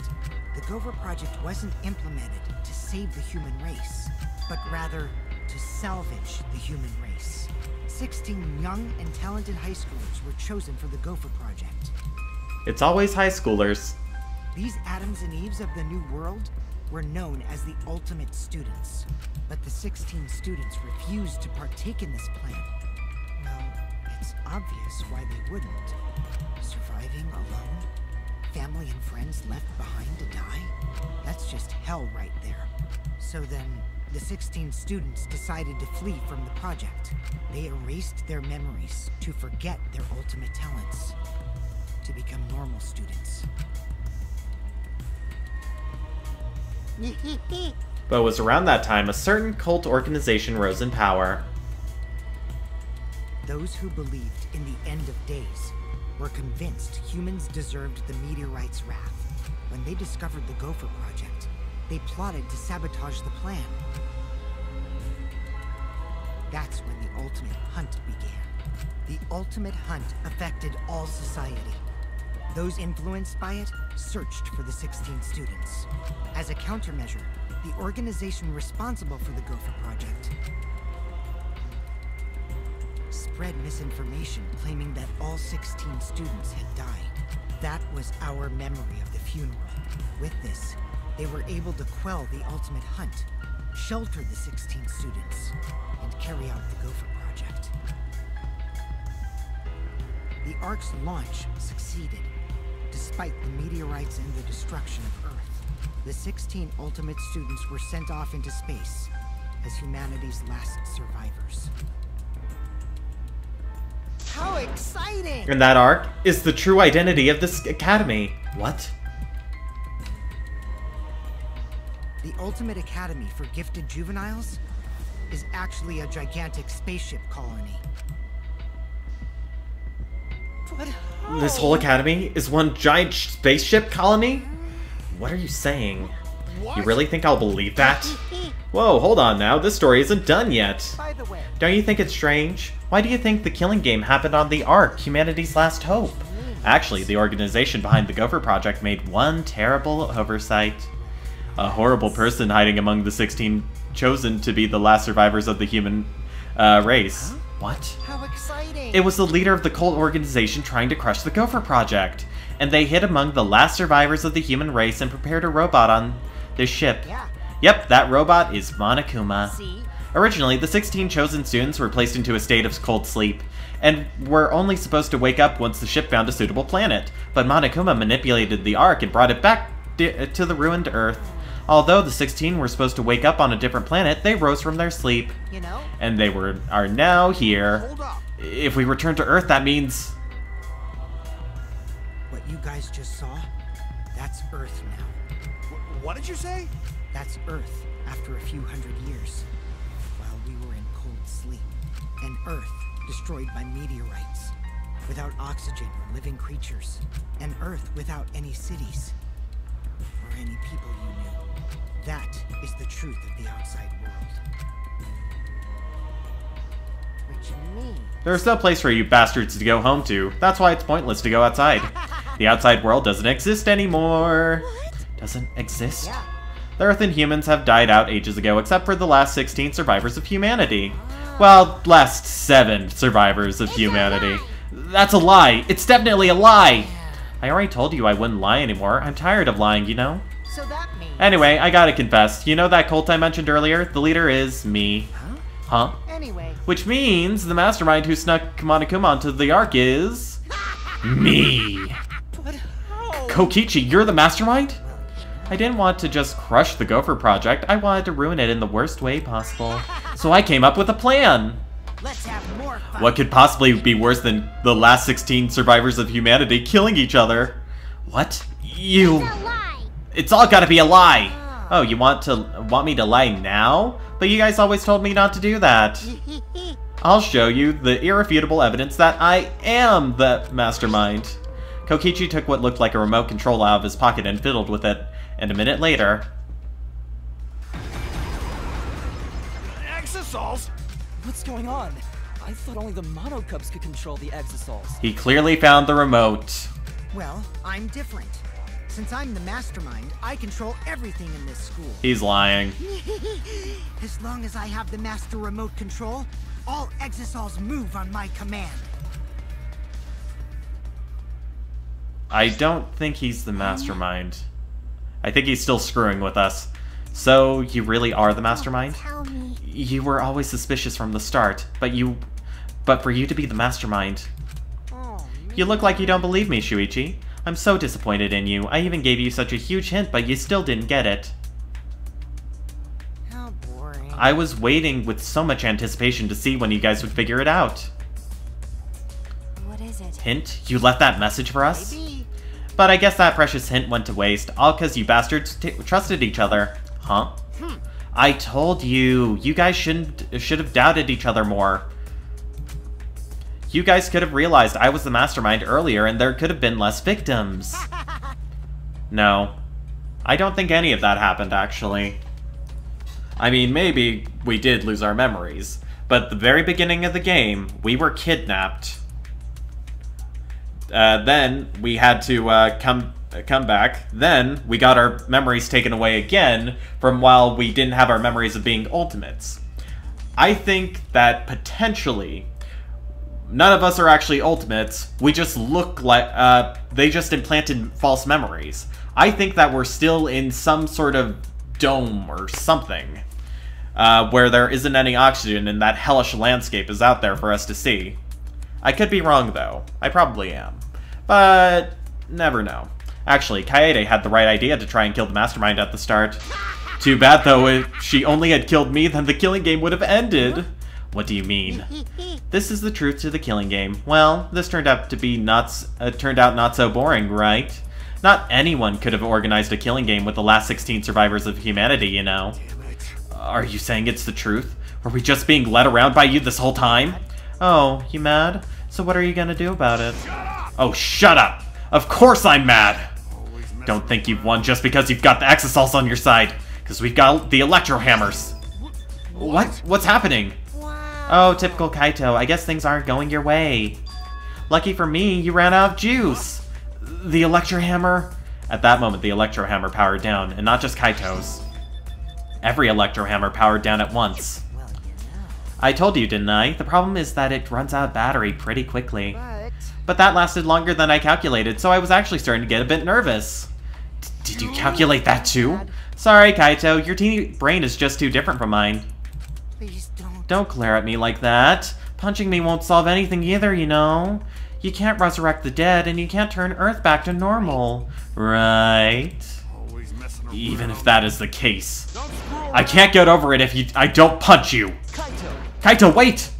Speaker 7: The Gopher Project wasn't implemented to save the human race, but rather to salvage the human race. 16 young and talented high schoolers were chosen for the Gopher Project.
Speaker 1: It's always high schoolers.
Speaker 7: These Adams and Eves of the New World were known as the ultimate students, but the 16 students refused to partake in this plan. Well, it's obvious why they wouldn't. Surviving alone? Family and friends left behind to die? That's just hell right there. So then, the 16 students decided to flee from the project. They erased their memories to forget their ultimate talents, to become normal students.
Speaker 1: But it was around that time a certain cult organization rose in power.
Speaker 7: Those who believed in the end of days were convinced humans deserved the meteorite's wrath. When they discovered the Gopher Project, they plotted to sabotage the plan. That's when the ultimate hunt began. The ultimate hunt affected all society. Those influenced by it searched for the 16 students. As a countermeasure, the organization responsible for the Gopher Project spread misinformation claiming that all 16 students had died. That was our memory of the funeral. With this, they were able to quell the ultimate hunt, shelter the 16 students, and carry out the Gopher Project. The Ark's launch succeeded, despite the meteorites and the destruction of Earth. The 16 ultimate students were sent off into space as humanity's last survivors. How exciting!
Speaker 1: And that arc is the true identity of this academy. What?
Speaker 7: The Ultimate Academy for Gifted Juveniles is actually a gigantic spaceship colony.
Speaker 2: But
Speaker 1: This whole academy is one giant spaceship colony? What are you saying? You really think I'll believe that? Whoa, hold on now. This story isn't done yet.
Speaker 7: By the way,
Speaker 1: Don't you think it's strange? Why do you think the killing game happened on the Ark, humanity's last hope? Actually, the organization behind the Gopher Project made one terrible oversight. A horrible person hiding among the 16 chosen to be the last survivors of the human race. What?
Speaker 7: how exciting!
Speaker 1: It was the leader of the cult organization trying to crush the Gopher Project, and they hid among the last survivors of the human race and prepared a robot on their ship.
Speaker 7: Yeah.
Speaker 1: Yep, that robot is Monokuma.
Speaker 2: see,
Speaker 1: Originally, the 16 chosen students were placed into a state of cold sleep, and were only supposed to wake up once the ship found a suitable planet, but Monokuma manipulated the Ark and brought it back to the ruined Earth. Although the 16 were supposed to wake up on a different planet, they rose from their sleep.
Speaker 7: You know?
Speaker 1: And they are now here.
Speaker 3: Hold up.
Speaker 1: If we return to Earth, that means...
Speaker 7: What you guys just saw, that's Earth now.
Speaker 3: What did you say?
Speaker 7: That's Earth after a few hundred years, while we were in cold sleep. And Earth destroyed by meteorites, without oxygen or living creatures. And Earth without any cities, or any people you knew. That is the truth of the outside world. Which means...
Speaker 1: There's no place for you bastards to go home to. That's why it's pointless to go outside. The outside world doesn't exist anymore. Doesn't exist?
Speaker 7: Yeah.
Speaker 1: The Earth and humans have died out ages ago, except for the last 16 survivors of humanity. Well, last 7 survivors of humanity. That's a lie. It's definitely a lie. I already told you I wouldn't lie anymore. I'm tired of lying, you know?
Speaker 7: So that means...
Speaker 1: Anyway, I gotta confess. You know that cult I mentioned earlier? The leader is me. Huh?
Speaker 7: Anyway,
Speaker 1: Which means the mastermind who snuck Monokuma onto the Ark is... me.
Speaker 2: but how?
Speaker 1: Kokichi, you're the mastermind? I didn't want to just crush the Gopher Project. I wanted to ruin it in the worst way possible. So I came up with a plan.
Speaker 7: let's have more fun.
Speaker 1: What could possibly be worse than the last 16 survivors of humanity killing each other? What? You... It's all gotta be a lie! Oh, you want me to lie now? But you guys always told me not to do that. I'll show you the irrefutable evidence that I am the mastermind. Kokichi took what looked like a remote control out of his pocket and fiddled with it. And a minute later...
Speaker 3: Exosols?
Speaker 5: What's going on? I thought only the Mono Cubs could control the Exosols.
Speaker 1: He clearly found the remote.
Speaker 7: Well, I'm different. Since I'm the mastermind, I control everything in this school.
Speaker 1: He's lying.
Speaker 7: As long as I have the master remote control, all Exosols move on my command.
Speaker 1: I don't think he's the mastermind. I think he's still screwing with us. So, you really are the mastermind?
Speaker 4: Tell me.
Speaker 1: You were always suspicious from the start, but for you to be the mastermind... You look like you don't believe me, Shuichi. I'm so disappointed in you. I even gave you such a huge hint, but you still didn't get it.
Speaker 7: How boring.
Speaker 1: I was waiting with so much anticipation to see when you guys would figure it out.
Speaker 4: What is it?
Speaker 1: Hint? You left that message for us?
Speaker 7: Maybe.
Speaker 1: But I guess that precious hint went to waste, all because you bastards trusted each other. Huh? I told you. You guys should have doubted each other more. You guys could have realized I was the mastermind earlier and there could have been less victims. No. I don't think any of that happened, actually. I mean, maybe we did lose our memories, but at the very beginning of the game, we were kidnapped. Then we had to come back. Then we got our memories taken away again from while we didn't have our memories of being ultimates. I think that potentially none of us are actually ultimates. We just look like they just implanted false memories. I think that we're still in some sort of dome or something where there isn't any oxygen and that hellish landscape is out there for us to see. I could be wrong, though. I probably am. But never know. Actually, Kaede had the right idea to try and kill the mastermind at the start. Too bad, though, if she only had killed me, then the killing game would have ended. What do you mean? This is the truth to the killing game. Well, this turned out not so boring, right? Not anyone could have organized a killing game with the last 16 survivors of humanity, you know. Are you saying it's the truth? Were we just being led around by you this whole time? Oh, you mad? So what are you gonna do about it? Oh, shut up! Of course I'm mad! Don't think you've won just because you've got the Exosols on your side, because we've got the Electro Hammers. What? What's happening? Oh, typical Kaito. I guess things aren't going your way. Lucky for me, you ran out of juice. The Electro Hammer... At that moment, the Electro Hammer powered down, and not just Kaito's. Every Electro Hammer powered down at once.
Speaker 7: Well, you know.
Speaker 1: I told you, didn't I? The problem is that it runs out of battery pretty quickly.
Speaker 7: But
Speaker 1: But that lasted longer than I calculated, so I was actually starting to get a bit nervous. Did you calculate that too? Sorry, Kaito, your teeny brain is just too different from mine.
Speaker 7: please don't.
Speaker 1: Don't glare at me like that. Punching me won't solve anything either, you know. You can't resurrect the dead, and you can't turn Earth back to normal. Right?
Speaker 3: Always messing around.
Speaker 1: Even if that is the case. I can't get over it if I don't punch you.
Speaker 5: Kaito!
Speaker 1: Kaito, wait!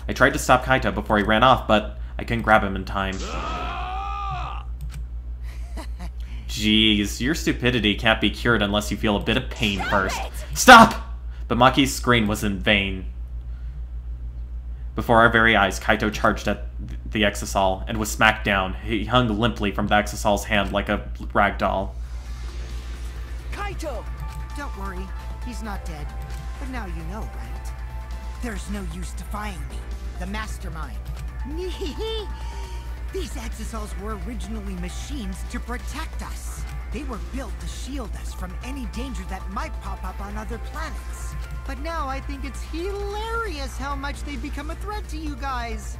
Speaker 1: I tried to stop Kaito before he ran off, but I couldn't grab him in time. Jeez, your stupidity can't be cured unless you feel a bit of pain first. Stop! But Maki's scream was in vain. Before our very eyes, Kaito charged at the Exosol and was smacked down. He hung limply from the Exosol's hand like a rag doll.
Speaker 5: Kaito!
Speaker 7: Don't worry, he's not dead. But now you know, right? There's no use defying me, the mastermind. These Exosols were originally machines to protect us. They were built to shield us from any danger that might pop up on other planets. But now I think it's hilarious how much they've become a threat to you guys.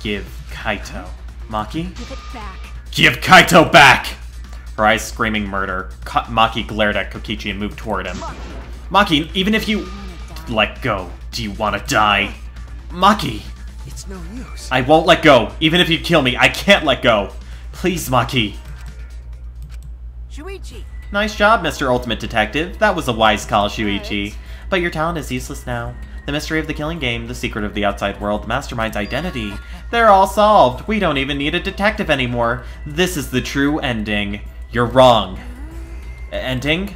Speaker 1: Give Kaito. Maki?
Speaker 4: Give it back.
Speaker 1: Give Kaito back! Her eyes screaming murder. Maki glared at Kokichi and moved toward him. Maki, even if you... Let go. Do you want to die? Maki!
Speaker 6: It's no use.
Speaker 1: I won't let go. Even if you kill me, I can't let go. Please, Maki.
Speaker 7: Shuichi!
Speaker 1: Nice job, Mr. Ultimate Detective. That was a wise call, Shuichi. But your talent is useless now. The mystery of the killing game, the secret of the outside world, the mastermind's identity. They're all solved. We don't even need a detective anymore. This is the true ending. You're wrong. Ending?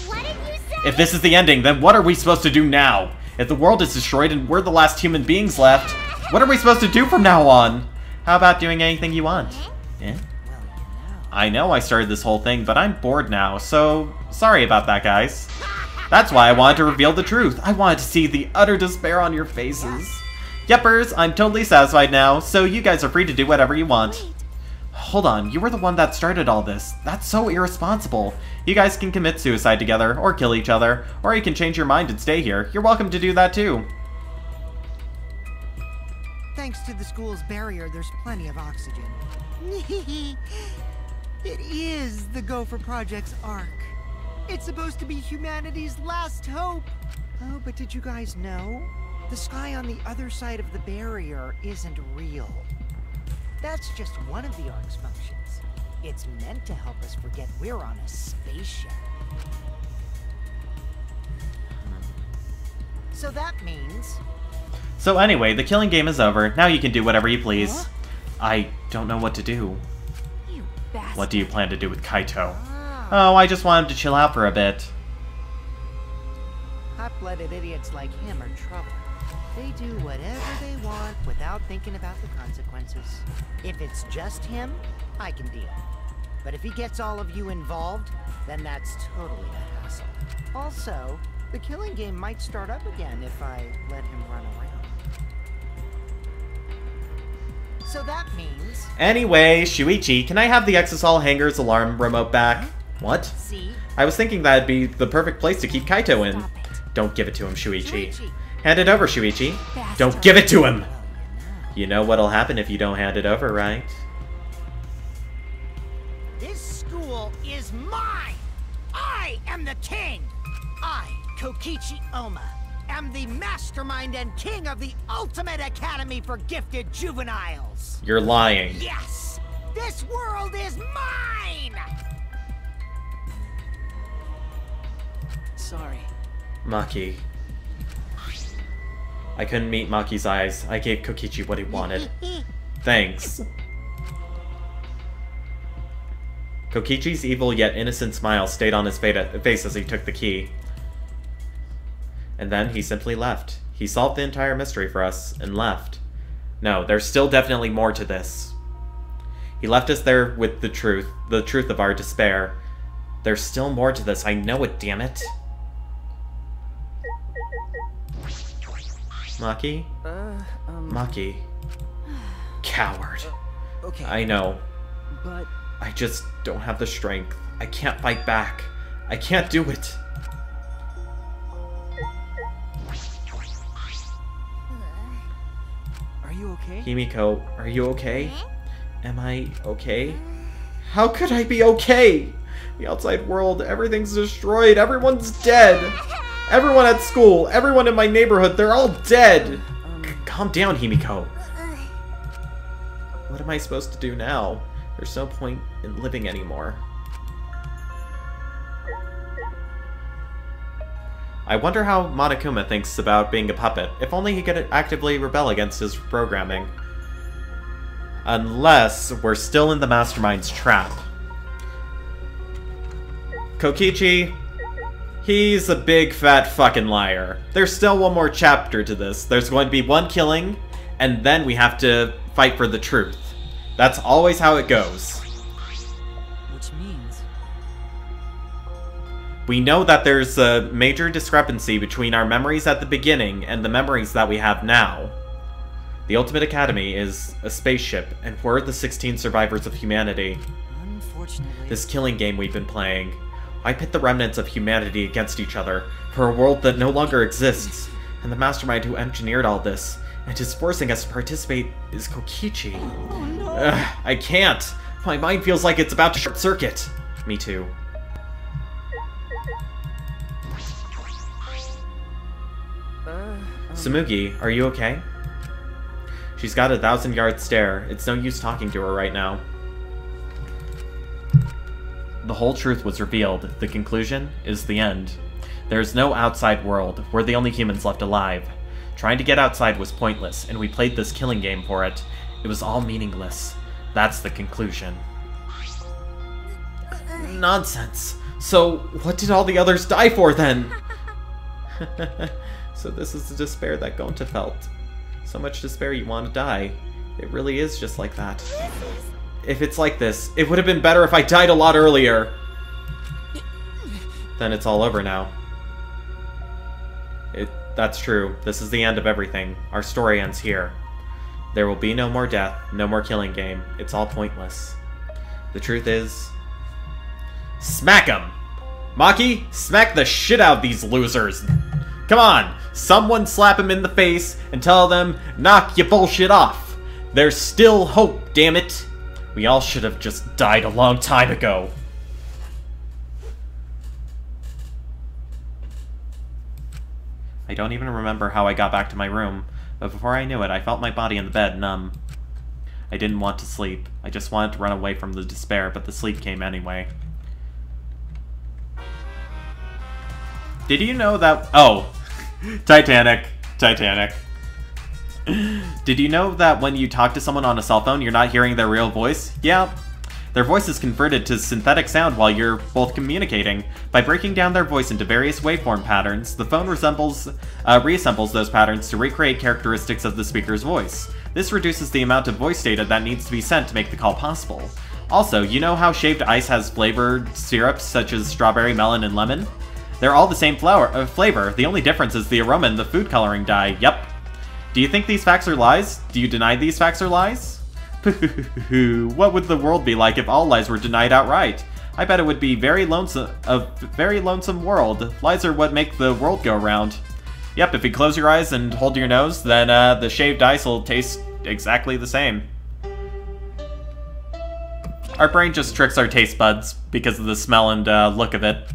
Speaker 4: What did you say?
Speaker 1: If this is the ending, then what are we supposed to do now? If the world is destroyed and we're the last human beings left, what are we supposed to do from now on? How about doing anything you want? Eh?
Speaker 7: Well, you know.
Speaker 1: I know I started this whole thing, but I'm bored now, so sorry about that, guys. That's why I wanted to reveal the truth. I wanted to see the utter despair on your faces. Yeppers, I'm totally satisfied now, so you guys are free to do whatever you want. Hold on, you were the one that started all this. That's so irresponsible. You guys can commit suicide together, or kill each other, or you can change your mind and stay here. You're welcome to do that too.
Speaker 7: Thanks to the school's barrier, there's plenty of oxygen. It is the Gopher Project's ark. It's supposed to be humanity's last hope. Oh, but did you guys know? The sky on the other side of the barrier isn't real. That's just one of the ark's functions. It's meant to help us forget we're on a spaceship. So that means...
Speaker 1: So anyway, the killing game is over. Now you can do whatever you please. Huh? I don't know what to do.
Speaker 4: You bastard.
Speaker 1: What do you plan to do with Kaito? Oh, I just want him to chill out for a bit.
Speaker 7: Hot-blooded idiots like him are trouble. They do whatever they want without thinking about the consequences. If it's just him, I can deal. But if he gets all of you involved, then that's totally a hassle. Also, the killing game might start up again if I let him run around. So that means...
Speaker 1: Anyway, Shuichi, can I have the Exisal Hangar's alarm remote back? What?
Speaker 7: See?
Speaker 1: I was thinking that'd be the perfect place to keep Kaito in. Don't give it to him, Shuichi. Hand it over, Shuichi.
Speaker 4: Bastard.
Speaker 1: Don't give it to him! You know what'll happen if you don't hand it over, right?
Speaker 7: This school is mine! I am the king! I, Kokichi Oma, am the mastermind and king of the ultimate academy for gifted juveniles!
Speaker 1: You're lying.
Speaker 7: Yes! This world is mine!
Speaker 6: Sorry.
Speaker 1: Maki. I couldn't meet Maki's eyes. I gave Kokichi what he wanted. Thanks. Kokichi's evil yet innocent smile stayed on his face as he took the key. And then he simply left. He solved the entire mystery for us and left. No, there's still definitely more to this. He left us there with the truth of our despair. There's still more to this, I know it, damn it. Maki? Maki. Coward.
Speaker 6: Okay.
Speaker 1: I know.
Speaker 6: But...
Speaker 1: I just don't have the strength. I can't fight back. I can't do it.
Speaker 6: Are you okay?
Speaker 1: Himiko, are you okay? Am I okay? How could I be okay? The outside world, everything's destroyed, everyone's dead. Everyone at school, everyone in my neighborhood, they're all dead. Calm down, Himiko. What am I supposed to do now? There's no point in living anymore. I wonder how Monokuma thinks about being a puppet. If only he could actively rebel against his programming. Unless we're still in the Mastermind's trap. Kokichi, he's a big fat fucking liar. There's still one more chapter to this. There's going to be one killing, and then we have to fight for the truth. That's always how it goes.
Speaker 6: Which means...
Speaker 1: We know that there's a major discrepancy between our memories at the beginning and the memories that we have now. The Ultimate Academy is a spaceship, and we're the 16 survivors of humanity.
Speaker 5: Unfortunately...
Speaker 1: This killing game we've been playing. I pit the remnants of humanity against each other for a world that no longer exists. And the mastermind who engineered all this and is forcing us to participate is Kokichi.
Speaker 5: Oh, no.
Speaker 1: I can't. My mind feels like it's about to short circuit. Me too. Tsumugi, are you okay? She's got a 1,000-yard stare. It's no use talking to her right now. The whole truth was revealed. The conclusion is the end. There's no outside world. We're the only humans left alive. Trying to get outside was pointless, and we played this killing game for it. It was all meaningless. That's the conclusion. Nonsense. So, what did all the others die for then? So this is the despair that Gonta felt. So much despair you want to die. It really is just like that. If it's like this, it would have been better if I died a lot earlier. Then it's all over now. That's true. This is the end of everything. Our story ends here. There will be no more death, no more killing game. It's all pointless. The truth is... Smack 'em! Maki, smack the shit out of these losers! Come on! Someone slap him in the face and tell them, knock your bullshit off! There's still hope, damn it! We all should have just died a long time ago. I don't even remember how I got back to my room, but before I knew it, I felt my body in the bed numb. I didn't want to sleep. I just wanted to run away from the despair, but the sleep came anyway. Did you know that... Oh! Titanic. Did you know that when you talk to someone on a cell phone, you're not hearing their real voice? Yeah. Their voice is converted to synthetic sound while you're both communicating. By breaking down their voice into various waveform patterns, the phone reassembles those patterns to recreate characteristics of the speaker's voice. This reduces the amount of voice data that needs to be sent to make the call possible. Also, you know how shaved ice has flavored syrups such as strawberry, melon, and lemon? They're all the same flavor. The only difference is the aroma and the food coloring dye. Yep. Do you think these facts are lies? Do you deny these facts are lies? What would the world be like if all lies were denied outright? I bet it would be a very lonesome world. Lies are what make the world go round. Yep, if you close your eyes and hold your nose, then the shaved ice will taste exactly the same. Our brain just tricks our taste buds because of the smell and look of it.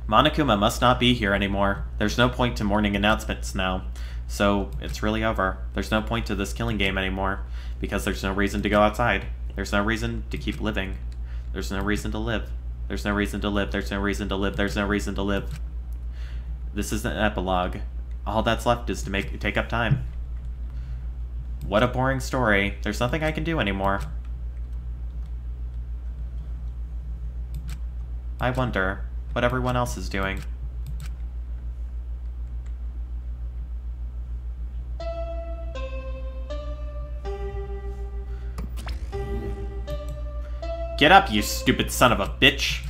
Speaker 1: Monokuma must not be here anymore. There's no point to morning announcements now. So, it's really over. There's no point to this killing game anymore. Because there's no reason to go outside. There's no reason to keep living. There's no reason to live. There's no reason to live. There's no reason to live. There's no reason to live. This is an epilogue. All that's left is to take up time. What a boring story. There's nothing I can do anymore. I wonder what everyone else is doing. Get up, you stupid son of a bitch!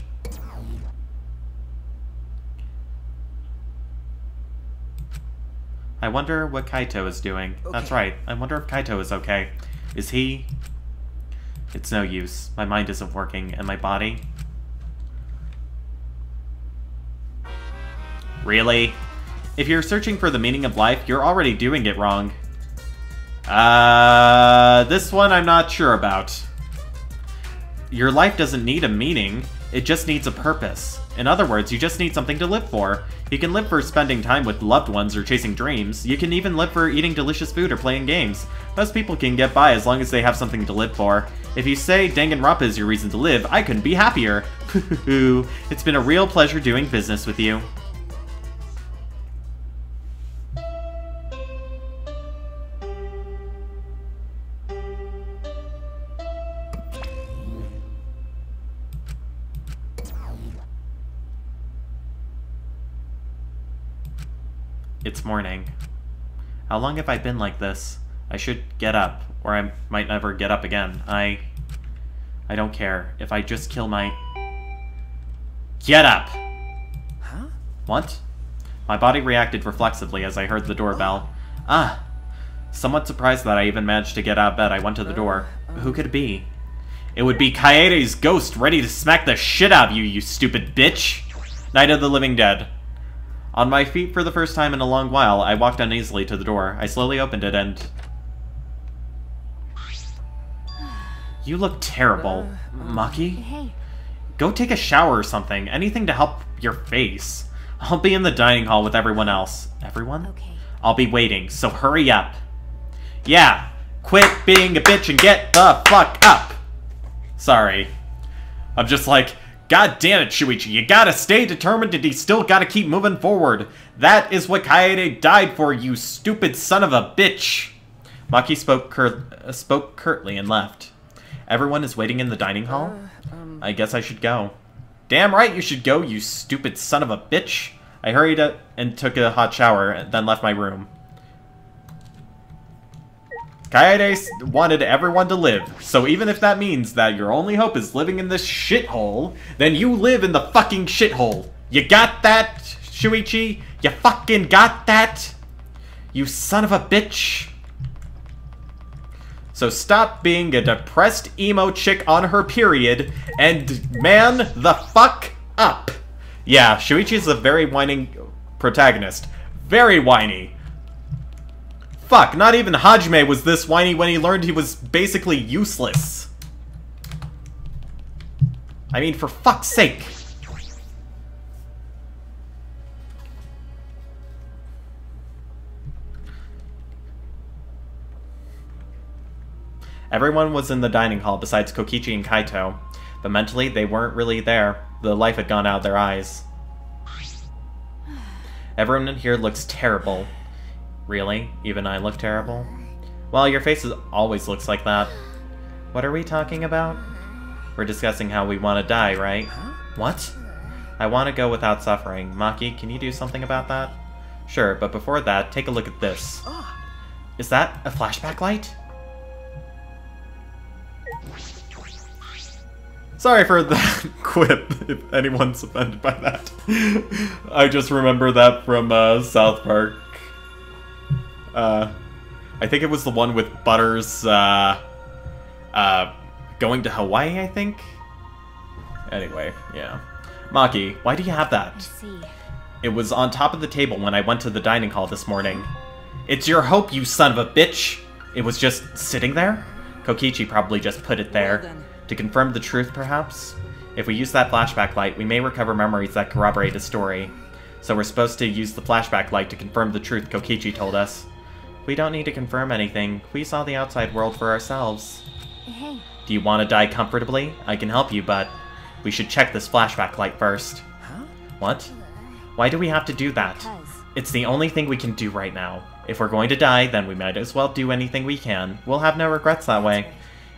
Speaker 1: I wonder what Kaito is doing. Okay. That's right, I wonder if Kaito is okay. Is he... It's no use. My mind isn't working, and my body... Really? If you're searching for the meaning of life, you're already doing it wrong. This one I'm not sure about. Your life doesn't need a meaning, it just needs a purpose. In other words, you just need something to live for. You can live for spending time with loved ones or chasing dreams. You can even live for eating delicious food or playing games. Most people can get by as long as they have something to live for. If you say Danganronpa is your reason to live, I couldn't be happier. It's been a real pleasure doing business with you. It's morning. How long have I been like this? I should get up, or I might never get up again. I don't care. If I just kill my... Get up!
Speaker 6: Huh?
Speaker 1: What? My body reacted reflexively as I heard the doorbell. Ah! Somewhat surprised that I even managed to get out of bed, I went to the door. Who could it be? It would be Kaede's ghost ready to smack the shit out of you, you stupid bitch! Night of the Living Dead. On my feet for the first time in a long while, I walked uneasily to the door. I slowly opened it and... You look terrible. Maki?
Speaker 4: Hey.
Speaker 1: Go take a shower or something. Anything to help your face. I'll be in the dining hall with everyone else. Everyone?
Speaker 4: Okay.
Speaker 1: I'll be waiting, so hurry up. Yeah, quit being a bitch and get the fuck up. Sorry. I'm just like... God damn it, Shuichi, you gotta stay determined and you still gotta keep moving forward. That is what Kaede died for, you stupid son of a bitch. Maki spoke curtly and left. Everyone is waiting in the dining hall? I guess I should go. Damn right you should go, you stupid son of a bitch. I hurried up and took a hot shower, then left my room. Kaede wanted everyone to live, so even if that means that your only hope is living in this shithole, then you live in the fucking shithole. You got that, Shuichi? You fucking got that? You son of a bitch. So stop being a depressed emo chick on her period and man the fuck up. Yeah, Shuichi's a very whining protagonist. Very whiny. Fuck, not even Hajime was this whiny when he learned he was basically useless. I mean, for fuck's sake. Everyone was in the dining hall besides Kokichi and Kaito, but mentally they weren't really there. The life had gone out of their eyes. Everyone in here looks terrible. Really? Even I look terrible? Well, your face always looks like that. What are we talking about? We're discussing how we want to die, right? What? I want to go without suffering. Maki, can you do something about that? Sure, but before that, take a look at this. Is that a flashback light? Sorry for that quip, if anyone's offended by that. I just remember that from South Park. I think it was the one with Butters, going to Hawaii, I think? Anyway, yeah. Maki, why do you have that?
Speaker 4: I see.
Speaker 1: It was on top of the table when I went to the dining hall this morning. It's your hope, you son of a bitch! It was just sitting there? Kokichi probably just put it there.
Speaker 5: Well,
Speaker 1: to confirm the truth, perhaps? If we use that flashback light, we may recover memories that corroborate his story. So we're supposed to use the flashback light to confirm the truth Kokichi told us. We don't need to confirm anything. We saw the outside world for ourselves.
Speaker 4: Hey.
Speaker 1: Do you want to die comfortably? I can help you, but we should check this flashback light first.
Speaker 6: Huh?
Speaker 1: What? Why do we have to do that?
Speaker 4: Because.
Speaker 1: It's the only thing we can do right now. If we're going to die, then we might as well do anything we can. We'll have no regrets that way.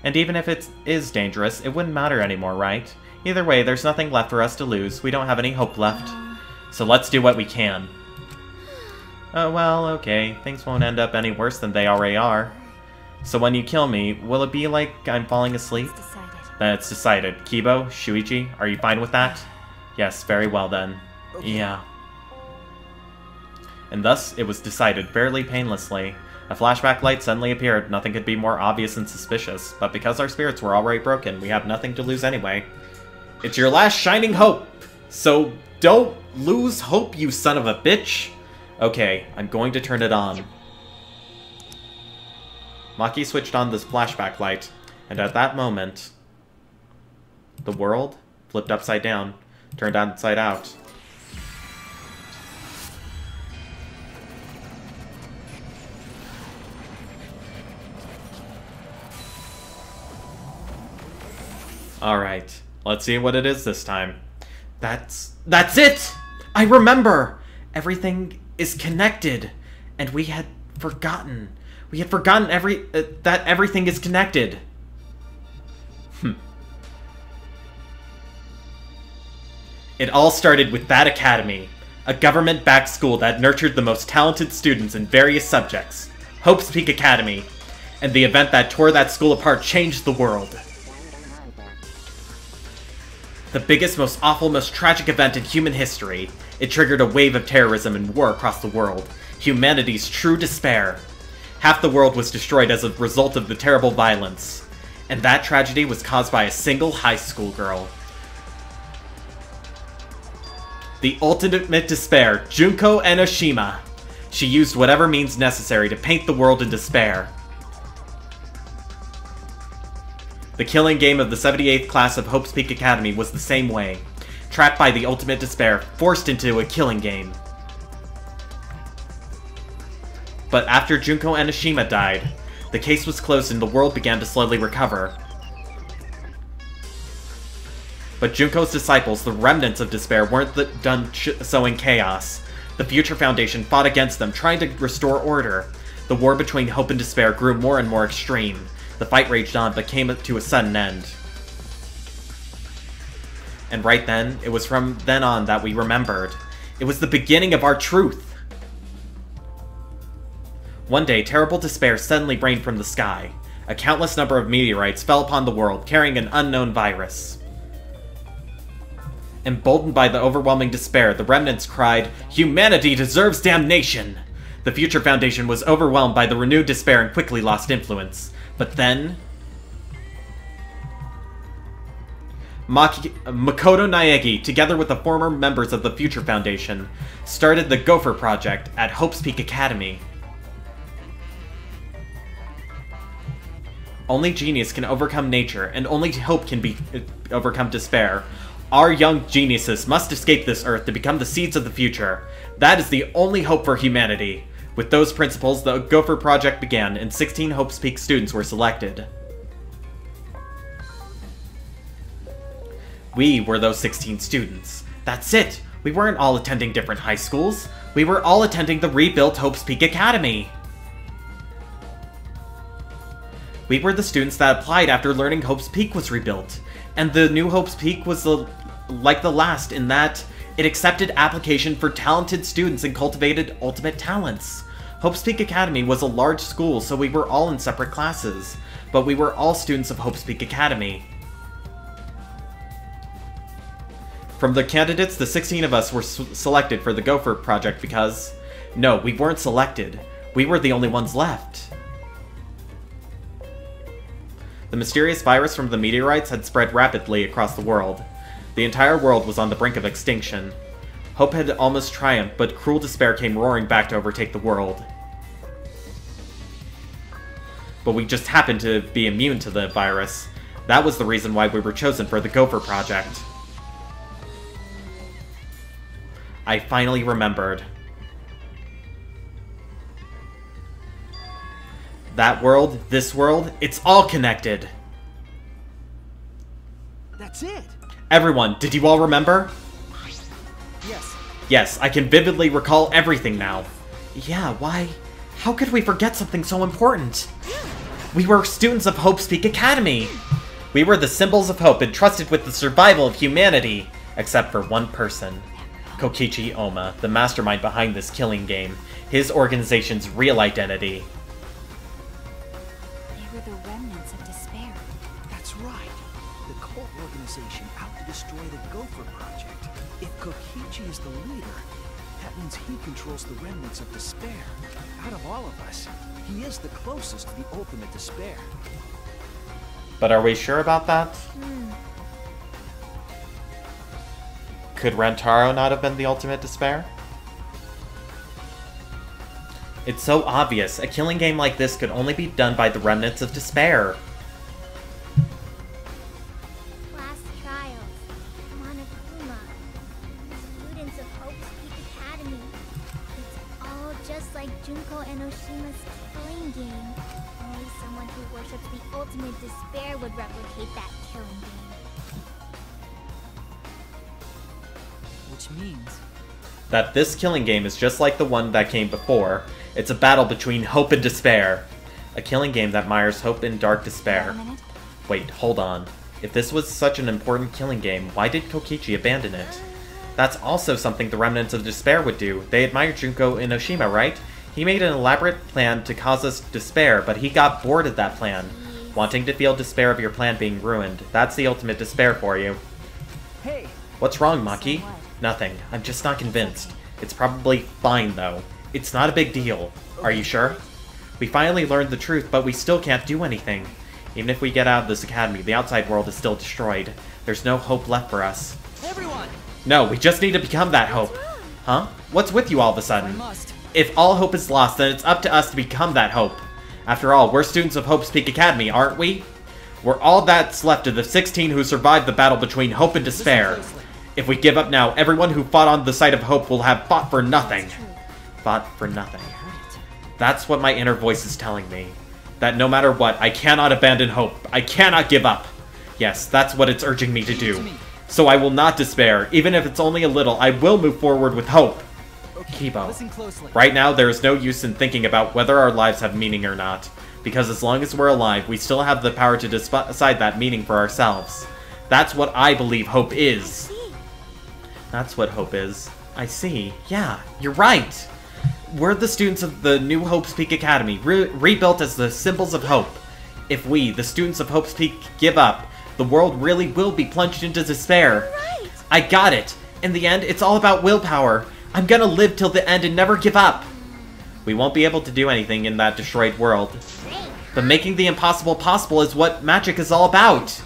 Speaker 1: And even if it is dangerous, it wouldn't matter anymore, right? Either way, there's nothing left for us to lose. We don't have any hope left. So let's do what we can. Oh, well, okay. Things won't end up any worse than they already are. So when you kill me, will it be like I'm falling asleep?
Speaker 4: It's decided.
Speaker 1: Then it's decided. Kibo, Shuichi, are you fine with that? Yes, very well then.
Speaker 5: Okay.
Speaker 1: Yeah. And thus, it was decided fairly painlessly. A flashback light suddenly appeared. Nothing could be more obvious and suspicious. But because our spirits were already broken, we have nothing to lose anyway. It's your last shining hope! So don't lose hope, you son of a bitch! Okay, I'm going to turn it on. Maki switched on this flashback light, and at that moment, the world flipped upside down, turned inside out. Alright, let's see what it is this time. That's it! I remember! Everything is connected, and we had forgotten. We had forgotten that everything is connected. It all started with that academy, a government-backed school that nurtured the most talented students in various subjects, Hope's Peak Academy, and the event that tore that school apart changed the world. The biggest, most awful, most tragic event in human history. It triggered a wave of terrorism and war across the world. Humanity's true despair. Half the world was destroyed as a result of the terrible violence. And that tragedy was caused by a single high school girl. The ultimate despair, Junko Enoshima. She used whatever means necessary to paint the world in despair. The killing game of the 78th class of Hope's Peak Academy was the same way. Trapped by the ultimate despair, forced into a killing game. But after Junko Enoshima died, the case was closed and the world began to slowly recover. But Junko's disciples, the remnants of despair, weren't done sowing chaos. The Future Foundation fought against them, trying to restore order. The war between hope and despair grew more and more extreme. The fight raged on, but came to a sudden end. And right then, it was from then on that we remembered. It was the beginning of our truth. One day, terrible despair suddenly rained from the sky. A countless number of meteorites fell upon the world, carrying an unknown virus. Emboldened by the overwhelming despair, the remnants cried, "Humanity deserves damnation!" The Future Foundation was overwhelmed by the renewed despair and quickly lost influence. But then... Makoto Naegi, together with the former members of the Future Foundation, started the Gopher Project at Hope's Peak Academy. Only genius can overcome nature, and only hope can overcome despair. Our young geniuses must escape this Earth to become the seeds of the future. That is the only hope for humanity. With those principles, the Gopher Project began, and 16 Hope's Peak students were selected. We were those 16 students. That's it! We weren't all attending different high schools. We were all attending the rebuilt Hope's Peak Academy. We were the students that applied after learning Hope's Peak was rebuilt. And the new Hope's Peak was like the last in that it accepted application for talented students and cultivated ultimate talents. Hope's Peak Academy was a large school, so we were all in separate classes. But we were all students of Hope's Peak Academy. From the candidates, the 16 of us were selected for the Gopher Project because... No, we weren't selected. We were the only ones left. The mysterious virus from the meteorites had spread rapidly across the world. The entire world was on the brink of extinction. Hope had almost triumphed, but cruel despair came roaring back to overtake the world. But we just happened to be immune to the virus. That was the reason why we were chosen for the Gopher Project. I finally remembered. That world, this world, it's all connected.
Speaker 6: That's it.
Speaker 1: Everyone, did you all remember?
Speaker 6: Yes.
Speaker 1: Yes, I can vividly recall everything now. Yeah, why? How could we forget something so important? We were students of Hope's Peak Academy. We were the symbols of hope entrusted with the survival of humanity. Except for one person. Kokichi Oma, the mastermind behind this killing game. His organization's real identity.
Speaker 4: The remnants of despair.
Speaker 6: That's right. The cult organization out to destroy the Gopher Project. If Kokichi is the leader, that means he controls the remnants of despair. Out of all of us, he is the closest to the ultimate despair.
Speaker 1: But are we sure about that? Could Rantaro not have been the ultimate despair? It's so obvious. A killing game like this could only be done by the remnants of despair.
Speaker 8: Class trials. Monokuma. Students of Hope's Peak Academy. It's all just like Junko Enoshima's killing game. Only someone who worships the ultimate despair would replicate that killing game.
Speaker 5: Which means...
Speaker 1: that this killing game is just like the one that came before. It's a battle between hope and despair. A killing game that mires hope in dark despair. Wait, hold on. If this was such an important killing game, why did Kokichi abandon it? That's also something the remnants of despair would do. They admired Junko Enoshima, right? He made an elaborate plan to cause us despair, but he got bored of that plan. Wanting to feel despair of your plan being ruined. That's the ultimate despair for you.
Speaker 6: Hey!
Speaker 1: What's wrong, Maki? Nothing. I'm just not convinced. It's probably fine, though. It's not a big deal. Are you sure? We finally learned the truth, but we still can't do anything. Even if we get out of this academy, the outside world is still destroyed. There's no hope left for us.
Speaker 5: Everyone!
Speaker 1: No, we just need to become that hope. Huh? What's with you all of a sudden? If all hope is lost, then it's up to us to become that hope. After all, we're students of Hope's Peak Academy, aren't we? We're all that's left of the 16 who survived the battle between hope and despair. If we give up now, everyone who fought on the side of hope will have fought for nothing. Fought for nothing. That's what my inner voice is telling me. That no matter what, I cannot abandon hope. I cannot give up. Yes, that's what it's urging me to do. So I will not despair. Even if it's only a little, I will move forward with hope. Kibo.
Speaker 5: Listen closely.
Speaker 1: Right now, there is no use in thinking about whether our lives have meaning or not. Because as long as we're alive, we still have the power to decide that meaning for ourselves. That's what I believe hope is. That's what hope is. I see. Yeah, you're right. We're the students of the New Hope's Peak Academy, rebuilt as the symbols of hope. If we, the students of Hope's Peak, give up, the world really will be plunged into despair.
Speaker 8: Right.
Speaker 1: I got it! In the end, it's all about willpower. I'm gonna live till the end and never give up. We won't be able to do anything in that destroyed world. But making the impossible possible is what magic is all about.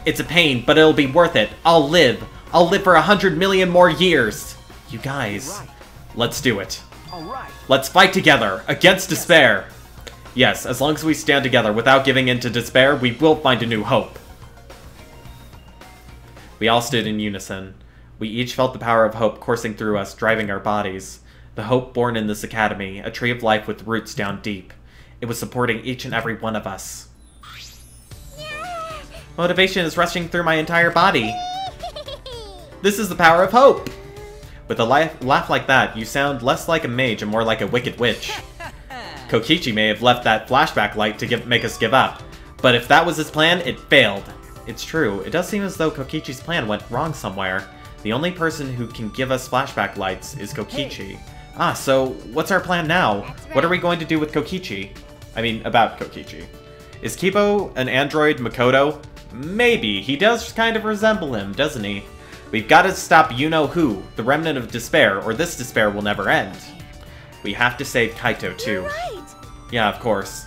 Speaker 1: It's a pain, but it'll be worth it. I'll live. I'll live for 100 million more years. You guys, let's do it.
Speaker 6: Alright.
Speaker 1: Let's fight together, against despair. Yes, as long as we stand together without giving in to despair, we will find a new hope. We all stood in unison. We each felt the power of hope coursing through us, driving our bodies. The hope born in this academy, a tree of life with roots down deep. It was supporting each and every one of us. Motivation is rushing through my entire body. This is the power of hope! With a laugh like that, you sound less like a mage and more like a wicked witch. Kokichi may have left that flashback light to make us give up, but if that was his plan, it failed. It's true, it does seem as though Kokichi's plan went wrong somewhere. The only person who can give us flashback lights is Kokichi. Ah, so what's our plan now? What are we going to do with Kokichi? I mean, about Kokichi. Is Kibo an android Makoto? Maybe. He does kind of resemble him, doesn't he? We've got to stop you-know-who, the remnant of despair, or this despair will never end. We have to save Kaito, too.
Speaker 8: You're right.
Speaker 1: Yeah, of course.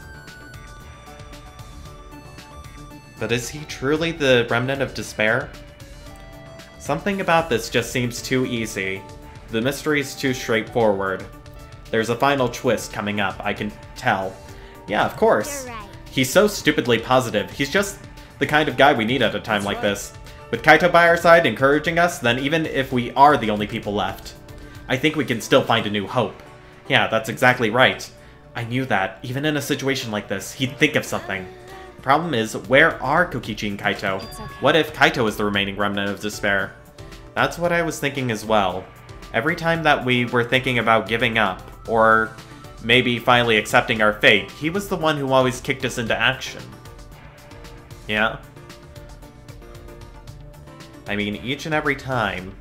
Speaker 1: But is he truly the remnant of despair? Something about this just seems too easy. The mystery is too straightforward. There's a final twist coming up, I can tell. Yeah, of course.
Speaker 8: You're right.
Speaker 1: He's so stupidly positive. He's just the kind of guy we need at a time like this. With Kaito by our side encouraging us, then even if we are the only people left, I think we can still find a new hope. Yeah, that's exactly right. I knew that, even in a situation like this, he'd think of something. The problem is, where are Kokichi and Kaito?
Speaker 4: It's okay.
Speaker 1: What if Kaito is the remaining remnant of despair? That's what I was thinking as well. Every time that we were thinking about giving up, or maybe finally accepting our fate, he was the one who always kicked us into action. Yeah? I mean, each and every time.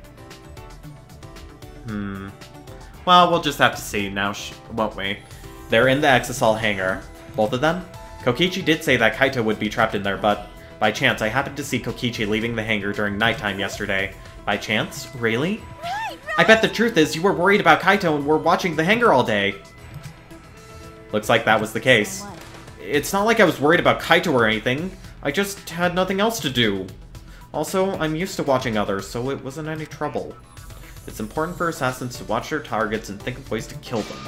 Speaker 1: Well, we'll just have to see now, won't we? They're in the Exisal hangar. Both of them? Kokichi did say that Kaito would be trapped in there, but by chance, I happened to see Kokichi leaving the hangar during nighttime yesterday. By chance? Really?
Speaker 8: Right.
Speaker 1: I bet the truth is you were worried about Kaito and were watching the hangar all day. Looks like that was the case.
Speaker 4: What?
Speaker 1: It's not like I was worried about Kaito or anything. I just had nothing else to do. Also, I'm used to watching others, so it wasn't any trouble. It's important for assassins to watch their targets and think of ways to kill them.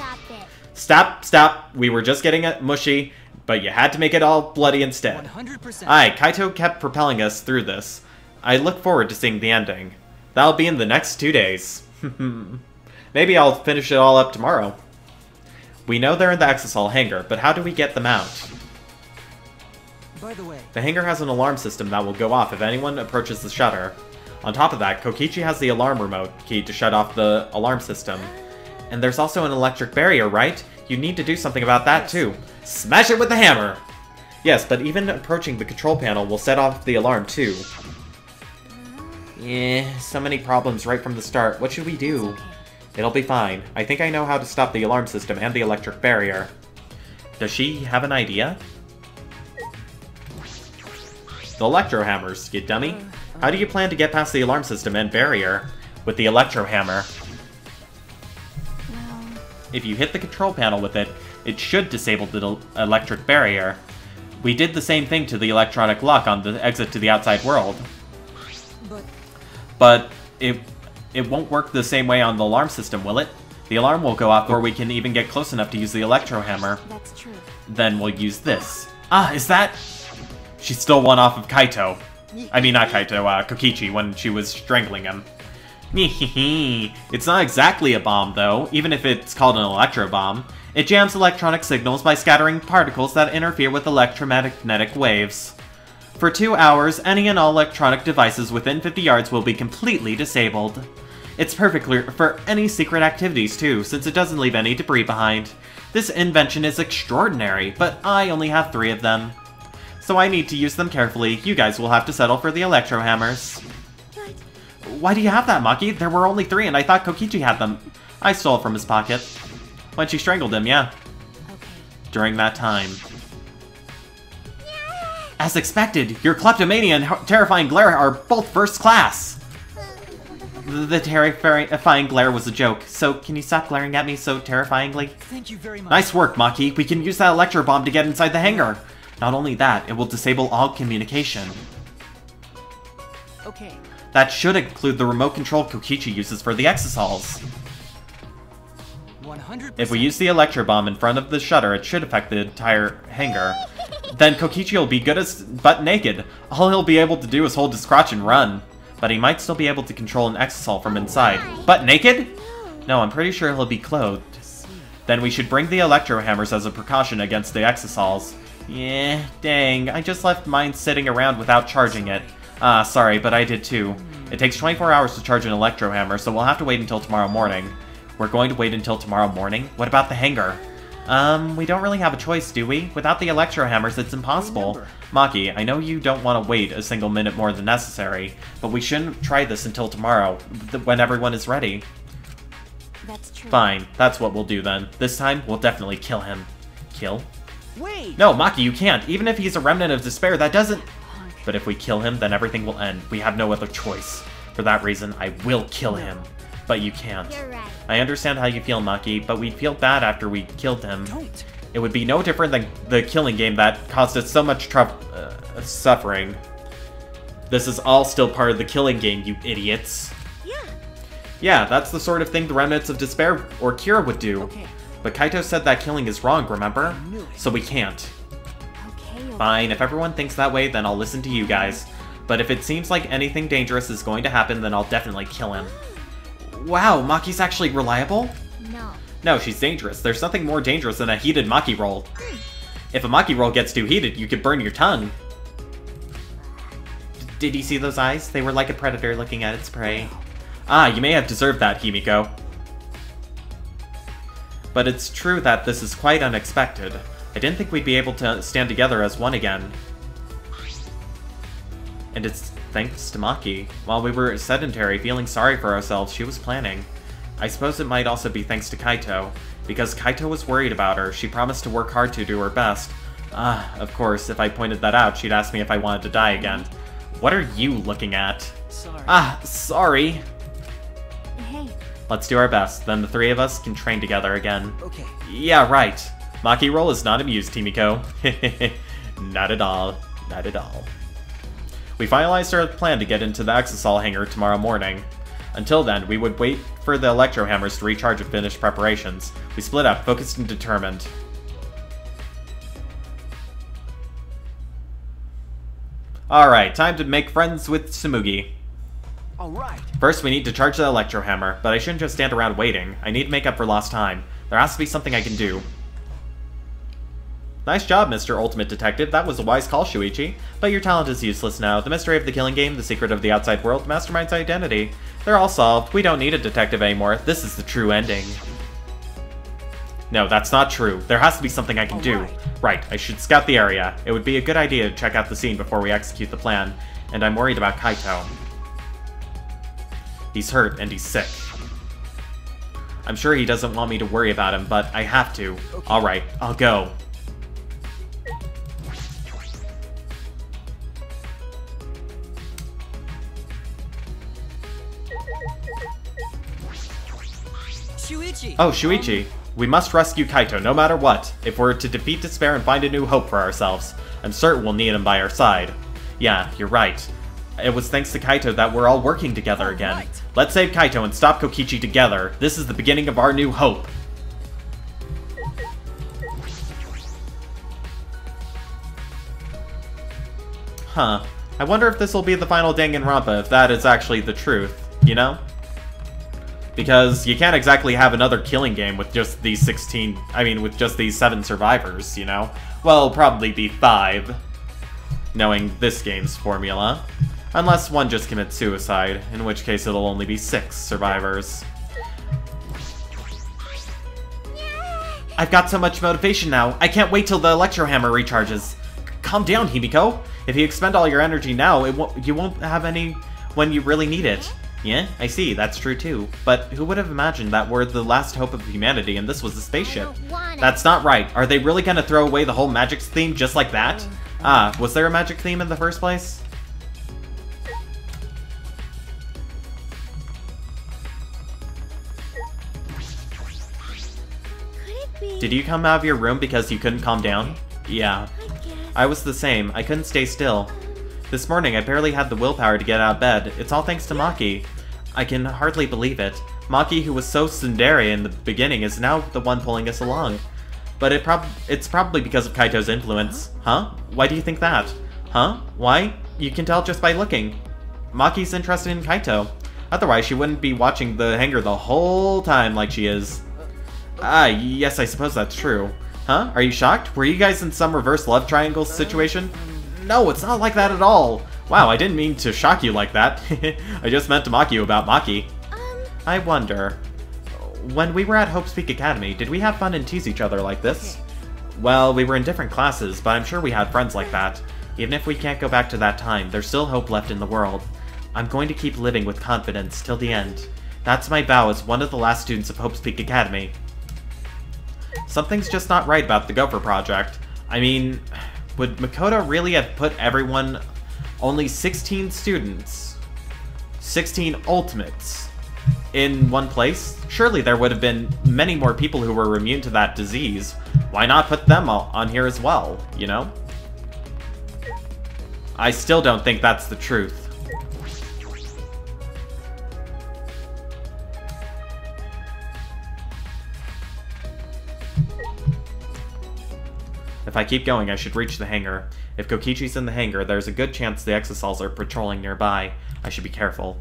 Speaker 8: Stop it.
Speaker 1: Stop! We were just getting it mushy, but you had to make it all bloody instead.
Speaker 5: 100%.
Speaker 1: Aye, Kaito kept propelling us through this. I look forward to seeing the ending. That'll be in the next 2 days. Maybe I'll finish it all up tomorrow. We know they're in the Exisal hangar, but how do we get them out?
Speaker 5: By the way,
Speaker 1: The hangar has an alarm system that will go off if anyone approaches the shutter. On top of that, Kokichi has the alarm remote key to shut off the alarm system. And there's also an electric barrier, right? You need to do something about that too. Smash it with the hammer! Yes, but even approaching the control panel will set off the alarm too. So many problems right from the start. What should we do? It'll be fine. I think I know how to stop the alarm system and the electric barrier. Does she have an idea? The electro hammers, you dummy. How do you plan to get past the alarm system and barrier with the electro hammer?
Speaker 4: Well,
Speaker 1: If you hit the control panel with it, it should disable the electric barrier. We did the same thing to the electronic lock on the exit to the outside world. But it won't work the same way on the alarm system, will it? The alarm will go off before we can even get close enough to use the electro hammer.
Speaker 4: that's true.
Speaker 1: Then we'll use this. Ah, is that... She stole one off of Kaito. I mean, not Kaito, Kokichi, when she was strangling him. It's not exactly a bomb, though, even if it's called an electro bomb. It jams electronic signals by scattering particles that interfere with electromagnetic waves. For 2 hours, any and all electronic devices within 50 yards will be completely disabled. It's perfect for any secret activities, too, since it doesn't leave any debris behind. This invention is extraordinary, but I only have 3 of them. So I need to use them carefully. You guys will have to settle for the electro hammers.
Speaker 8: But
Speaker 1: Why do you have that, Maki? There were only 3 and I thought Kokichi had them. I stole it from his pocket. When she strangled him, yeah.
Speaker 4: Okay.
Speaker 1: During that time. As expected, your kleptomania and terrifying glare are both first class. The terrifying glare was a joke, so can you stop glaring at me so terrifyingly?
Speaker 5: Thank you very much.
Speaker 1: Nice work, Maki. We can use that electro bomb to get inside the hangar. Not only that, it will disable all communication.
Speaker 5: Okay.
Speaker 1: That should include the remote control Kokichi uses for the exosols.
Speaker 5: 100%.
Speaker 1: If we use the electro bomb in front of the shutter, it should affect the entire hangar. Then Kokichi will be good as butt naked. All he'll be able to do is hold his crotch and run. But he might still be able to control an exosol from inside. Butt naked? No, I'm pretty sure he'll be clothed. Then we should bring the electro hammers as a precaution against the exosols. Yeah, dang, I just left mine sitting around without charging it. Ah, sorry, but I did too. It takes 24 hours to charge an electro hammer, so we'll have to wait until tomorrow morning. We're going to wait until tomorrow morning? What about the hangar? We don't really have a choice, do we? Without the electro hammers, it's impossible. Maki, I know you don't want to wait a single minute more than necessary, but we shouldn't try this until tomorrow, when everyone is ready.
Speaker 4: That's true.
Speaker 1: Fine, that's what we'll do then. This time, we'll definitely kill him. Kill?
Speaker 5: Wait!
Speaker 1: No, Maki, you can't! Even if he's a remnant of despair, that doesn't... But if we kill him, then everything will end. We have no other choice. For that reason, I will kill him. But you can't.
Speaker 8: You're right.
Speaker 1: I understand how you feel, Maki, but we'd feel bad after we killed him.
Speaker 5: Don't.
Speaker 1: It would be no different than the killing game that caused us so much suffering. This is all still part of the killing game, you idiots.
Speaker 8: Yeah.
Speaker 1: Yeah, that's the sort of thing the remnants of despair or Kira would do.
Speaker 5: Okay.
Speaker 1: But Kaito said that killing is wrong, remember? So we can't.
Speaker 4: Okay.
Speaker 1: Fine, if everyone thinks that way, then I'll listen to you guys. But if it seems like anything dangerous is going to happen, then I'll definitely kill him. Wow, Maki's actually reliable?
Speaker 8: No.
Speaker 1: No, she's dangerous. There's nothing more dangerous than a heated Maki roll. If a Maki roll gets too heated, you could burn your tongue. Did you see those eyes? They were like a predator looking at its prey. Ah, you may have deserved that, Himiko. But it's true that this is quite unexpected. I didn't think we'd be able to stand together as one again. And it's thanks to Maki. While we were sedentary, feeling sorry for ourselves, she was planning. I suppose it might also be thanks to Kaito. Because Kaito was worried about her, she promised to work hard to do her best. Of course, if I pointed that out, she'd ask me if I wanted to die again. What are you looking at?
Speaker 5: Sorry.
Speaker 1: Sorry.
Speaker 4: Hey.
Speaker 1: Let's do our best, then the three of us can train together again.
Speaker 5: Okay.
Speaker 1: Yeah, right. Maki roll is not amused, Himiko. Not at all. Not at all. We finalized our plan to get into the exosol hangar tomorrow morning. Until then, we would wait for the electro hammers to recharge and finish preparations. We split up, focused and determined. Alright, time to make friends with Tsumugi.
Speaker 5: Alright.
Speaker 1: First, we need to charge the electro hammer, but I shouldn't just stand around waiting. I need to make up for lost time. There has to be something I can do. Nice job, Mr. Ultimate Detective. That was a wise call, Shuichi. But your talent is useless now. The mystery of the killing game, the secret of the outside world, the mastermind's identity. They're all solved. We don't need a detective anymore. This is the true ending. No, that's not true. There has to be something I can do. Right, I should scout the area. It would be a good idea to check out the scene before we execute the plan. And I'm worried about Kaito. He's hurt and he's sick. I'm sure he doesn't want me to worry about him, but I have to. Okay. Alright, I'll go.
Speaker 5: Shuichi!
Speaker 1: Oh, Shuichi. We must rescue Kaito, no matter what. If we're to defeat despair and find a new hope for ourselves, I'm certain we'll need him by our side. Yeah, you're right. It was thanks to Kaito that we're all working together again.
Speaker 5: Right.
Speaker 1: Let's save Kaito and stop Kokichi together. This is the beginning of our new hope. Huh. I wonder if this will be the final Danganronpa, if that is actually the truth, you know? Because you can't exactly have another killing game with just these with just these 7 survivors, you know? Well, it'll probably be 5, knowing this game's formula. Unless one just commits suicide, in which case it'll only be 6 survivors. I've got so much motivation now, I can't wait till the electro hammer recharges. Calm down, Himiko. If you expend all your energy now, you won't have any when you really need it. Yeah, I see, that's true too. But who would have imagined that we're the last hope of humanity and this was a spaceship? That's not right. Are they really gonna throw away the whole magic theme just like that? Ah, was there a magic theme in the first place? Did you come out of your room because you couldn't calm down? Yeah. I was the same. I couldn't stay still. This morning, I barely had the willpower to get out of bed. It's all thanks to Maki. I can hardly believe it. Maki, who was so tsundere in the beginning, is now the one pulling us along. But it's probably because of Kaito's influence. Huh? Why do you think that? Huh? Why? You can tell just by looking. Maki's interested in Kaito. Otherwise, she wouldn't be watching the hangar the whole time like she is. Ah, yes, I suppose that's true. Huh? Are you shocked? Were you guys in some reverse love triangle situation? No, it's not like that at all. Wow, I didn't mean to shock you like that. I just meant to mock you about Maki. I wonder, when we were at Hope's Peak Academy, did we have fun and tease each other like this? Well, we were in different classes, but I'm sure we had friends like that. Even if we can't go back to that time, there's still hope left in the world. I'm going to keep living with confidence till the end. That's my vow as one of the last students of Hope's Peak Academy. Something's just not right about the Gopher Project. I mean, would Makoto really have put everyone, only 16 students, 16 ultimates, in one place? Surely there would have been many more people who were immune to that disease. Why not put them on here as well, you know? I still don't think that's the truth. If I keep going, I should reach the hangar. If Kokichi's in the hangar, there's a good chance the Exosols are patrolling nearby. I should be careful.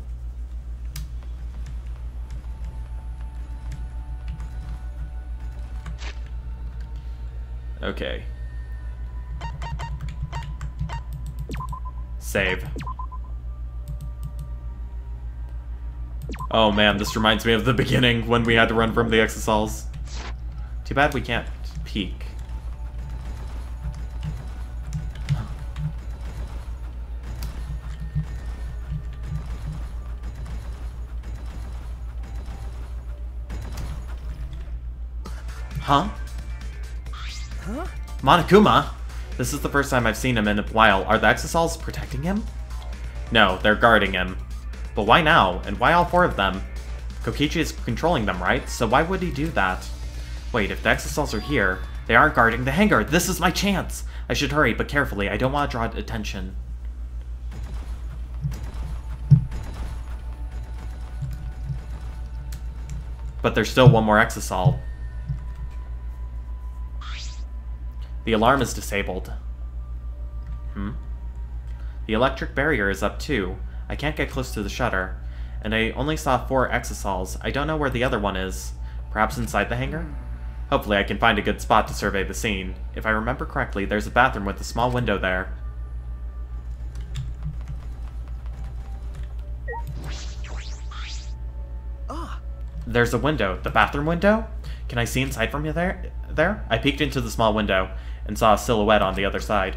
Speaker 1: Okay. Save. Oh man, this reminds me of the beginning when we had to run from the Exosols. Too bad we can't peek. Huh?
Speaker 6: Huh?
Speaker 1: Monokuma? This is the first time I've seen him in a while. Are the Exosols protecting him? No, they're guarding him. But why now? And why all four of them? Kokichi is controlling them, right? So why would he do that? Wait, if the Exosols are here, they aren't guarding the hangar. This is my chance! I should hurry, but carefully. I don't want to draw attention. But there's still one more Exosol. The alarm is disabled. The electric barrier is up too. I can't get close to the shutter. And I only saw 4 Exosols. I don't know where the other one is. Perhaps inside the hangar? Hopefully I can find a good spot to survey the scene. If I remember correctly, there's a bathroom with a small window there. There's a window. The bathroom window? Can I see inside from there? I peeked into the small window and saw a silhouette on the other side.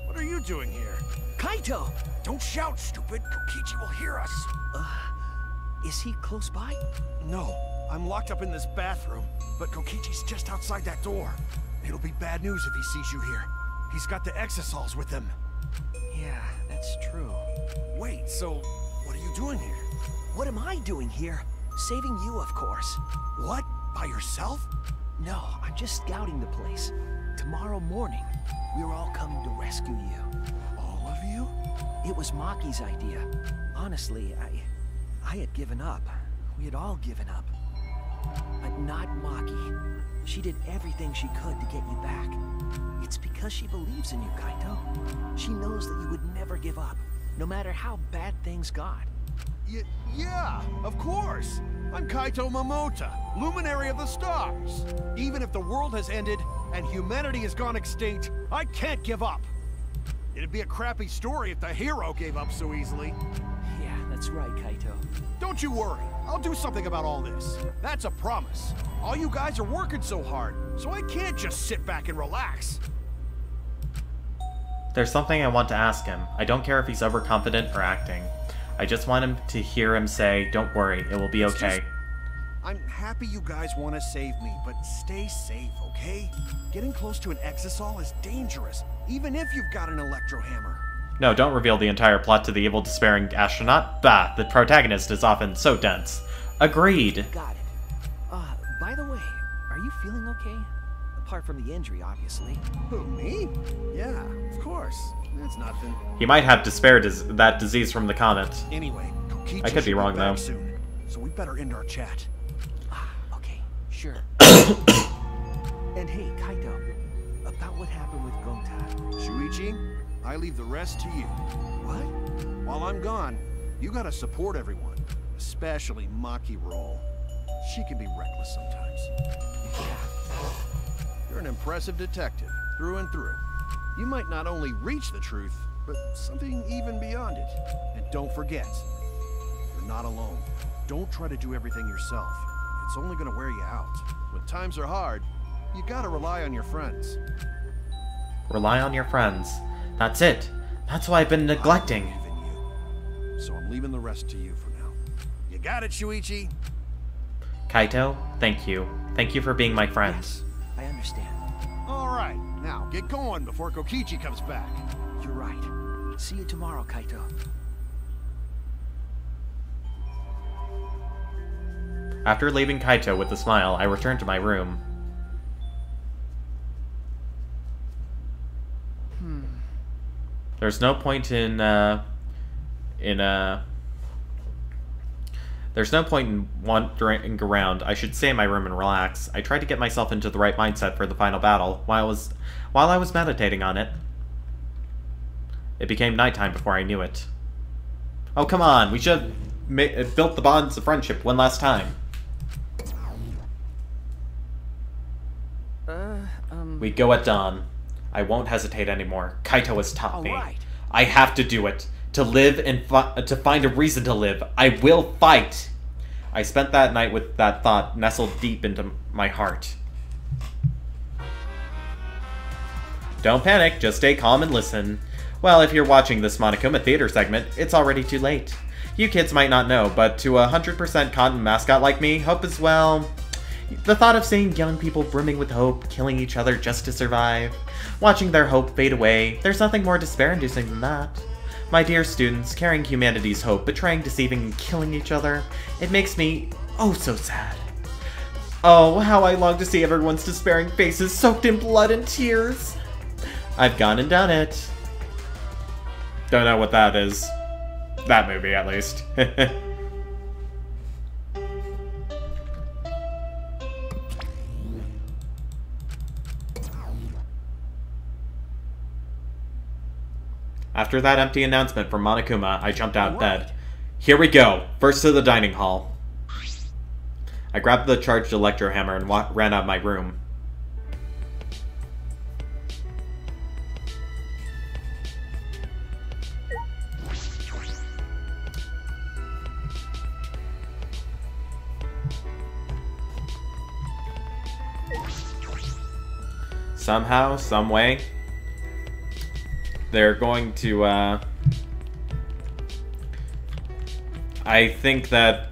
Speaker 3: What are you doing here?
Speaker 6: Kaito!
Speaker 3: Don't shout, stupid. Kokichi will hear us.
Speaker 6: Is he close by?
Speaker 3: No, I'm locked up in this bathroom, but Kokichi's just outside that door. It'll be bad news if he sees you here. He's got the Exosols with him.
Speaker 6: Yeah, that's true.
Speaker 3: Wait, so what are you doing here?
Speaker 6: What am I doing here? Saving you, of course.
Speaker 3: What? By yourself?
Speaker 6: No, I'm just scouting the place. Tomorrow morning, we're all coming to rescue you.
Speaker 3: All of you?
Speaker 6: It was Maki's idea. Honestly, I had given up. We had all given up. But not Maki. She did everything she could to get you back. It's because she believes in you, Kaito. She knows that you would never give up, no matter how bad things got.
Speaker 3: Yeah, of course. I'm Kaito Momota, luminary of the stars. Even if the world has ended and humanity has gone extinct, I can't give up. It'd be a crappy story if the hero gave up so easily.
Speaker 6: Yeah, that's right, Kaito.
Speaker 3: Don't you worry. I'll do something about all this. That's a promise. All you guys are working so hard, so I can't just sit back and relax.
Speaker 1: There's something I want to ask him. I don't care if he's overconfident or acting. I just want him to hear him say, "Don't worry, it will be okay."
Speaker 3: I'm happy you guys want to save me, but stay safe, okay? Getting close to an Exisol is dangerous, even if you've got an electro hammer.
Speaker 1: No, don't reveal the entire plot to the evil, despairing astronaut. Bah, the protagonist is often so dense. Agreed.
Speaker 6: Got it. By the way, are you feeling okay? Apart from the injury, obviously.
Speaker 3: Who, me? Yeah, of course. It's nothing.
Speaker 1: He might have that disease from the comet.
Speaker 3: Anyway, Kokichi
Speaker 1: I could be wrong, though.
Speaker 3: Soon, so we better end our chat.
Speaker 6: Okay, sure. And hey, Kaito, about what happened with Gota.
Speaker 3: Shuichi, I leave the rest to you. What? While I'm gone, you gotta support everyone, especially Maki Roll. She can be reckless sometimes.
Speaker 6: Yeah.
Speaker 3: You're an impressive detective, through and through. You might not only reach the truth, but something even beyond it. And don't forget, you're not alone. Don't try to do everything yourself. It's only gonna wear you out. When times are hard, you gotta rely on your friends.
Speaker 1: Rely on your friends. That's it. That's what I've been neglecting.
Speaker 3: I believe in you. So I'm leaving the rest to you for now. You got it, Shuichi?
Speaker 1: Kaito, thank you. Thank you for being my friend.
Speaker 6: Yes, I understand.
Speaker 3: All right, now get going before Kokichi comes back.
Speaker 6: You're right. See you tomorrow, Kaito.
Speaker 1: After leaving Kaito with a smile, I returned to my room. There's no point in wandering around. I should stay in my room and relax. I tried to get myself into the right mindset for the final battle while I was meditating on it. It became nighttime before I knew it. Oh, come on. We should have built the bonds of friendship one last time. We go at dawn. I won't hesitate anymore. Kaito has taught me.
Speaker 6: Right.
Speaker 1: I have to do it. To live and to find a reason to live. I will fight. I spent that night with that thought nestled deep into my heart. Don't panic, just stay calm and listen. Well, if you're watching this Monokuma Theater segment, it's already too late. You kids might not know, but to a 100% cotton mascot like me, hope is, well, the thought of seeing young people brimming with hope, killing each other just to survive, watching their hope fade away, there's nothing more despair-inducing than that. My dear students, carrying humanity's hope, betraying, deceiving, and killing each other, it makes me oh so sad. Oh, how I long to see everyone's despairing faces soaked in blood and tears. I've gone and done it. Don't know what that is. That movie, at least. After that empty announcement from Monokuma, I jumped out of bed. Here we go! First to the dining hall. I grabbed the charged electro hammer and ran out of my room. Somehow, some way, they're going to, I think that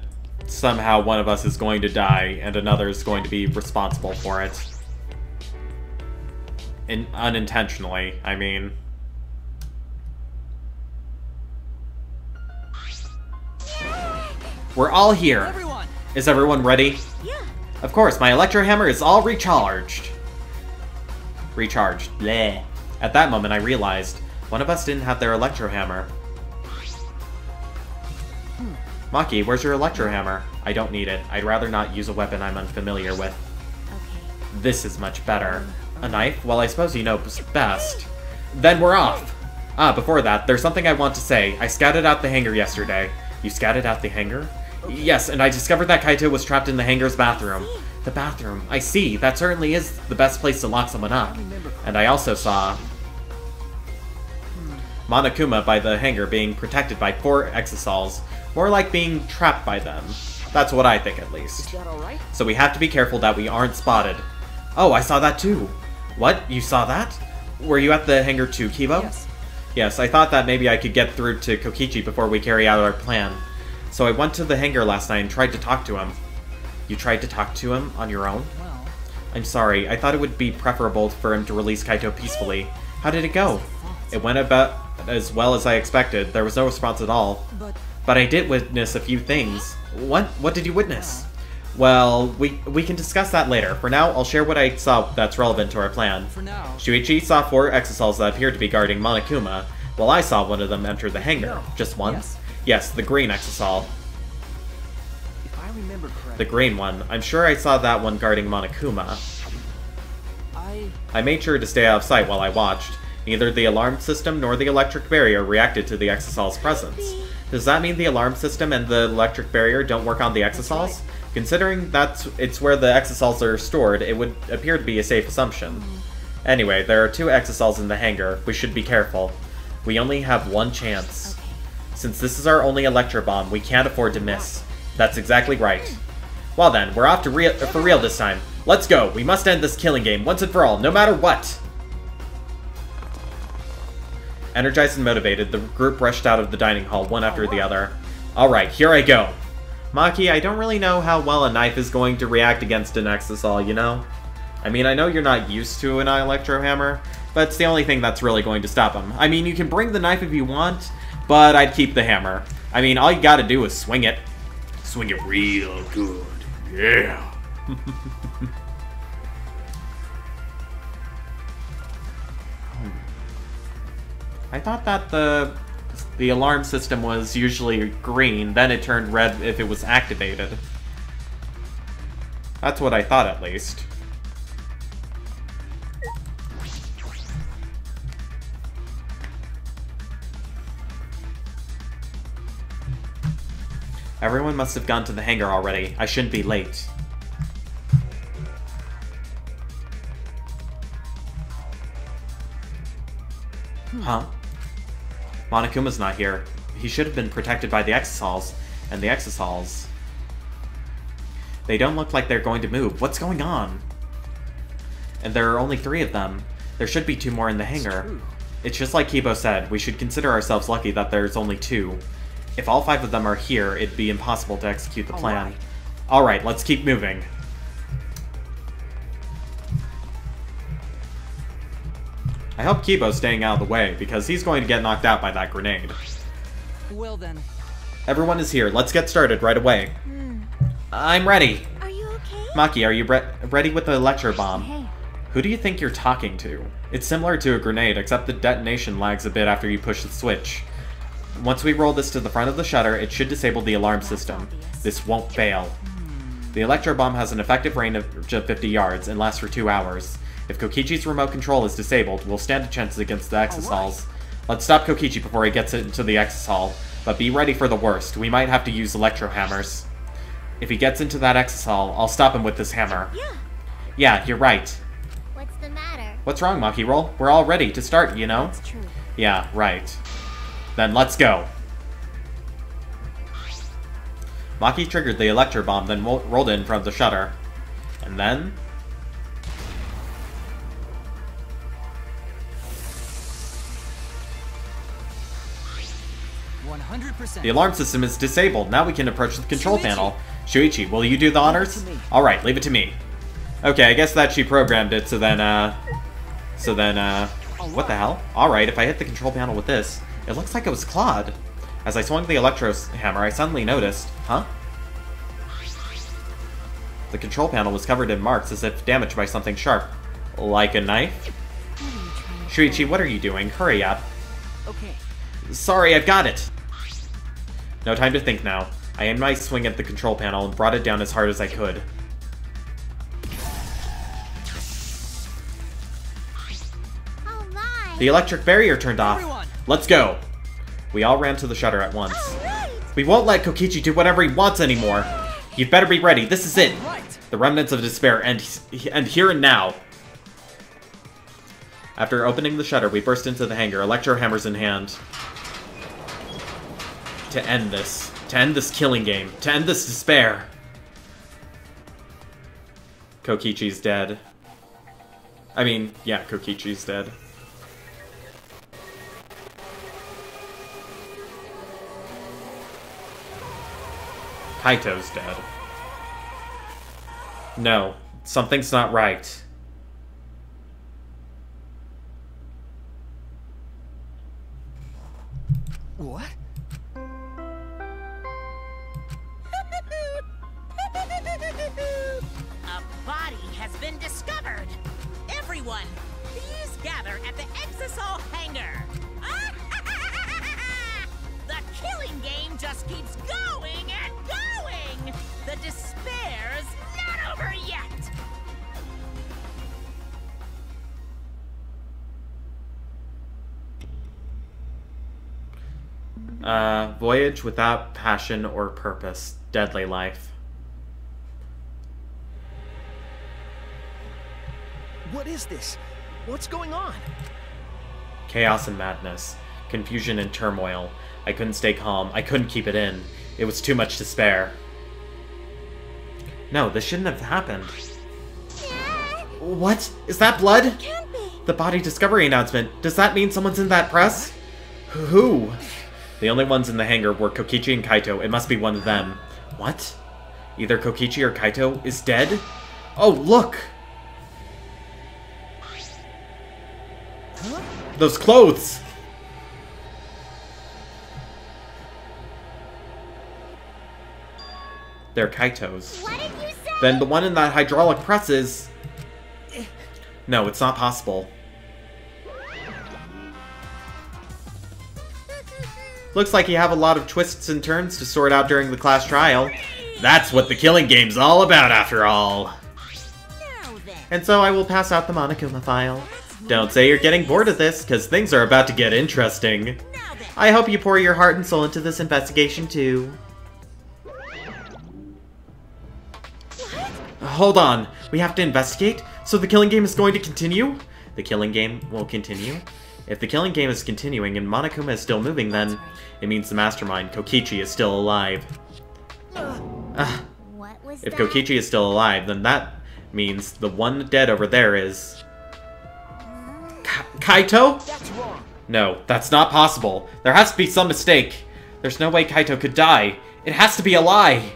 Speaker 1: somehow one of us is going to die and another is going to be responsible for it. Unintentionally, I mean. We're all here.
Speaker 6: Everyone.
Speaker 1: Is everyone ready?
Speaker 8: Yeah.
Speaker 1: Of course, my electro hammer is all recharged. Recharged. Bleh. At that moment, I realized one of us didn't have their electro hammer. Maki, where's your electro hammer? I don't need it. I'd rather not use a weapon I'm unfamiliar with.
Speaker 8: Okay.
Speaker 1: This is much better. A knife? Well, I suppose you know best. Then we're off! Ah, before that, there's something I want to say. I scouted out the hangar yesterday. You scouted out the hangar? Yes, and I discovered that Kaito was trapped in the hangar's bathroom. The bathroom. I see. That certainly is the best place to lock someone up. And I also saw Monokuma by the hangar being protected by 4 Exisols. More like being trapped by them. That's what I think, at least.
Speaker 6: Is that alright?
Speaker 1: So we have to be careful that we aren't spotted. Oh, I saw that too. What? You saw that? Were you at the hangar too, Kibo?
Speaker 6: Yes.
Speaker 1: Yes, I thought that maybe I could get through to Kokichi before we carry out our plan. So I went to the hangar last night and tried to talk to him. You tried to talk to him on your own?
Speaker 5: Well,
Speaker 1: I'm sorry, I thought it would be preferable for him to release Kaito peacefully. How did it go? It went about as well as I expected. There was no response at all. But I did witness a few things. What did you witness? Well, we can discuss that later. For now, I'll share what I saw that's relevant to our plan.
Speaker 5: for now.
Speaker 1: Shuichi saw 4 exosols that appeared to be guarding Monokuma, while I saw one of them enter the hangar.
Speaker 5: No.
Speaker 1: Just one?
Speaker 5: Yes.
Speaker 1: Yes, the green exosol.
Speaker 6: If I remember correctly,
Speaker 1: The green one. I'm sure I saw that one guarding Monokuma. I made sure to stay out of sight while I watched. Neither the alarm system nor the electric barrier reacted to the exosol's presence. Does that mean the alarm system and the electric barrier don't work on the exosols? Considering it's where the exosols are stored, it would appear to be a safe assumption. Anyway, there are 2 exosols in the hangar. We should be careful. We only have one chance. Since this is our only electro bomb, we can't afford to miss. That's exactly right. Well then, we're off to for real this time. Let's go! We must end this killing game once and for all, no matter what! Energized and motivated, the group rushed out of the dining hall, one after the other. Alright, here I go. Maki, I don't really know how well a knife is going to react against an exosol, you know? I mean, I know you're not used to an electro hammer, but it's the only thing that's really going to stop him. I mean, you can bring the knife if you want, but I'd keep the hammer. I mean, all you gotta do is swing it. Swing it real good. Yeah. I thought that the alarm system was usually green, then it turned red if it was activated. That's what I thought, at least. Everyone must have gone to the hangar already. I shouldn't be late. Huh? Monokuma's not here. He should have been protected by the exosols. And the exosols... They don't look like they're going to move. What's going on? And there are only 3 of them. There should be 2 more in the hangar. It's just like Kibo said, we should consider ourselves lucky that there's only 2. If all 5 of them are here, it'd be impossible to execute the plan. Alright, let's keep moving. I hope Kibo's staying out of the way, because he's going to get knocked out by that grenade.
Speaker 5: Well then.
Speaker 1: Everyone is here. Let's get started right away. I'm ready.
Speaker 8: Are you okay?
Speaker 1: Maki, are you ready with the electro bomb?
Speaker 4: Hey.
Speaker 1: Who do you think you're talking to? It's similar to a grenade, except the detonation lags a bit after you push the switch. Once we roll this to the front of the shutter, it should disable the alarm system. This won't fail. The electro bomb has an effective range of 50 yards and lasts for 2 hours. If Kokichi's remote control is disabled, we'll stand a chance against the exosols. Let's stop Kokichi before he gets into the exosol, but be ready for the worst. We might have to use electro hammers. If he gets into that exosol, I'll stop him with this hammer. Yeah, you're right.
Speaker 8: What's the matter?
Speaker 1: What's wrong, Maki Roll? We're all ready to start, you know?
Speaker 4: That's true.
Speaker 1: Yeah, right. Then let's go. Maki triggered the electro bomb, then rolled in from the shutter. And then...
Speaker 5: 100%.
Speaker 1: The alarm system is disabled. Now we can approach the control panel. Shuichi, will you do the honors?
Speaker 5: Leave it to me.
Speaker 1: Alright, leave it to me. Okay, I guess that she programmed it, so then, what the hell? Alright, if I hit the control panel with this, it looks like it was Claude. As I swung the electro hammer, I suddenly noticed, huh? The control panel was covered in marks as if damaged by something sharp. Like a knife? Shuichi, what are you doing? Hurry up.
Speaker 5: Okay.
Speaker 1: Sorry, I've got it! No time to think now. I aimed my swing at the control panel and brought it down as hard as I could.
Speaker 8: Alright.
Speaker 1: The electric barrier turned off.
Speaker 5: Everyone.
Speaker 1: Let's go! We all ran to the shutter at once.
Speaker 8: Alright.
Speaker 1: We won't let Kokichi do whatever he wants anymore! You'd better be ready, this is it!
Speaker 5: Right.
Speaker 1: The remnants of despair end here and now! After opening the shutter, we burst into the hangar, electro hammers in hand. To end this. To end this killing game. To end this despair. Kokichi's dead. I mean, yeah, Kokichi's dead. Kaito's dead. No, something's not right.
Speaker 6: What?
Speaker 2: A body has been discovered. Everyone, please gather at the Exisol hangar. The killing game just keeps going and going. The despair's not over yet.
Speaker 1: Voyage without passion or purpose. Deadly life.
Speaker 6: What is this? What's going on?
Speaker 1: Chaos and madness. Confusion and turmoil. I couldn't stay calm. I couldn't keep it in. It was too much to spare. No, this shouldn't have happened. What? Is that blood?
Speaker 8: Can't be.
Speaker 1: The body discovery announcement. Does that mean someone's in that press? Who? The only ones in the hangar were Kokichi and Kaito. It must be one of them. What? Either Kokichi or Kaito is dead? Oh, look!
Speaker 6: Huh?
Speaker 1: Those clothes! They're Kaito's.
Speaker 8: What did you say?
Speaker 1: Then the one in that hydraulic press is... No, it's not possible. Looks like you have a lot of twists and turns to sort out during the class trial. That's what the killing game's all about, after all.
Speaker 2: Now then.
Speaker 1: And so I will pass out the Monokuma file. Don't say you're getting bored of this, because things are about to get interesting.
Speaker 2: Now then.
Speaker 1: I hope you pour your heart and soul into this investigation, too. Hold on. We have to investigate? So the killing game is going to continue? The killing game will continue? If the killing game is continuing and Monokuma is still moving, then it means the mastermind, Kokichi, is still alive.
Speaker 8: What was
Speaker 1: If
Speaker 8: that?
Speaker 1: Kokichi is still alive, then that means the one dead over there is... Kaito?
Speaker 6: That's wrong.
Speaker 1: No, that's not possible. There has to be some mistake. There's no way Kaito could die. It has to be a lie.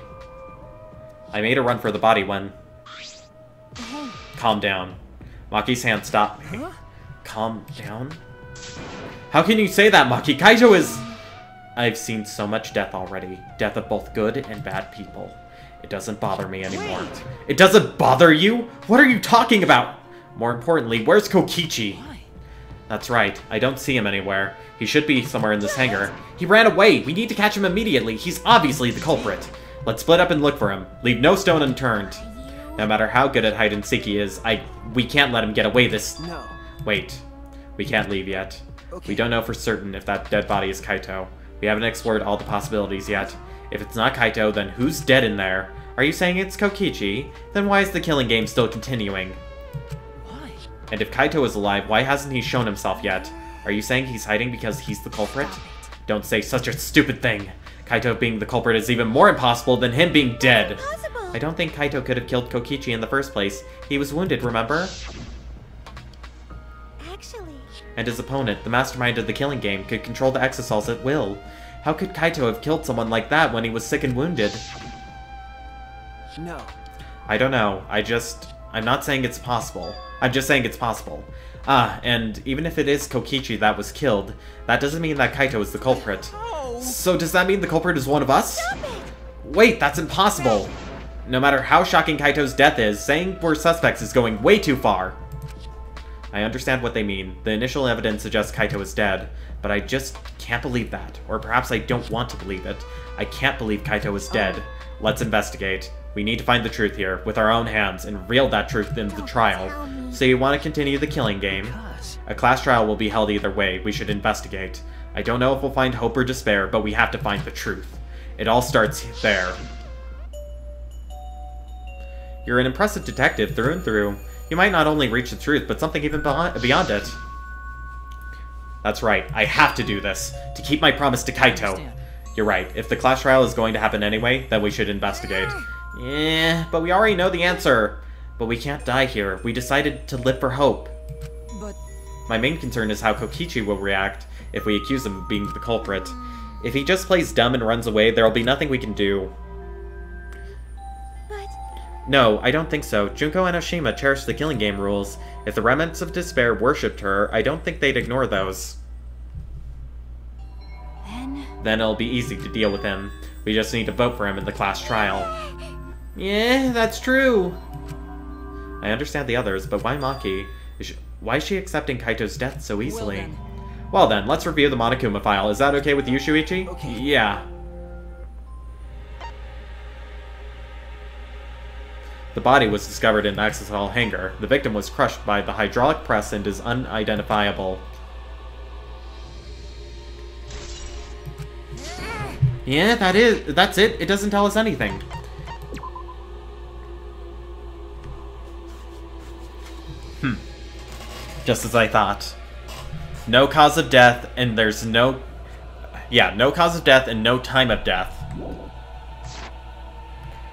Speaker 1: I made a run for the body when... Calm down. Maki's hand stopped me.
Speaker 6: Huh?
Speaker 1: Calm down? How can you say that, Maki? Kaito is... I've seen so much death already. Death of both good and bad people. It doesn't bother me anymore.
Speaker 6: Wait.
Speaker 1: It doesn't bother you? What are you talking about? More importantly, where's Kokichi?
Speaker 6: Why?
Speaker 1: That's right. I don't see him anywhere. He should be somewhere in this hangar. He ran away! We need to catch him immediately. He's obviously the culprit. Let's split up and look for him. Leave no stone unturned. No matter how good at hide and seek he is, we can't let him get away this...
Speaker 6: No.
Speaker 1: Wait. We can't leave yet.
Speaker 6: Okay.
Speaker 1: We don't know for certain if that dead body is Kaito. We haven't explored all the possibilities yet. If it's not Kaito, then who's dead in there? Are you saying it's Kokichi? Then why is the killing game still continuing?
Speaker 6: Why?
Speaker 1: And if Kaito is alive, why hasn't he shown himself yet? Are you saying he's hiding because he's the culprit? Don't say such a stupid thing. Kaito being the culprit is even more impossible than him being dead.
Speaker 8: Impossible.
Speaker 1: I don't think Kaito could have killed Kokichi in the first place. He was wounded, remember?
Speaker 8: Actually,
Speaker 1: And his opponent, the mastermind of the killing game, could control the exosols at will. How could Kaito have killed someone like that when he was sick and wounded?
Speaker 6: No.
Speaker 1: I don't know. I'm not saying it's possible. I'm just saying it's possible. Ah, and even if it is Kokichi that was killed, that doesn't mean that Kaito is the culprit.
Speaker 2: Oh.
Speaker 1: So does that mean the culprit is one of us?
Speaker 8: stop it!
Speaker 1: Wait, that's impossible! No matter how shocking Kaito's death is, saying we're suspects is going way too far. I understand what they mean. The initial evidence suggests Kaito is dead, but I just can't believe that. Or perhaps I don't want to believe it. I can't believe Kaito is dead. Let's investigate. We need to find the truth here, with our own hands, and reel that truth in the
Speaker 8: Don't
Speaker 1: trial.
Speaker 8: tell me.
Speaker 1: So you want to continue the killing game?
Speaker 6: Because...
Speaker 1: A class trial will be held either way. We should investigate. I don't know if we'll find hope or despair, but we have to find the truth. It all starts there. You're an impressive detective through and through. You might not only reach the truth, but something even beyond it. That's right. I have to do this, to keep my promise to Kaito.
Speaker 6: understand.
Speaker 1: You're right. If the class trial is going to happen anyway, then we should investigate. Yeah, but we already know the answer. But we can't die here. We decided to live for hope.
Speaker 6: But...
Speaker 1: My main concern is how Kokichi will react if we accuse him of being the culprit. If he just plays dumb and runs away, there'll be nothing we can do. No, I don't think so. Junko Enoshima cherished the killing game rules. If the remnants of despair worshipped her, I don't think they'd ignore those. Then it'll be easy to deal with him. We just need to vote for him in the class trial. Yeah, that's true. I understand the others, but why Maki? Why is she accepting Kaito's death so easily? Well then, let's review the Monokuma file. Is that okay with you, Shuichi?
Speaker 5: Okay.
Speaker 1: Yeah. The body was discovered in an access hall hangar. The victim was crushed by the hydraulic press and is unidentifiable. Yeah, that's it. It doesn't tell us anything. Just as I thought. No cause of death, and there's no... Yeah, no cause of death and no time of death.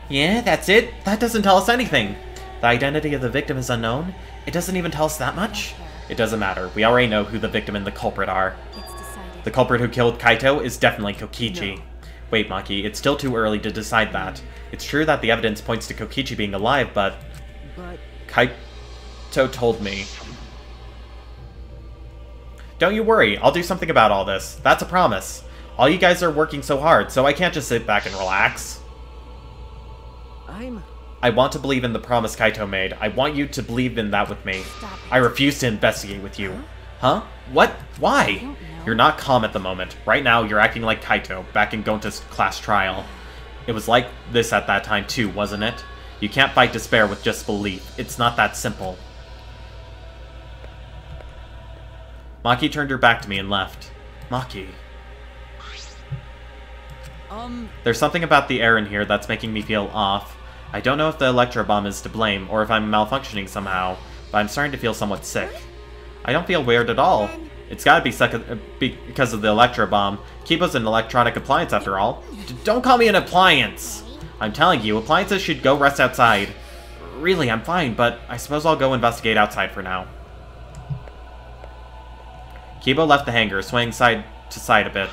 Speaker 1: Yeah, that's it. That doesn't tell us anything. The identity of the victim is unknown. It doesn't even tell us that much. It doesn't matter. We already know who the victim and the culprit are. The culprit who killed Kaito is definitely Kokichi. No. Wait, Maki, it's still too early to decide that. It's true that the evidence points to Kokichi being alive, but... Kaito told me. Don't you worry, I'll do something about all this. That's a promise. All you guys are working so hard, so I can't just sit back and relax. I want to believe in the promise Kaito made. I want you to believe in that with me. I refuse to investigate with you. Huh? What? Why? You're not calm at the moment. Right now, you're acting like Kaito, back in Gonta's class trial. It was like this at that time too, wasn't it? You can't fight despair with just belief. It's not that simple. Maki turned her back to me and left. Maki. There's something about the air in here that's making me feel off. I don't know if the electro bomb is to blame, or if I'm malfunctioning somehow, but I'm starting to feel somewhat sick. I don't feel weird at all. It's gotta be because of the electro bomb. Kibo's an electronic appliance after all. Don't call me an appliance! I'm telling you, appliances should go rest outside. Really, I'm fine, but I suppose I'll go investigate outside for now. Kibo left the hangar, swaying side to side a bit.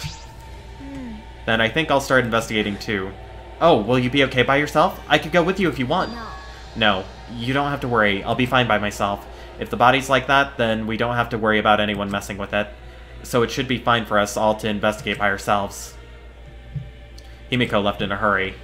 Speaker 1: Then I think I'll start investigating too. Oh, will you be okay by yourself? I could go with you if you want. No, you don't have to worry. I'll be fine by myself. If the body's like that, then we don't have to worry about anyone messing with it. So it should be fine for us all to investigate by ourselves. Himiko left in a hurry.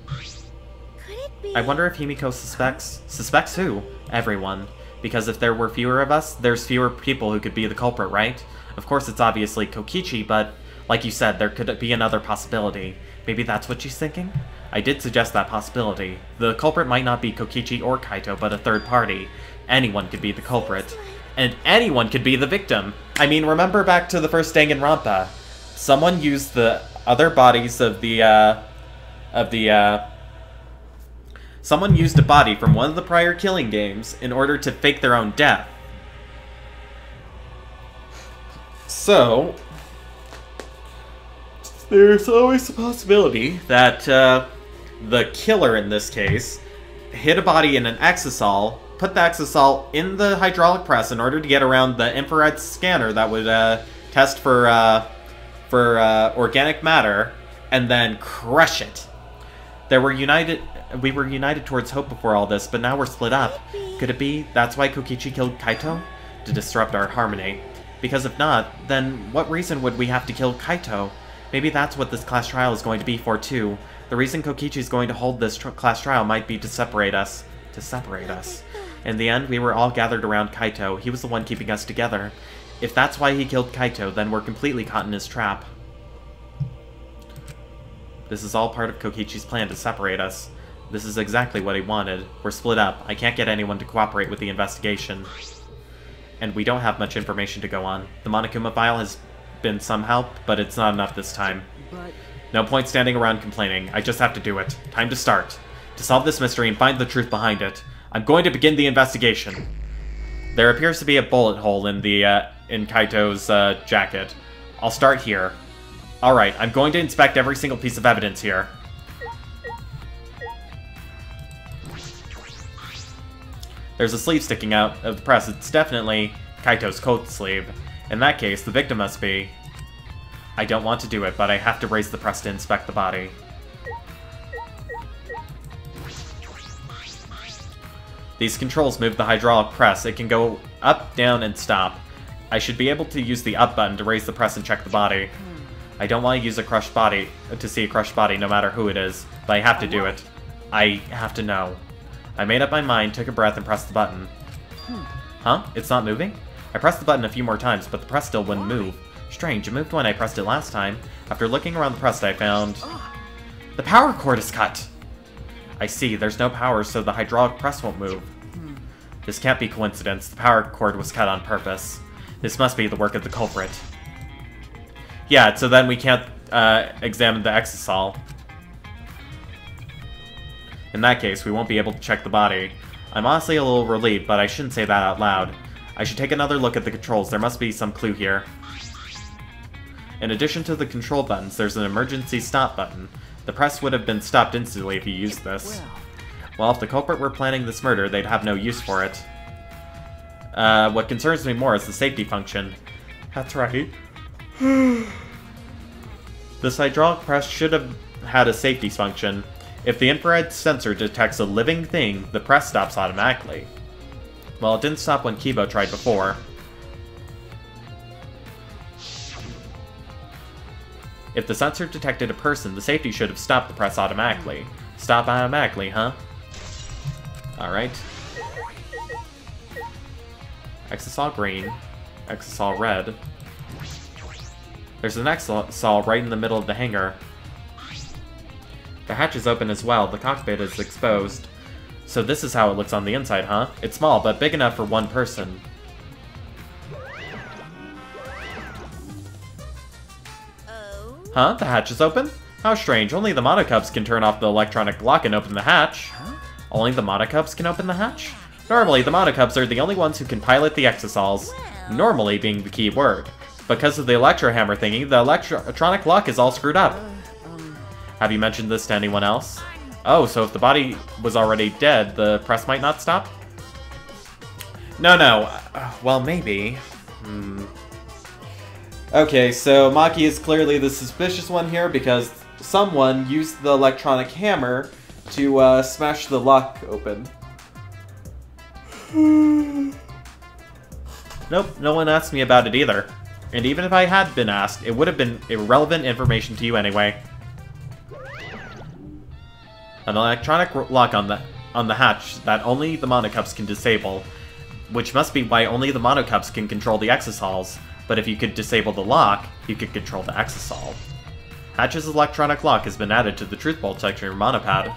Speaker 8: Could it be?
Speaker 1: I wonder if Himiko suspects... Suspects who? Everyone. Because if there were fewer of us, there's fewer people who could be the culprit, right? Of course it's obviously Kokichi, but... Like you said, there could be another possibility. Maybe that's what she's thinking? I did suggest that possibility. The culprit might not be Kokichi or Kaito, but a third party. Anyone could be the culprit. And anyone could be the victim! I mean, remember back to the first Danganronpa. Someone used the other bodies of someone used a body from one of the prior killing games in order to fake their own death. So... there's always the possibility that the killer in this case hid a body in an exisal, put the exisal in the hydraulic press in order to get around the infrared scanner that would test for organic matter, and then crush it. We were united towards hope before all this, but now we're split up. Could it be that's why Kokichi killed Kaito? To disrupt our harmony. Because if not, then what reason would we have to kill Kaito? Maybe that's what this class trial is going to be for, too. The reason Kokichi is going to hold this class trial might be to separate us. In the end, we were all gathered around Kaito. He was the one keeping us together. If that's why he killed Kaito, then we're completely caught in his trap. This is all part of Kokichi's plan to separate us. This is exactly what he wanted. We're split up. I can't get anyone to cooperate with the investigation. And we don't have much information to go on. The Monokuma file has been some help, but it's not enough this time. No point standing around complaining. I just have to do it. Time to start. To solve this mystery and find the truth behind it, I'm going to begin the investigation. There appears to be a bullet hole in Kaito's jacket. I'll start here. Alright, I'm going to inspect every single piece of evidence here. There's a sleeve sticking out of the press. It's definitely Kaito's coat sleeve. In that case, the victim must be... I don't want to do it, but I have to raise the press to inspect the body. These controls move the hydraulic press. It can go up, down, and stop. I should be able to use the up button to raise the press and check the body. I don't want to use a crushed body to see a crushed body no matter who it is, but I have to do it. I have to know. I made up my mind, took a breath, and pressed the button. Huh? It's not moving? I pressed the button a few more times, but the press still wouldn't move. Strange, it moved when I pressed it last time. After looking around the press, I found... the power cord is cut! I see, there's no power, so the hydraulic press won't move. This can't be coincidence. The power cord was cut on purpose. This must be the work of the culprit. Yeah, so then we can't examine the exisal. In that case, we won't be able to check the body. I'm honestly a little relieved, but I shouldn't say that out loud. I should take another look at the controls. There must be some clue here. In addition to the control buttons, there's an emergency stop button. The press would have been stopped instantly if you used this. Well, if the culprit were planning this murder, they'd have no use for it. What concerns me more is the safety function. That's right. This hydraulic press should have had a safety function. If the infrared sensor detects a living thing, the press stops automatically. Well, it didn't stop when Kibo tried before. If the sensor detected a person, the safety should have stopped the press automatically. Stop automatically, huh? Alright. Exisal green. Exisal red. There's an exisal right in the middle of the hangar. The hatch is open as well. The cockpit is exposed. So this is how it looks on the inside, huh? It's small, but big enough for one person. Huh? The hatch is open? How strange. Only the Monocubs can turn off the electronic lock and open the hatch. Only the Monocubs can open the hatch? Normally, the Monocubs are the only ones who can pilot the exisals. Normally being the key word. Because of the electrohammer thingy, the electronic lock is all screwed up. Have you mentioned this to anyone else? Oh, so if the body was already dead, the press might not stop? No. Well, maybe. Okay, so Maki is clearly the suspicious one here because someone used the electronic hammer to smash the lock open. Nope, no one asked me about it either. And even if I had been asked, it would have been irrelevant information to you anyway. An electronic lock on the hatch that only the Monocubs can disable, which must be why only the Monocubs can control the exisals. But if you could disable the lock, you could control the exisal. Hatch's electronic lock has been added to the truth bolt section of your monopad.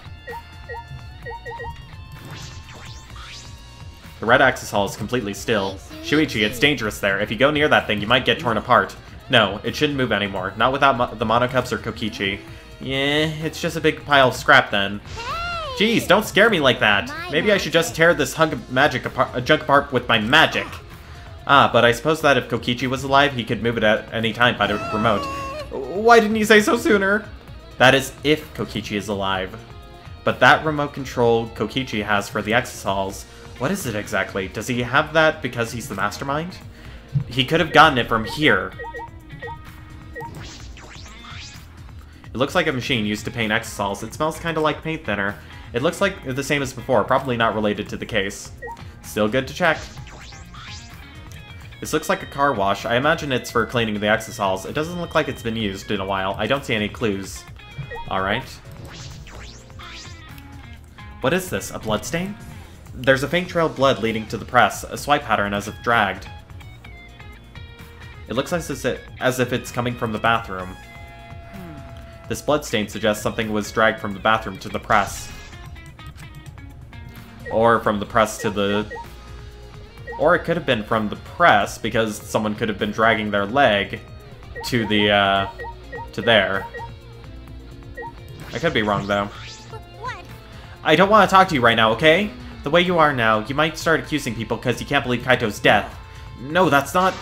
Speaker 1: The red exisal is completely still. Shuichi, it's dangerous there. If you go near that thing, you might get torn apart. No, it shouldn't move anymore. Not without the Monocubs or Kokichi. Yeah, it's just a big pile of scrap then. Jeez, don't scare me like that. Maybe I should just tear this hunk of junk apart with my magic. Ah, but I suppose that if Kokichi was alive, he could move it at any time by the remote. Why didn't you say so sooner? That is if Kokichi is alive. But that remote control Kokichi has for the exisals, what is it exactly? Does he have that because he's the mastermind? He could have gotten it from here. It looks like a machine used to paint exisals. It smells kind of like paint thinner. It looks like the same as before, probably not related to the case. Still good to check. This looks like a car wash. I imagine it's for cleaning the exisals. It doesn't look like it's been used in a while. I don't see any clues. Alright. What is this? A bloodstain? There's a faint trail of blood leading to the press, a swipe pattern as if dragged. It looks as if it's coming from the bathroom. This bloodstain suggests something was dragged from the bathroom to the press. Or from the press to the... Or it could have been from the press, because someone could have been dragging their leg to the, to there. I could be wrong, though.
Speaker 8: What?
Speaker 1: I don't want to talk to you right now, okay? The way you are now, you might start accusing people because you can't believe Kaito's death. No, that's not...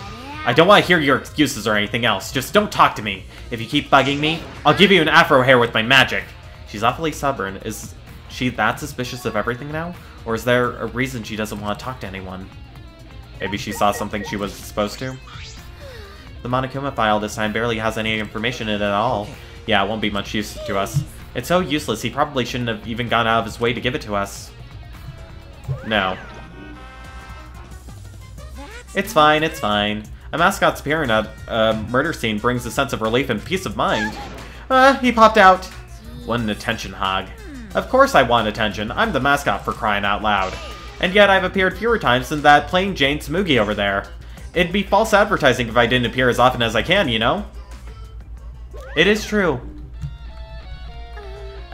Speaker 1: I don't want to hear your excuses or anything else. Just don't talk to me. If you keep bugging me, I'll give you an afro hair with my magic. She's awfully stubborn. Is she that suspicious of everything now? Or is there a reason she doesn't want to talk to anyone? Maybe she saw something she wasn't supposed to? The Monokuma file this time barely has any information in it at all. Yeah, it won't be much use to us. It's so useless, he probably shouldn't have even gone out of his way to give it to us. No. It's fine, it's fine. A mascot's appearing at a murder scene brings a sense of relief and peace of mind. He popped out. What an attention hog. Of course I want attention. I'm the mascot, for crying out loud. And yet I've appeared fewer times than that plain Jane Smoogie over there. It'd be false advertising if I didn't appear as often as I can, you know? It is true.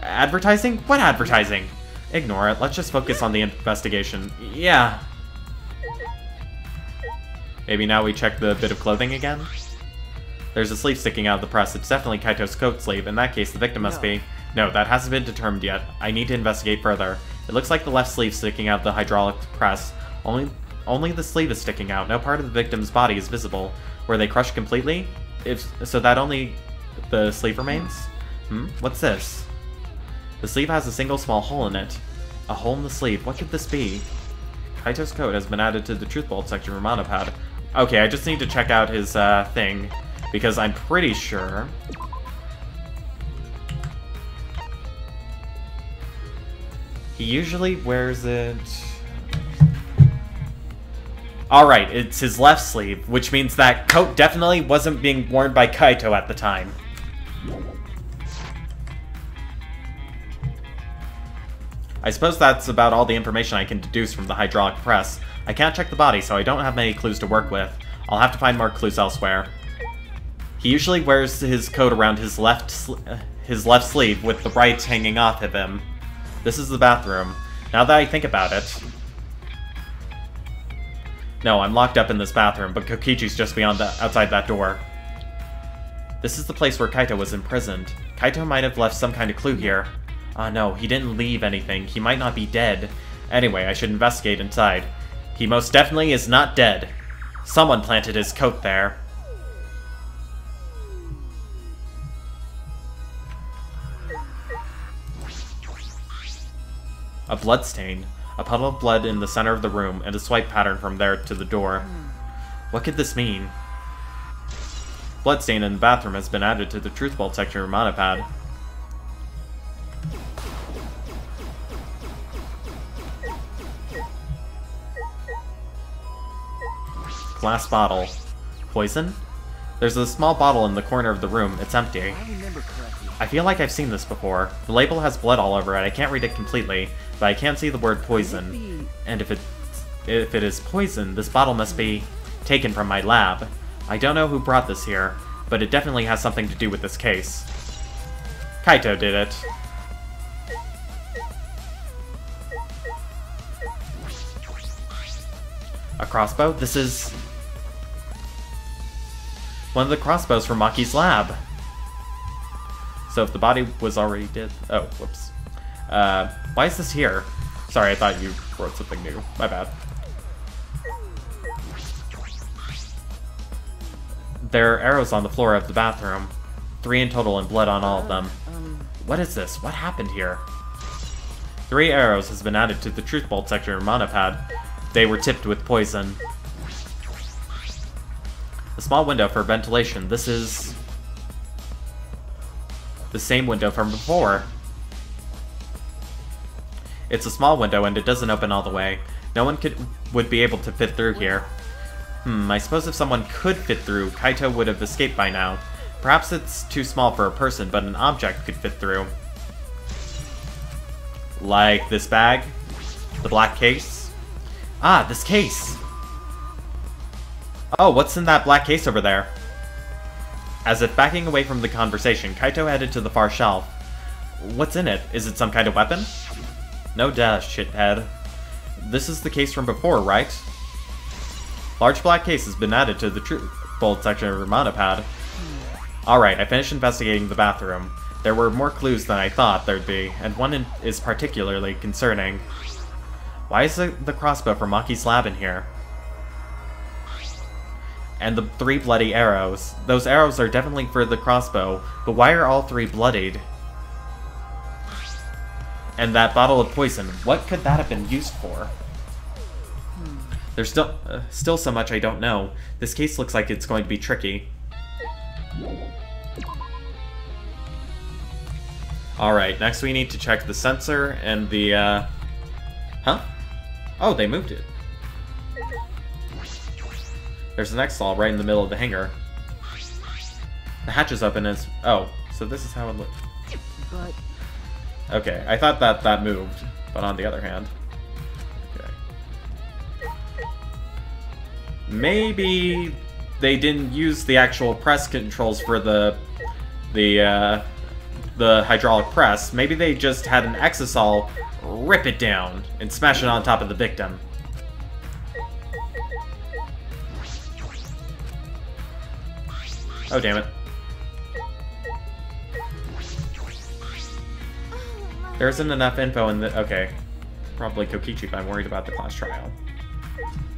Speaker 1: Advertising? What advertising? Ignore it. Let's just focus on the investigation. Yeah. Maybe now we check the bit of clothing again? There's a sleeve sticking out of the press. It's definitely Kaito's coat sleeve. In that case, the victim must be... No, that hasn't been determined yet. I need to investigate further. It looks like the left sleeve sticking out of the hydraulic press. Only the sleeve is sticking out. No part of the victim's body is visible. Were they crushed completely? So that only the sleeve remains? What's this? The sleeve has a single small hole in it. A hole in the sleeve. What could this be? Kaito's coat has been added to the truth bolt section of Monopad. Okay, I just need to check out his thing, because I'm pretty sure... He usually wears it... Alright, it's his left sleeve, which means that coat definitely wasn't being worn by Kaito at the time. I suppose that's about all the information I can deduce from the hydraulic press. I can't check the body, so I don't have many clues to work with. I'll have to find more clues elsewhere. He usually wears his coat around his left sleeve, with the right hanging off of him. This is the bathroom. Now that I think about it... No, I'm locked up in this bathroom, but Kokichi's just outside that door. This is the place where Kaito was imprisoned. Kaito might have left some kind of clue here. No, he didn't leave anything. He might not be dead. Anyway, I should investigate inside. He most definitely is not dead. Someone planted his coat there. A bloodstain. A puddle of blood in the center of the room, and a swipe pattern from there to the door. What could this mean? Bloodstain in the bathroom has been added to the truth bolt section of Monopad. Glass bottle. Poison? There's a small bottle in the corner of the room. It's empty. I feel like I've seen this before. The label has blood all over it. I can't read it completely, but I can see the word poison. And if it is poison, this bottle must be taken from my lab. I don't know who brought this here, but it definitely has something to do with this case. Kaito did it. A crossbow? This is... one of the crossbows from Maki's lab. So if the body was already dead... Oh, whoops. Why is this here? Sorry, I thought you wrote something new. My bad. There are arrows on the floor of the bathroom. 3 in total and blood on all of them. What is this? What happened here? 3 arrows has been added to the truth bolt section of Monopad. They were tipped with poison. A small window for ventilation. This is... the same window from before. It's a small window and it doesn't open all the way. No one would be able to fit through here. I suppose if someone could fit through, Kaito would have escaped by now. Perhaps it's too small for a person, but an object could fit through. Like this bag? The black case? Ah, this case! Oh, what's in that black case over there? As if backing away from the conversation, Kaito headed to the far shelf. What's in it? Is it some kind of weapon? No duh, shithead. This is the case from before, right? Large black case has been added to the truth bolt section of Monopad. Alright, I finished investigating the bathroom. There were more clues than I thought there'd be, and one is particularly concerning. Why is the crossbow from Maki's lab in here? And the 3 bloody arrows. Those arrows are definitely for the crossbow, but why are all 3 bloodied? And that bottle of poison, what could that have been used for? There's still so much I don't know. This case looks like it's going to be tricky. Alright, next we need to check the sensor and the, Huh? Oh, they moved it. There's an extol right in the middle of the hangar. The hatch is open as... Oh, so this is how it looks.
Speaker 5: But...
Speaker 1: Okay, I thought that moved, but on the other hand... Okay. Maybe they didn't use the actual press controls for the hydraulic press. Maybe they just had an exisal rip it down and smash it on top of the victim. Oh, damn it. There isn't enough info in the... Okay. Probably Kokichi, but I'm worried about the class trial.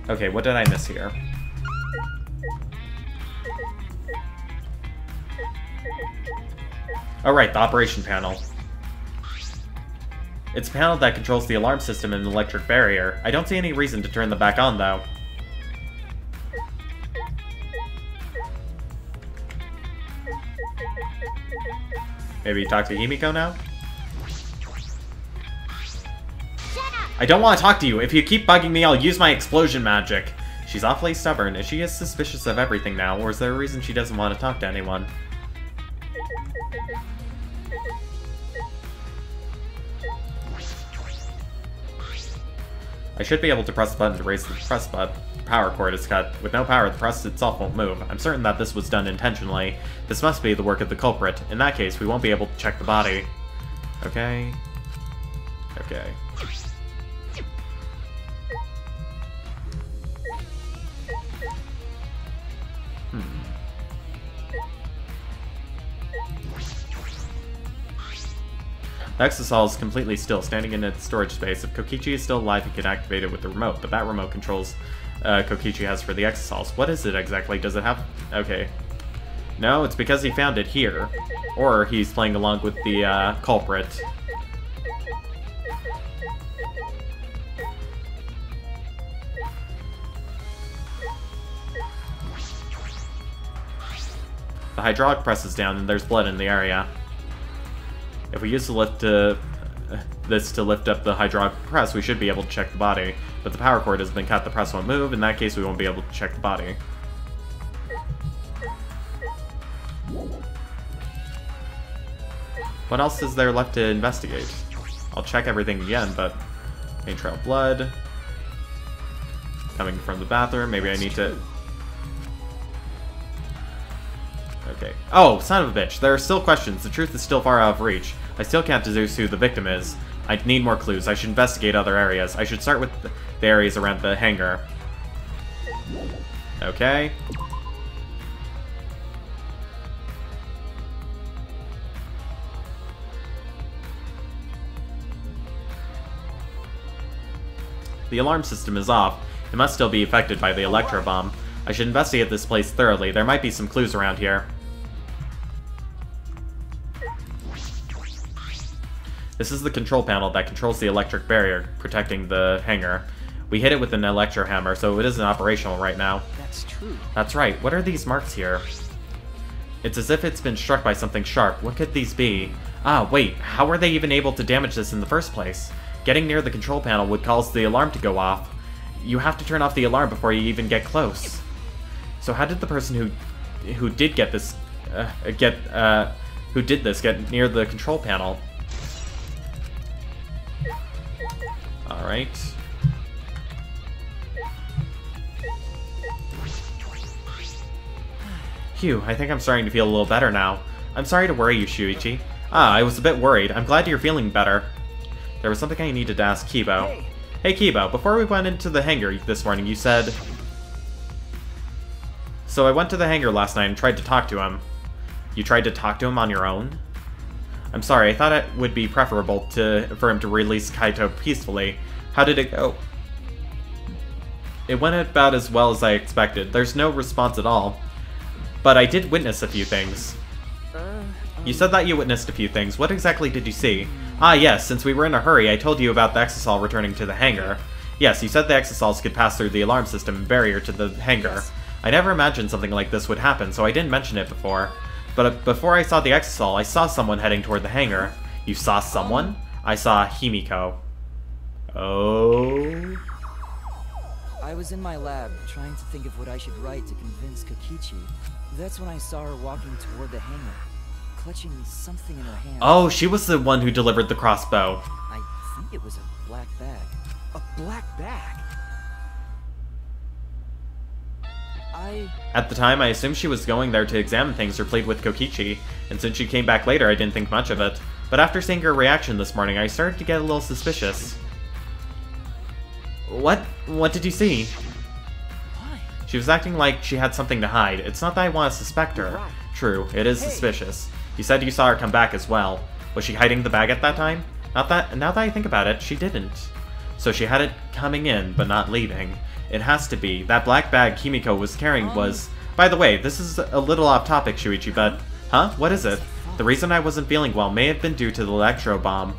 Speaker 1: Okay, what did I miss here? Oh, right, the operation panel. It's a panel that controls the alarm system and the electric barrier. I don't see any reason to turn them back on, though. Maybe talk to Himiko now? I don't want to talk to you. If you keep bugging me, I'll use my explosion magic. She's awfully stubborn. Is she as suspicious of everything now, or is there a reason she doesn't want to talk to anyone? I should be able to press the button to raise the press button. The power cord is cut. With no power, the press itself won't move. I'm certain that this was done intentionally. This must be the work of the culprit. In that case, we won't be able to check the body. Okay. Okay. The exisal is completely still, standing in its storage space. If Kokichi is still alive, he can activate it with the remote, but that remote controls Kokichi has for the exisals. What is it exactly? Does it have... Okay. No, it's because he found it here. Or he's playing along with the culprit. The hydraulic press is down and there's blood in the area. If we use this to lift up the hydraulic press, we should be able to check the body. But the power cord has been cut, the press won't move. In that case, we won't be able to check the body. What else is there left to investigate? I'll check everything again, but... Main trail of blood. Coming from the bathroom, maybe I need to... Okay. Oh, son of a bitch. There are still questions. The truth is still far out of reach. I still can't deduce who the victim is. I need more clues. I should investigate other areas. I should start with the areas around the hangar. Okay. The alarm system is off. It must still be affected by the electro bomb. I should investigate this place thoroughly. There might be some clues around here. This is the control panel that controls the electric barrier protecting the hangar. We hit it with an electro hammer, so it isn't operational right now.
Speaker 5: That's true.
Speaker 1: That's right. What are these marks here? It's as if it's been struck by something sharp. What could these be? Ah, wait. How were they even able to damage this in the first place? Getting near the control panel would cause the alarm to go off. You have to turn off the alarm before you even get close. So how did the person who did get this get near the control panel? All right. Phew, I think I'm starting to feel a little better now. I'm sorry to worry you, Shuichi. Ah, I was a bit worried. I'm glad you're feeling better. There was something I needed to ask Kibo. Hey Kibo, before we went into the hangar this morning, you said... So I went to the hangar last night and tried to talk to him. You tried to talk to him on your own? I'm sorry, I thought it would be preferable for him to release Kaito peacefully. How did it go? It went about as well as I expected. There's no response at all. But I did witness a few things. You said that you witnessed a few things. What exactly did you see? Ah, yes, since we were in a hurry, I told you about the exisal returning to the hangar. Yes, you said the exisals could pass through the alarm system and barrier to the hangar. Yes. I never imagined something like this would happen, so I didn't mention it before. But before I saw the exisal, I saw someone heading toward the hangar. You saw someone? I saw Himiko. Oh...
Speaker 5: I was in my lab, trying to think of what I should write to convince Kokichi. That's when I saw her walking toward the hangar, clutching something in her hand.
Speaker 1: Oh, she was the one who delivered the crossbow.
Speaker 5: I think it was a black bag.
Speaker 6: A black bag?
Speaker 1: At the time, I assumed she was going there to examine things or plead with Kokichi, and since she came back later, I didn't think much of it. But after seeing her reaction this morning, I started to get a little suspicious. What did you see?
Speaker 5: Why?
Speaker 1: She was acting like she had something to hide. It's not that I want to suspect her.
Speaker 6: Right.
Speaker 1: True, it is suspicious. You said you saw her come back as well. Was she hiding the bag at that time? Now that I think about it, she didn't. So she had it coming in, but not leaving. It has to be. That black bag Kimiko was carrying was... By the way, this is a little off topic, Shuichi, but... Huh? What is it? The reason I wasn't feeling well may have been due to the electro bomb.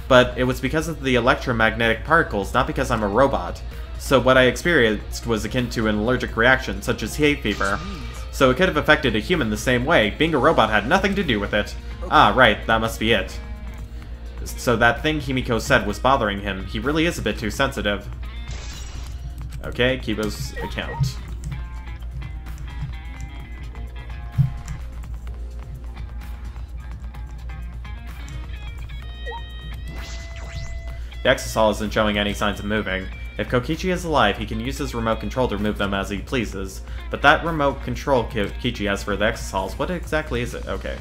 Speaker 1: But it was because of the electromagnetic particles, not because I'm a robot. So what I experienced was akin to an allergic reaction, such as hay fever. So it could have affected a human the same way. Being a robot had nothing to do with it. Ah, right, that must be it. So that thing Himiko said was bothering him. He really is a bit too sensitive. Okay, Kibo's account. The Exisal isn't showing any signs of moving. If Kokichi is alive, he can use his remote control to remove them as he pleases. But that remote control Kokichi has for the Exisals, what exactly is it? Okay.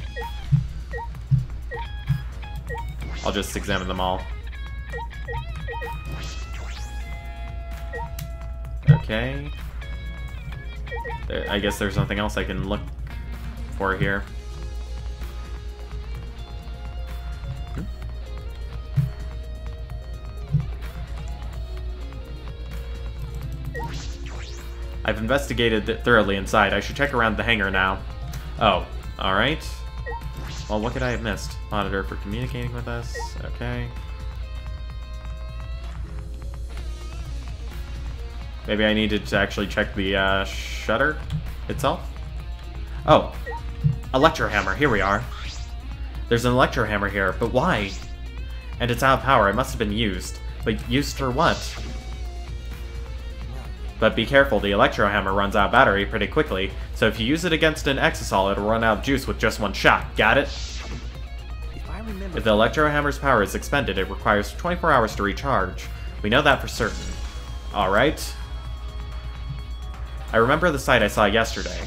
Speaker 1: I'll just examine them all. Okay. I guess there's nothing else I can look for here. I've investigated it thoroughly inside. I should check around the hangar now. Oh, alright. Well, what could I have missed? Monitor for communicating with us. Okay. Maybe I needed to actually check the shutter itself? Oh. Electro hammer. Here we are. There's an electro hammer here, but why? And it's out of power. It must have been used. But used for what? But be careful, the electro hammer runs out of battery pretty quickly, so if you use it against an Exisal, it'll run out of juice with just one shot. Got it? If the electro hammer's power is expended, it requires 24 hours to recharge. We know that for certain. Alright. I remember the site I saw yesterday.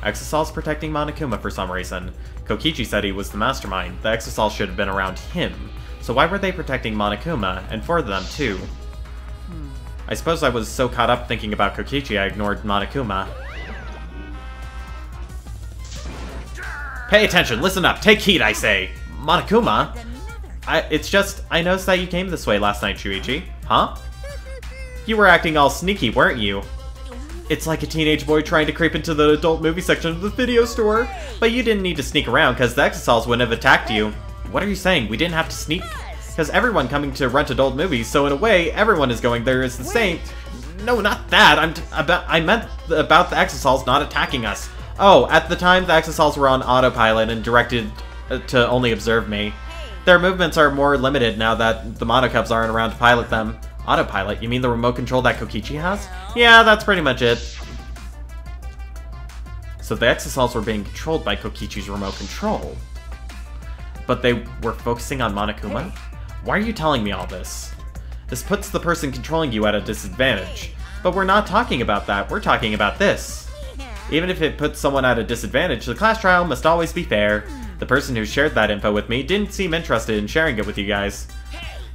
Speaker 1: Exisal's protecting Monokuma for some reason. Kokichi said he was the mastermind. The Exisal should have been around him. So why were they protecting Monokuma, and for them too? I suppose I was so caught up thinking about Kokichi I ignored Monokuma. Pay attention, listen up, take heed, I say! Monokuma? It's just, I noticed that you came this way last night, Shuichi. Huh? You were acting all sneaky, weren't you? It's like a teenage boy trying to creep into the adult movie section of the video store. But you didn't need to sneak around, because the Exisals wouldn't have attacked you. What are you saying? We didn't have to sneak? Because everyone coming to rent adult movies, so in a way, everyone is going there is the same. No, not that. I meant about the Exisals not attacking us. Oh, at the time, the Exisals were on autopilot and directed to only observe me. Their movements are more limited now that the Monocubs aren't around to pilot them. Autopilot? You mean the remote control that Kokichi has? Yeah, that's pretty much it. So the Exisals were being controlled by Kokichi's remote control. But they were focusing on Monokuma? Why are you telling me all this? This puts the person controlling you at a disadvantage. But we're not talking about that, we're talking about this. Even if it puts someone at a disadvantage, the class trial must always be fair. The person who shared that info with me didn't seem interested in sharing it with you guys.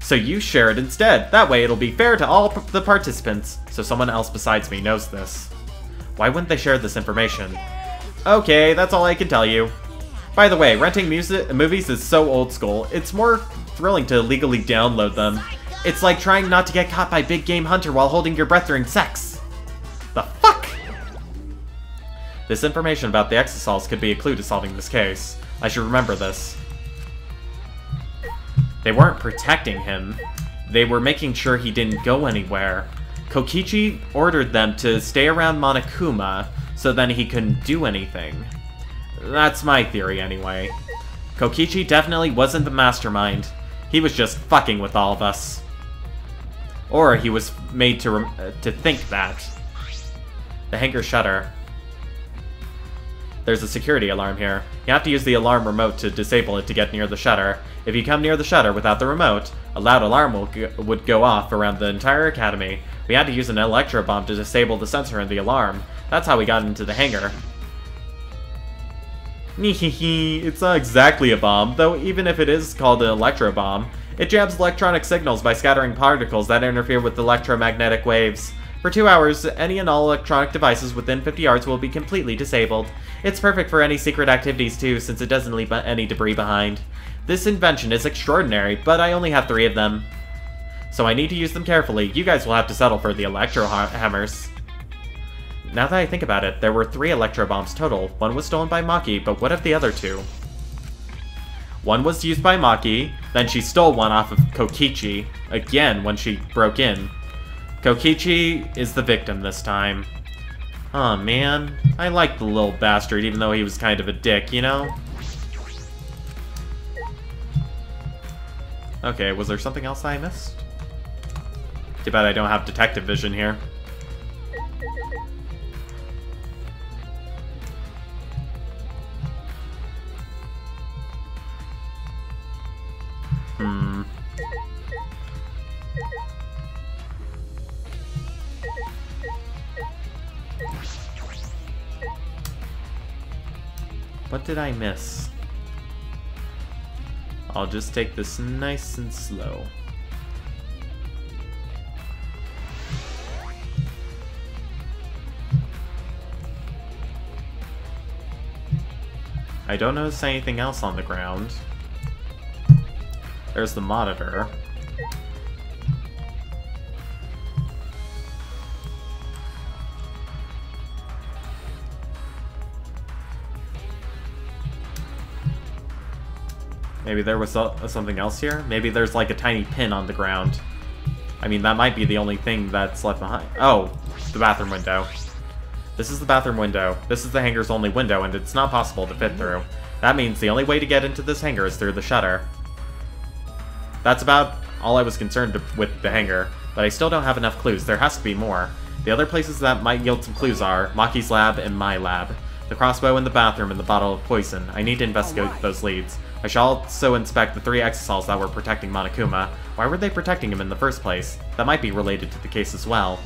Speaker 1: So you share it instead. That way it'll be fair to all the participants, so someone else besides me knows this. Why wouldn't they share this information? Okay, that's all I can tell you. By the way, renting movies is so old school. It's more thrilling to legally download them. It's like trying not to get caught by Big Game Hunter while holding your breath during sex. The fuck? This information about the Exisals could be a clue to solving this case. I should remember this. They weren't protecting him. They were making sure he didn't go anywhere. Kokichi ordered them to stay around Monokuma so then he couldn't do anything. That's my theory anyway. Kokichi definitely wasn't the mastermind. He was just fucking with all of us. Or he was made to think that. The hangar shutter. There's a security alarm here. You have to use the alarm remote to disable it to get near the shutter. If you come near the shutter without the remote, a loud alarm would go off around the entire academy. We had to use an electro bomb to disable the sensor in the alarm. That's how we got into the hangar. It's not exactly a bomb, though even if it is called an electro bomb, it jams electronic signals by scattering particles that interfere with electromagnetic waves. For 2 hours, any and all electronic devices within 50 yards will be completely disabled. It's perfect for any secret activities too, since it doesn't leave any debris behind. This invention is extraordinary, but I only have 3 of them. So I need to use them carefully. You guys will have to settle for the electro hammers. Now that I think about it, there were 3 electro bombs total. One was stolen by Maki, but what of the other 2? One was used by Maki, then she stole one off of Kokichi, again when she broke in. Kokichi is the victim this time. Aw, man. I like the little bastard, even though he was kind of a dick, you know? Okay, was there something else I missed? Too bad I don't have detective vision here. What did I miss? I'll just take this nice and slow. I don't notice anything else on the ground. There's the monitor. Maybe there was something else here? Maybe there's like a tiny pin on the ground. I mean, that might be the only thing that's left behind. Oh, the bathroom window. This is the bathroom window. This is the hangar's only window, and it's not possible to fit through. That means the only way to get into this hangar is through the shutter. That's about all I was concerned with the hangar, but I still don't have enough clues. There has to be more. The other places that might yield some clues are Maki's lab and my lab. The crossbow in the bathroom and the bottle of poison. I need to investigate those leads. I shall also inspect the 3 exosols that were protecting Monokuma. Why were they protecting him in the first place? That might be related to the case as well.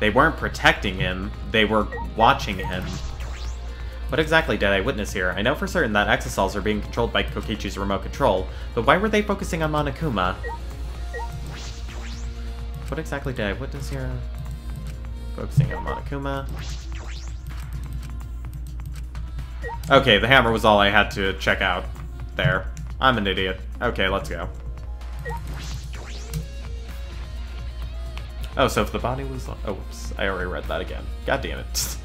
Speaker 1: They weren't protecting him, they were watching him. What exactly did I witness here? I know for certain that exosols are being controlled by Kokichi's remote control, but why were they focusing on Monokuma? What exactly did I witness here? Focusing on Monokuma. Okay, the hammer was all I had to check out. There. I'm an idiot. Okay, let's go. Oh, so if the body was... Oh, whoops. I already read that again. God damn it.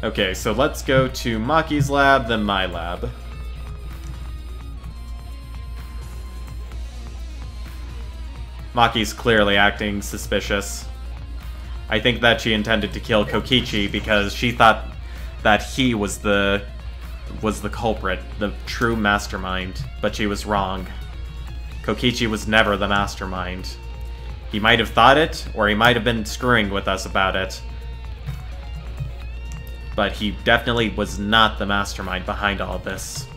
Speaker 1: Okay, so let's go to Maki's lab, then my lab. Maki's clearly acting suspicious. I think that she intended to kill Kokichi because she thought that he was the culprit, the true mastermind, but she was wrong. Kokichi was never the mastermind. He might have thought it, or he might have been screwing with us about it. But he definitely was not the mastermind behind all this.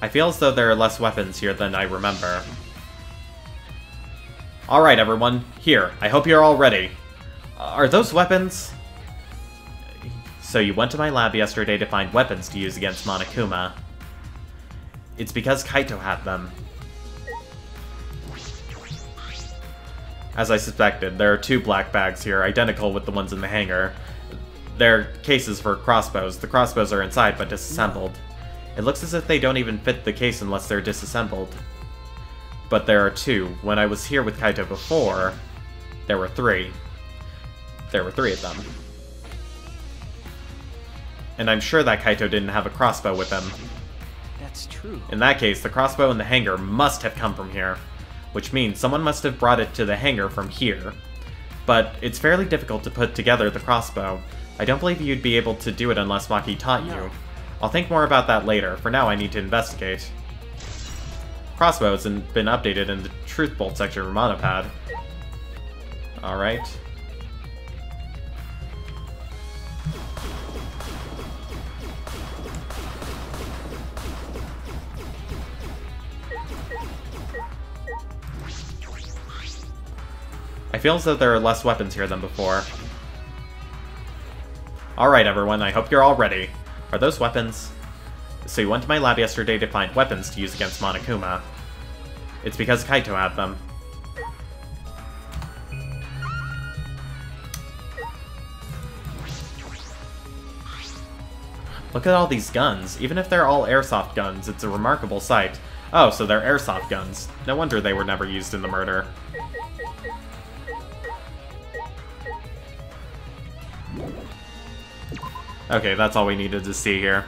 Speaker 1: I feel as though there are less weapons here than I remember. Alright everyone, here, I hope you're all ready. Are those weapons? So you went to my lab yesterday to find weapons to use against Monokuma. It's because Kaito had them. As I suspected, there are 2 black bags here, identical with the ones in the hangar. They're cases for crossbows. The crossbows are inside but disassembled. It looks as if they don't even fit the case unless they're disassembled. But there are 2. When I was here with Kaito before, there were 3. There were 3 of them. And I'm sure that Kaito didn't have a crossbow with him.
Speaker 6: That's true.
Speaker 1: In that case, the crossbow in the hangar must have come from here, which means someone must have brought it to the hangar from here. But it's fairly difficult to put together the crossbow. I don't believe you'd be able to do it unless Maki taught you. I'll think more about that later. For now, I need to investigate. Crossbow has been updated in the Truth Bolt section of Monopad. Alright. I feel as though there are less weapons here than before. Alright everyone, I hope you're all ready. Are those weapons? So you went to my lab yesterday to find weapons to use against Monokuma. It's because Kaito had them. Look at all these guns. Even if they're all airsoft guns, it's a remarkable sight. Oh, so they're airsoft guns. No wonder they were never used in the murder. Okay, that's all we needed to see here.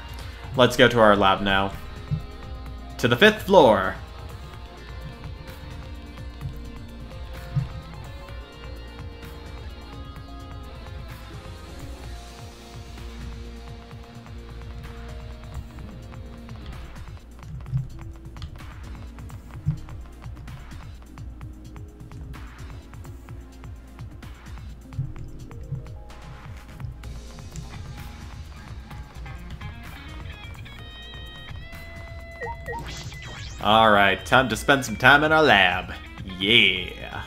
Speaker 1: Let's go to our lab now. To the 5th floor! Alright, time to spend some time in our lab. Yeah.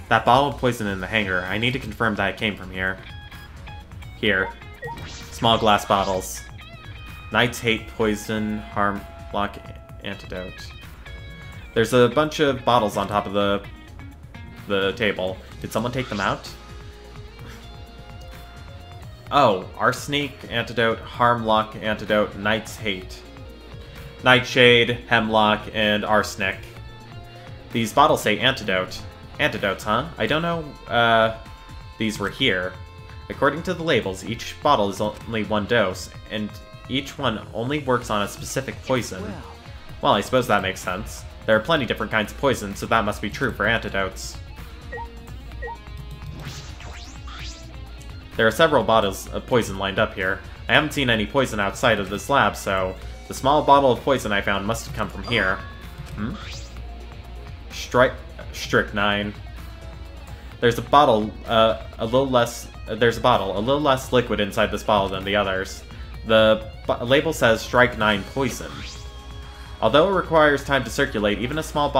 Speaker 1: That bottle of poison in the hangar, I need to confirm that it came from here. Here. Small glass bottles. Knight's Hate, Poison, Harm, Lock, Antidote. There's a bunch of bottles on top of the table. Did someone take them out? Oh, Arsenic, Antidote, Harmlock, Antidote, Knight's Hate. Nightshade, Hemlock, and Arsenic. These bottles say Antidote. Antidotes, huh? I don't know, these were here. According to the labels, each bottle is only 1 dose, and each one only works on a specific poison. Well, I suppose that makes sense. There are plenty different kinds of poison, so that must be true for antidotes. There are several bottles of poison lined up here. I haven't seen any poison outside of this lab, so the small bottle of poison I found must have come from here. Strychnine. There's a bottle, a little less liquid inside this bottle than the others. The label says Strychnine poison. Although it requires time to circulate, even a small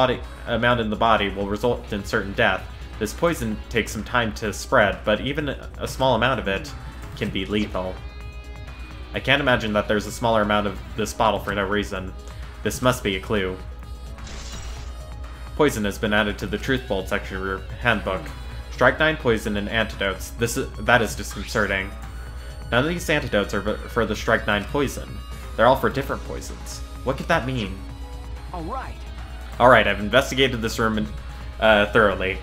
Speaker 1: amount in the body will result in certain death. This poison takes some time to spread, but even a small amount of it can be lethal. I can't imagine that there's a smaller amount of this bottle for no reason. This must be a clue. Poison has been added to the Truth Bolt section of your handbook. Strychnine poison and antidotes. That is disconcerting. None of these antidotes are for the Strychnine poison. They're all for different poisons. What could that mean? Alright, I've investigated this room thoroughly.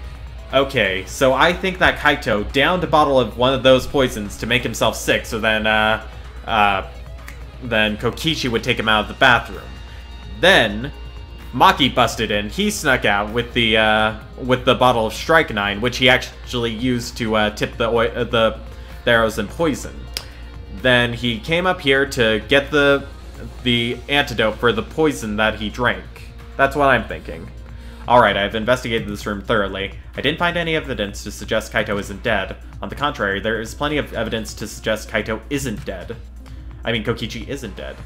Speaker 1: Okay, so I think that Kaito downed a bottle of one of those poisons to make himself sick, so then Kokichi would take him out of the bathroom. Then Maki busted in. He snuck out with the bottle of Strychnine, which he actually used to tip the arrows in poison. Then he came up here to get the antidote for the poison that he drank. That's what I'm thinking. Alright, I've investigated this room thoroughly. I didn't find any evidence to suggest Kaito isn't dead. On the contrary, there is plenty of evidence to suggest Kaito isn't dead. I mean, Kokichi isn't dead.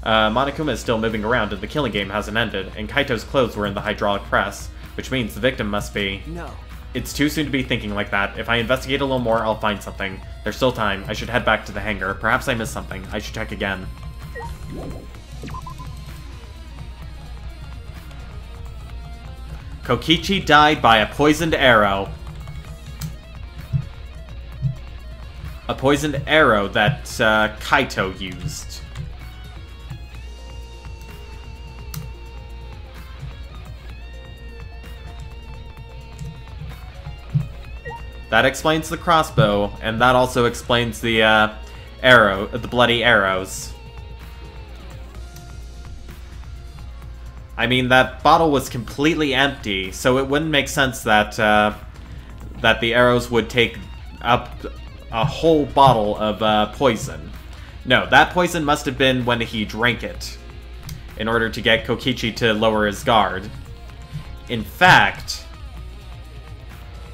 Speaker 1: Monokuma is still moving around and the killing game hasn't ended, and Kaito's clothes were in the hydraulic press, which means the victim must be...
Speaker 6: No.
Speaker 1: It's too soon to be thinking like that. If I investigate a little more, I'll find something. There's still time. I should head back to the hangar. Perhaps I missed something. I should check again. Kokichi died by a poisoned arrow. A poisoned arrow that Kaito used. That explains the crossbow, and that also explains the the bloody arrows. I mean, that bottle was completely empty, so it wouldn't make sense that that the arrows would take up a whole bottle of poison. No, that poison must have been when he drank it, in order to get Kokichi to lower his guard. In fact,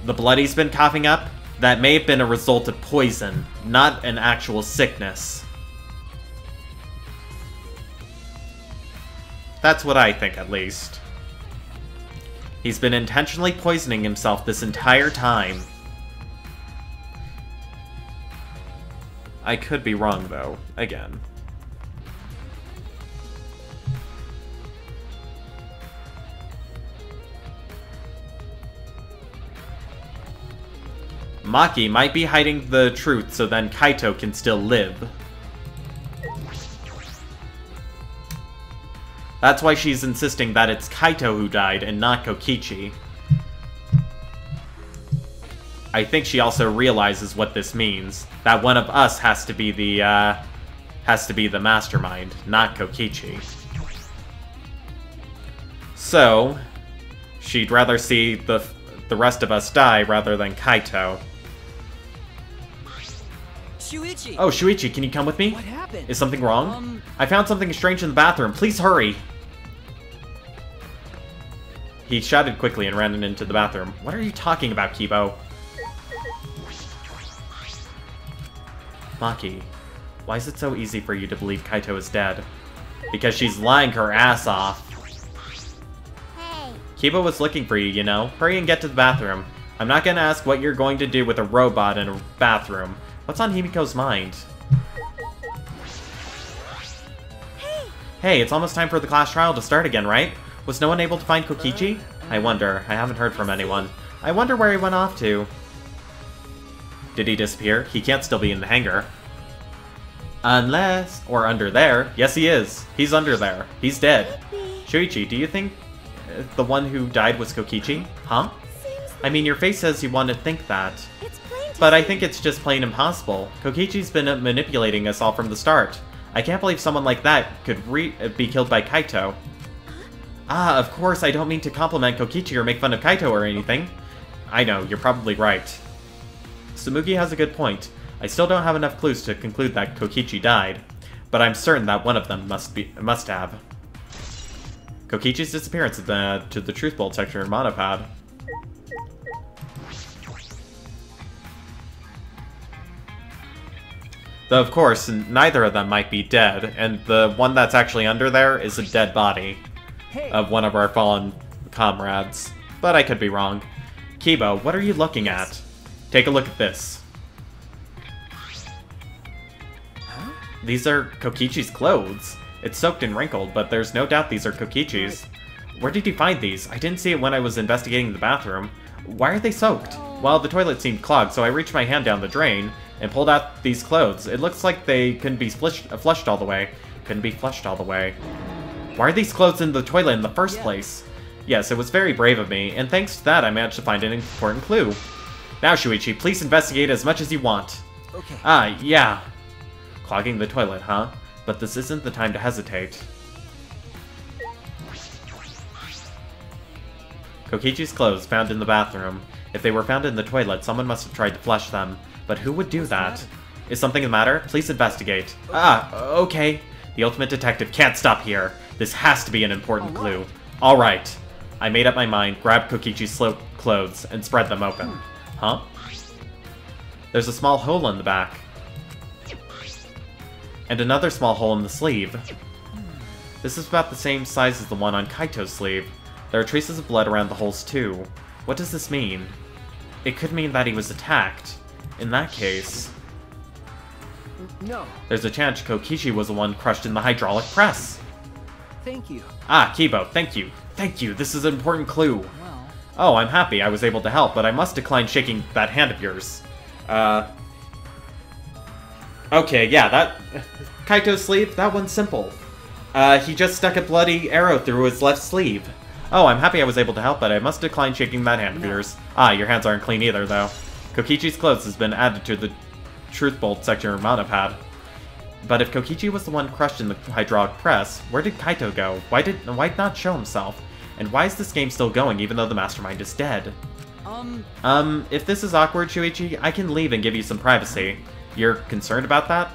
Speaker 1: the blood he's been coughing up, that may have been a result of poison, not an actual sickness. That's what I think, at least. He's been intentionally poisoning himself this entire time. I could be wrong, though, again. Maki might be hiding the truth so then Kaito can still live. That's why she's insisting that it's Kaito who died and not Kokichi. I think she also realizes what this means. That one of us has to be the mastermind, not Kokichi. So, she'd rather see the rest of us die rather than Kaito.
Speaker 5: Shuichi!
Speaker 1: Oh, Shuichi, can you come with me?
Speaker 5: What happened?
Speaker 1: Is something wrong? I found something strange in the bathroom. Please hurry! He shouted quickly and ran into the bathroom. What are you talking about, Kibo? Maki, why is it so easy for you to believe Kaito is dead? Because she's lying her ass off.
Speaker 8: Hey.
Speaker 1: Kibo was looking for you, you know. Hurry and get to the bathroom. I'm not gonna ask what you're going to do with a robot in a bathroom. What's on Himiko's mind? Hey, it's almost time for the class trial to start again, right? Was no one able to find Kokichi? I wonder. I haven't heard from anyone. I wonder where he went off to. Did he disappear? He can't still be in the hangar. Unless... or under there. Yes, he is. He's under there. He's dead. Shuichi, do you think the one who died was Kokichi? Huh? I mean, your face says you want to think that. But I think it's just plain impossible. Kokichi's been manipulating us all from the start. I can't believe someone like that could be killed by Kaito. Ah, of course, I don't mean to compliment Kokichi or make fun of Kaito or anything. I know, you're probably right. Tsumugi has a good point. I still don't have enough clues to conclude that Kokichi died, but I'm certain that one of them must have. Kokichi's disappearance to the Truth Bolt section in Monopod. Though, of course, neither of them might be dead, and the one that's actually under there is a dead body of one of our fallen comrades. But I could be wrong. Kibo, what are you looking at? Take a look at this.
Speaker 5: Huh?
Speaker 1: These are Kokichi's clothes. It's soaked and wrinkled, but there's no doubt these are Kokichi's. Where did you find these? I didn't see it when I was investigating the bathroom. Why are they soaked? Well, the toilet seemed clogged, so I reached my hand down the drain and pulled out these clothes. It looks like they couldn't be flushed all the way. Couldn't be flushed all the way. Why are these clothes in the toilet in the first place? Yes, it was very brave of me, and thanks to that I managed to find an important clue. Now, Shuichi, please investigate as much as you want.
Speaker 5: Okay.
Speaker 1: Ah, yeah. Clogging the toilet, huh? But this isn't the time to hesitate. Kokichi's clothes found in the bathroom. If they were found in the toilet, someone must have tried to flush them. But who would do that? Is something the matter? Please investigate. Ah, okay. The ultimate detective can't stop here. This has to be an important clue. Alright. I made up my mind, grabbed Kokichi's clothes, and spread them open. Huh? There's a small hole in the back. And another small hole in the sleeve. This is about the same size as the one on Kaito's sleeve. There are traces of blood around the holes too. What does this mean? It could mean that he was attacked. In that case...
Speaker 6: No.
Speaker 1: There's a chance Kokichi was the one crushed in the hydraulic press.
Speaker 6: Thank you.
Speaker 1: Ah, Kibo, thank you. Thank you, this is an important clue.
Speaker 5: Well,
Speaker 1: Oh, I'm happy I was able to help, but I must decline shaking that hand of yours. Okay, yeah, that... Kaito's sleeve, that one's simple. He just stuck a bloody arrow through his left sleeve. Oh, I'm happy I was able to help, but I must decline shaking that hand of yours. Ah, your hands aren't clean either, though. Kokichi's clothes has been added to the Truth Bolt section of Mana Pad. But if Kokichi was the one crushed in the hydraulic press, where did Kaito go? Why not show himself? And why is this game still going even though the mastermind is dead? If this is awkward, Shuichi, I can leave and give you some privacy. You're concerned about that?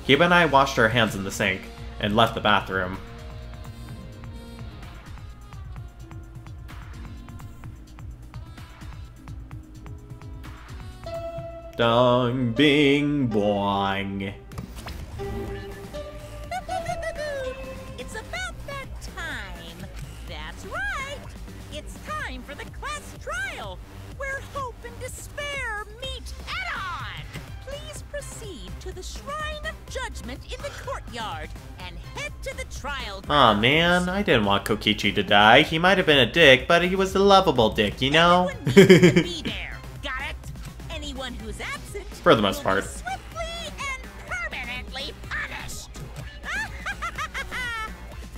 Speaker 1: Kiba and I washed our hands in the sink and left the bathroom. Dong bing boing.
Speaker 2: It's about that time. That's right. It's time for the class trial, where hope and despair meet head-on. Please proceed to the Shrine of Judgment in the courtyard and head to the trial grounds.
Speaker 1: Aw, man, I didn't want Kokichi to die. He might have been a dick, but he was a lovable dick, you know?
Speaker 2: Everyone needs to be there. Got it? Anyone who's absent
Speaker 1: For the most
Speaker 2: will be
Speaker 1: part.
Speaker 2: swiftly and permanently punished.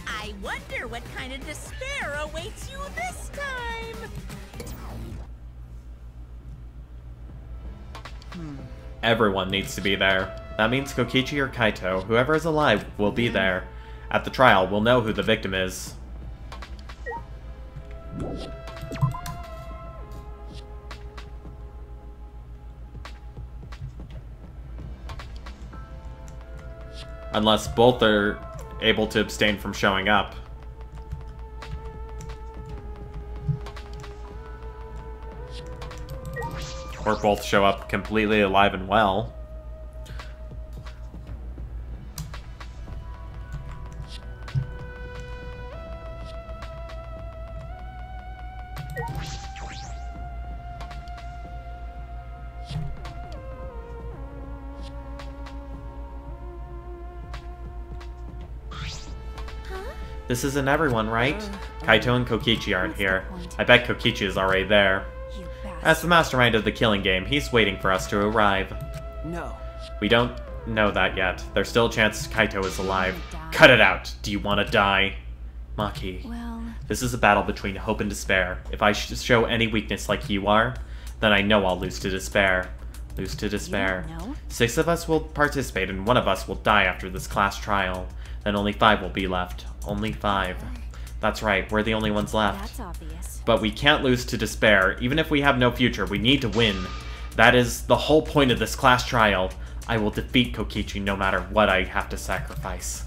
Speaker 2: I wonder what kind of despair awaits you this time.
Speaker 1: Everyone needs to be there. That means Kokichi or Kaito, whoever is alive, will be there. At the trial, we'll know who the victim is. Unless both are able to abstain from showing up. Or both show up completely alive and well. This isn't everyone, right? Kaito and Kokichi aren't here. I bet Kokichi is already there.
Speaker 4: You
Speaker 1: As
Speaker 4: bastard.
Speaker 1: the mastermind of the killing game, he's waiting for us to arrive.
Speaker 5: No.
Speaker 1: We don't know that yet. There's still a chance Kaito is alive. Cut it out! Do you want to die? Maki,
Speaker 4: Well,
Speaker 1: this is a battle between hope and despair. If I show any weakness like you are, then I know I'll lose to despair. Lose to despair.
Speaker 4: You don't know?
Speaker 1: 6 of us will participate and 1 of us will die after this class trial. Then only 5 will be left. Only 5. That's right, we're the only ones left.
Speaker 4: that's obvious.
Speaker 1: But we can't lose to despair. Even if we have no future, we need to win. That is the whole point of this class trial. I will defeat Kokichi no matter what I have to sacrifice.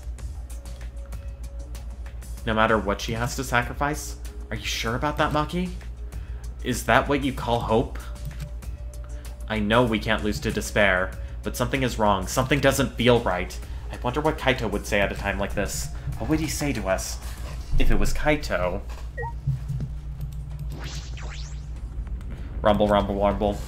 Speaker 1: No matter what she has to sacrifice? Are you sure about that, Maki? Is that what you call hope? I know we can't lose to despair, but something is wrong. Something doesn't feel right. I wonder what Kaito would say at a time like this. What would he say to us? If it was Kaito... Rumble, rumble, rumble.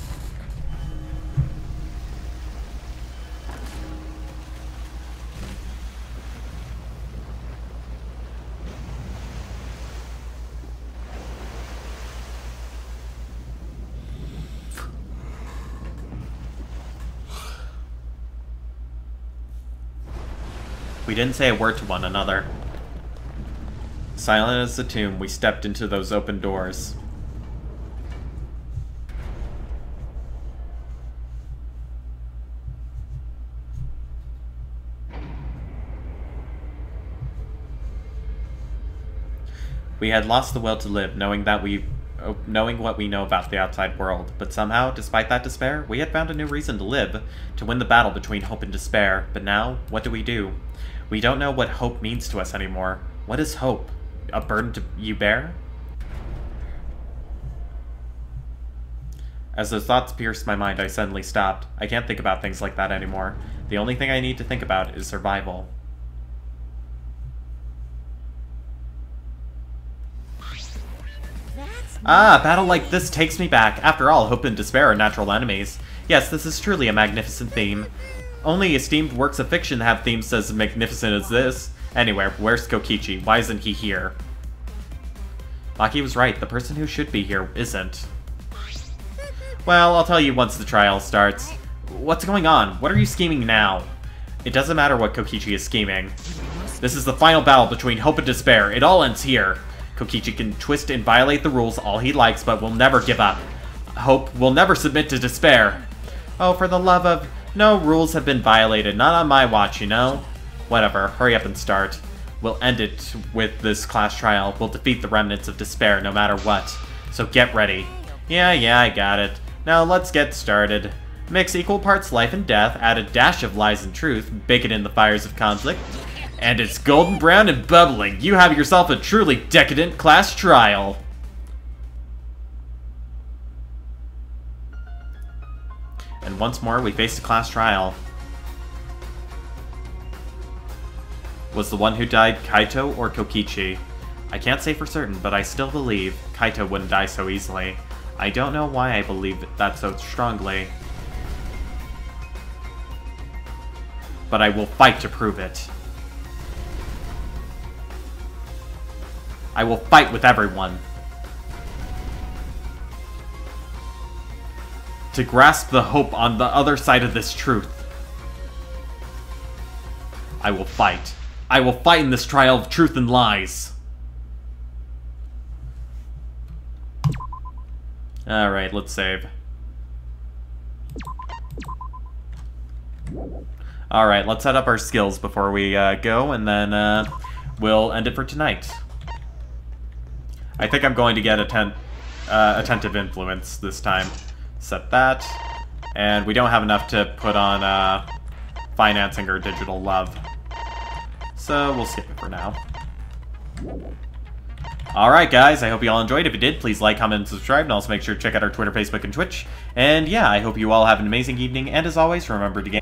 Speaker 1: We didn't say a word to one another. Silent as the tomb, we stepped into those open doors. We had lost the will to live, knowing what we know about the outside world, but somehow, despite that despair, we had found a new reason to live, to win the battle between hope and despair. But now, what do? We don't know what hope means to us anymore. What is hope? A burden you bear? As those thoughts pierced my mind, I suddenly stopped. I can't think about things like that anymore. The only thing I need to think about is survival. Ah, a battle like this takes me back. After all, hope and despair are natural enemies. Yes, this is truly a magnificent theme. Only esteemed works of fiction have themes as magnificent as this. Anyway, where's Kokichi? Why isn't he here? Maki was right. The person who should be here isn't. Well, I'll tell you once the trial starts. What's going on? What are you scheming now? It doesn't matter what Kokichi is scheming. This is the final battle between hope and despair. It all ends here. Kokichi can twist and violate the rules all he likes, but will never give up. Hope will never submit to despair. Oh, for the love of... No rules have been violated. Not on my watch, you know? Whatever. Hurry up and start. We'll end it with this class trial. We'll defeat the remnants of despair no matter what. So get ready. Yeah, I got it. Now let's get started. Mix equal parts life and death, add a dash of lies and truth, bake it in the fires of conflict, and it's golden brown and bubbling. You have yourself a truly decadent class trial. And once more, we face a class trial. Was the one who died Kaito or Kokichi? I can't say for certain, but I still believe Kaito wouldn't die so easily. I don't know why I believe that so strongly, but I will fight to prove it. I will fight with everyone to grasp the hope on the other side of this truth. I will fight. I will fight in this trial of truth and lies. Alright, let's save. Alright, let's set up our skills before we go, and then we'll end it for tonight. I think I'm going to get Attentive Influence this time. Set that. And we don't have enough to put on Financing or Digital Love. So we'll skip it for now. Alright guys, I hope you all enjoyed. If you did, please like, comment, and subscribe, and also make sure to check out our Twitter, Facebook, and Twitch. And yeah, I hope you all have an amazing evening, and as always, remember to game.